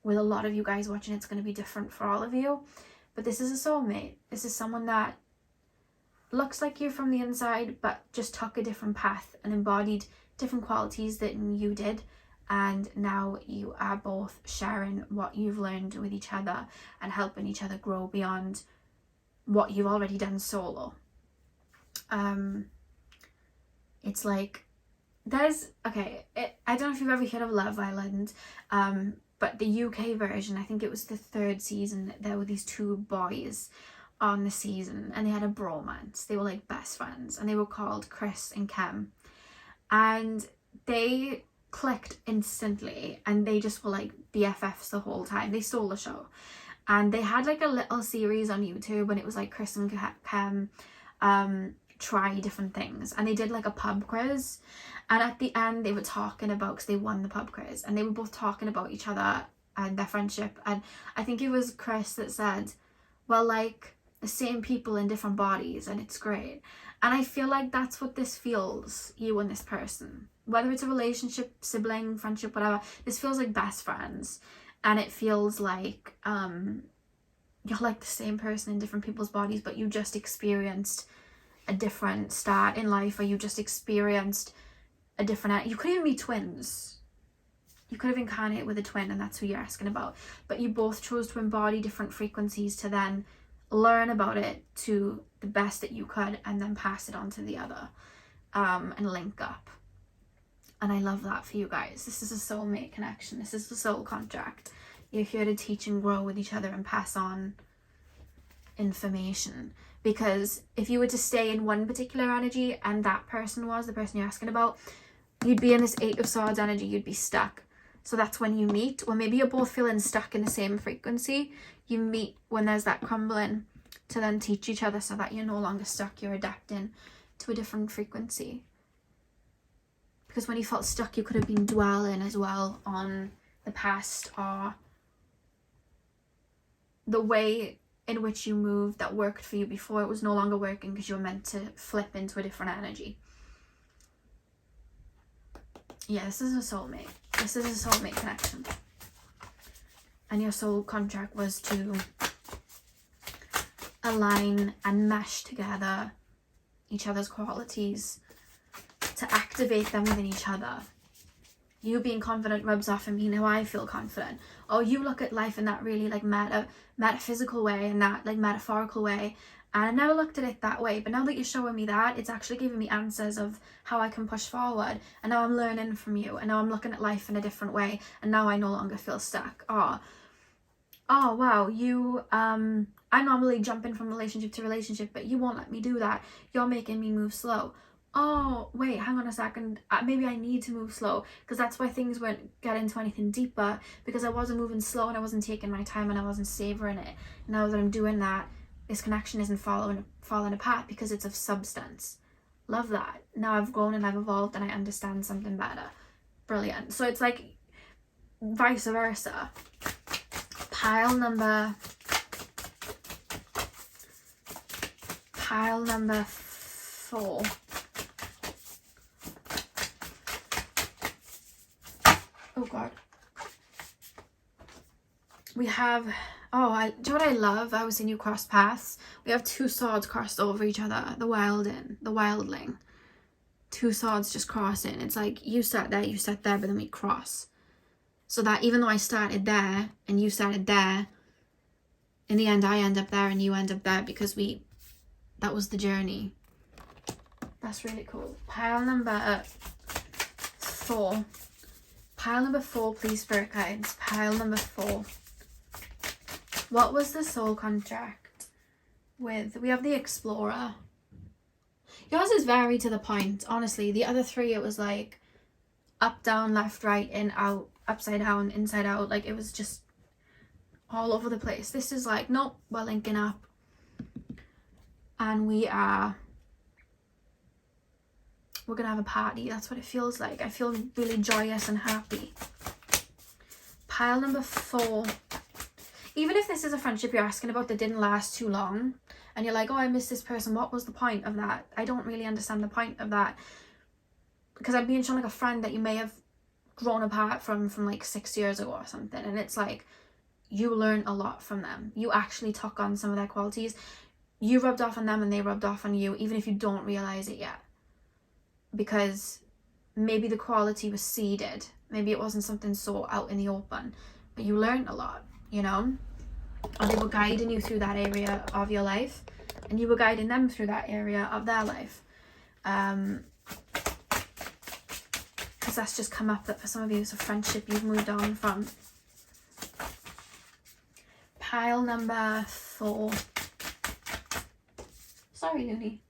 with a lot of you guys watching, it's going to be different for all of you. But this is a soulmate. This is someone that looks like you from the inside, but just took a different path and embodied different qualities than you did. And now you are both sharing what you've learned with each other and helping each other grow beyond what you've already done solo. It's like there's, I don't know if you've ever heard of Love Island, but the UK version, I think it was the 3rd season, there were these 2 boys on the season and they had a bromance. They were like best friends and they were called Chris and Kem, and they clicked instantly and they just were like BFFs the whole time. They stole the show, and they had like a little series on YouTube and it was like Chris and Kem try different things, and they did like a pub quiz, and at the end they were talking about, because they won the pub quiz, and they were both talking about each other and their friendship, and I think it was Chris that said, well, like the same people in different bodies and it's great. And I feel like that's what this feels, you and this person, whether it's a relationship, sibling, friendship, whatever. This feels like best friends, and it feels like you're like the same person in different people's bodies, but you just experienced a different start in life, or you just experienced a different, you could even be twins. You could have incarnated with a twin and that's who you're asking about, but you both chose to embody different frequencies to then learn about it to the best that you could and then pass it on to the other, and link up. And I love that for you guys. This is a soulmate connection. This is the soul contract. You're here to teach and grow with each other and pass on information. Because if you were to stay in one particular energy and that person was the person you're asking about, you'd be in this 8 of Swords energy. You'd be stuck. So that's when you meet, or maybe you're both feeling stuck in the same frequency. You meet when there's that crumbling to then teach each other so that you're no longer stuck. You're adapting to a different frequency. Because when you felt stuck, you could have been dwelling as well on the past, or the way in which you moved that worked for you before. It was no longer working because you were meant to flip into a different energy. yeah, this is a soulmate. This is a soulmate connection. And your soul contract was to align and mesh together each other's qualities, to activate them within each other. You being confident rubs off on me, now I feel confident. Or you look at life in that really like metaphysical way, and that like metaphorical way, and I never looked at it that way, but now that you're showing me that, it's actually giving me answers of how I can push forward, and now I'm learning from you, and now I'm looking at life in a different way, and now I no longer feel stuck. Oh wow, you I normally jump in from relationship to relationship, but you won't let me do that. You're making me move slow. Oh wait, hang on a second, maybe I need to move slow, because that's why things weren't getting to anything deeper, because I wasn't moving slow and I wasn't taking my time and I wasn't savoring it. Now that I'm doing that, this connection isn't falling apart because it's of substance. Love that. Now I've grown and I've evolved and I understand something better. Brilliant. So it's like vice versa. Pile number 4. Oh God. We have, do you know what I love? I was saying you cross paths. We have 2 swords crossed over each other. The wildling. 2 swords just crossing. It's like you sat there, but then we cross. So that even though I started there and you started there, in the end I end up there and you end up there, because that was the journey. That's really cool. Pile number 4. Pile number 4, please, spirit guides. Pile number 4. What was the soul contract with? We have the explorer. Yours is very to the point, honestly. The other 3, it was like up, down, left, right, in, out, upside down, inside out. Like it was just all over the place. This is like, nope, we're linking up. And we're gonna have a party. That's what it feels like. I feel really joyous and happy. Pile number 4. Even if this is a friendship you're asking about that didn't last too long, and you're like, oh, I miss this person, what was the point of that? I don't really understand the point of that, because I'm being shown like a friend that you may have grown apart from like 6 years ago or something, and it's like you learn a lot from them. You actually took on some of their qualities. You rubbed off on them and they rubbed off on you, even if you don't realize it yet, because maybe the quality was seeded. Maybe it wasn't something so out in the open, but you learned a lot, you know? Or they were guiding you through that area of your life, and you were guiding them through that area of their life. Because that's just come up, that for some of you it's a friendship you've moved on from. Pile number 4. Sorry, Looney.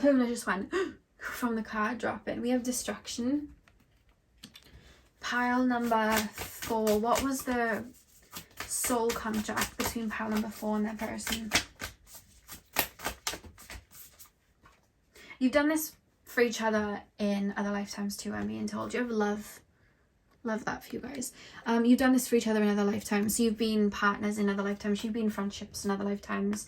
Luna just went from the card dropping. We have destruction. Pile number 4. What was the soul contract between pile number 4 and that person? You've done this for each other in other lifetimes too, I'm being told. You have love that for you guys. You've done this for each other in other lifetimes. So you've been partners in other lifetimes. You've been friendships in other lifetimes.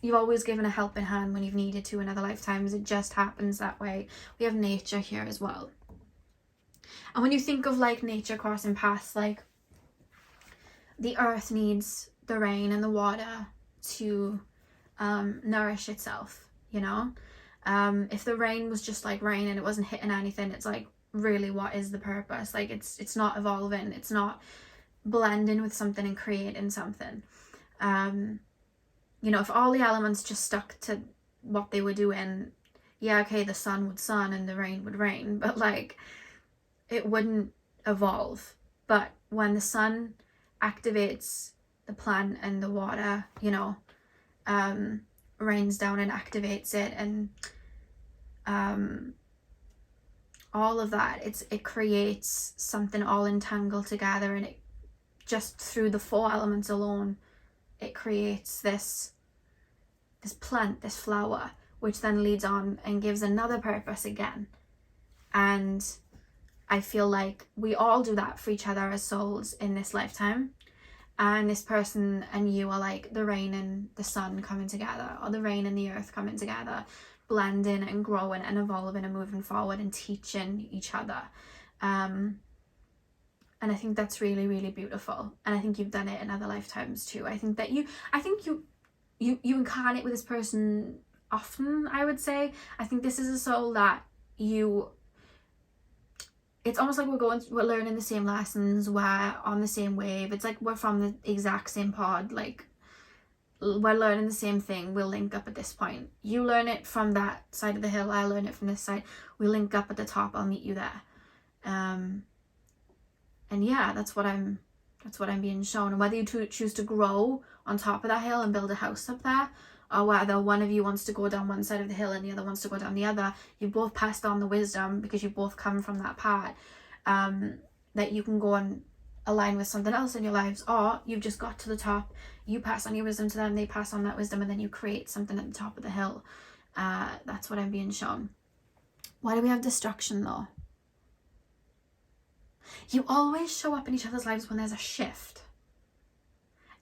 You've always given a helping hand when you've needed to in other lifetimes. It just happens that way. We have nature here as well. And when you think of like nature crossing paths, like the earth needs the rain and the water to nourish itself, you know? If the rain was just like rain and it wasn't hitting anything, it's like, really, what is the purpose? Like it's not evolving, it's not blending with something and creating something. You know, if all the elements just stuck to what they were doing, yeah, okay, the sun would sun and the rain would rain, but like it wouldn't evolve. But when the sun activates the plant and the water, you know, rains down and activates it, and all of that, it creates something all entangled together, and it just through the 4 elements alone, it creates this plant, this flower, which then leads on and gives another purpose again. And I feel like we all do that for each other as souls in this lifetime. And this person and you are like the rain and the sun coming together, or the rain and the earth coming together. blending and growing and evolving and moving forward and teaching each other. And I think that's really, really beautiful. And I think you've done it in other lifetimes too. I think you incarnate with this person often, I would say. I think this is a soul that it's almost like we're learning the same lessons, we're on the same wave. It's like we're from the exact same pod, like we're learning the same thing. We'll link up at this point. You learn it from that side of the hill, I learn it from this side. We link up at the top, I'll meet you there. And yeah, that's what I'm being shown. And whether you choose to grow on top of that hill and build a house up there, or whether one of you wants to go down one side of the hill and the other wants to go down the other, you've both passed on the wisdom because you both come from that part, that you can go and align with something else in your lives, or you've just got to the top, you pass on your wisdom to them, they pass on that wisdom, and then you create something at the top of the hill. That's what I'm being shown. Why do we have destruction though? You always show up in each other's lives when there's a shift.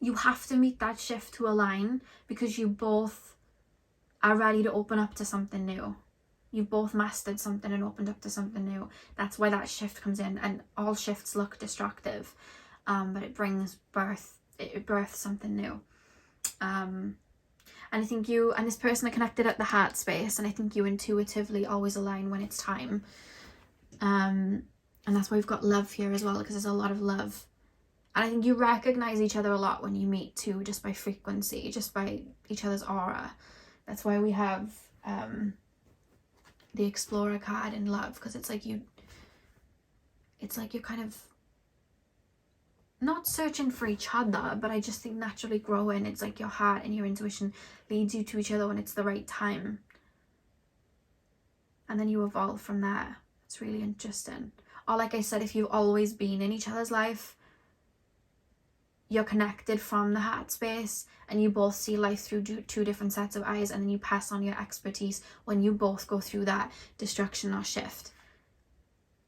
You have to meet that shift to align because you both are ready to open up to something new. You've both mastered something and opened up to something new. That's why that shift comes in, and all shifts look destructive, but it brings birth. It births something new. And I think you and this person are connected at the heart space, and I think you intuitively always align when it's time. And that's why we've got love here as well, because there's a lot of love. And I think you recognize each other a lot when you meet too, just by frequency, just by each other's aura. That's why we have the Explorer card in love, because it's like you're kind of not searching for each other, but I just think naturally growing. It's like your heart and your intuition leads you to each other when it's the right time. And then you evolve from there. It's really interesting. Or like I said, if you've always been in each other's life, you're connected from the heart space and you both see life through two different sets of eyes, and then you pass on your expertise when you both go through that destruction or shift.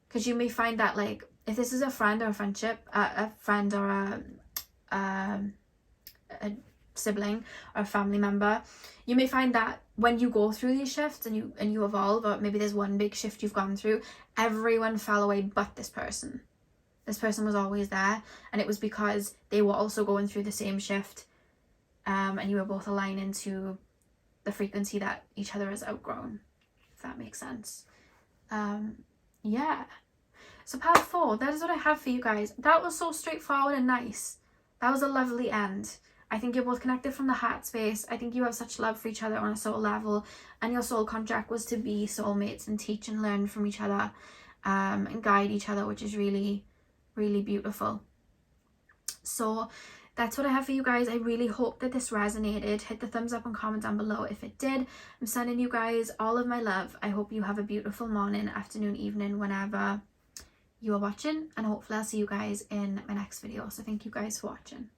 Because you may find that, like, if this is a friend or a friendship, a friend or a sibling or a family member, you may find that when you go through these shifts and you evolve, or maybe there's one big shift you've gone through, everyone fell away but this person. This person was always there, and it was because they were also going through the same shift, and you were both aligning to the frequency that each other has outgrown, if that makes sense. Yeah. So part 4, that is what I have for you guys. That was so straightforward and nice. That was a lovely end. I think you're both connected from the heart space. I think you have such love for each other on a soul level, and your soul contract was to be soulmates and teach and learn from each other, and guide each other, which is really, really beautiful. So that's what I have for you guys. I really hope that this resonated. Hit the thumbs up and comment down below if it did. I'm sending you guys all of my love. I hope you have a beautiful morning, afternoon, evening, whenever you are watching, and hopefully I'll see you guys in my next video. So thank you guys for watching.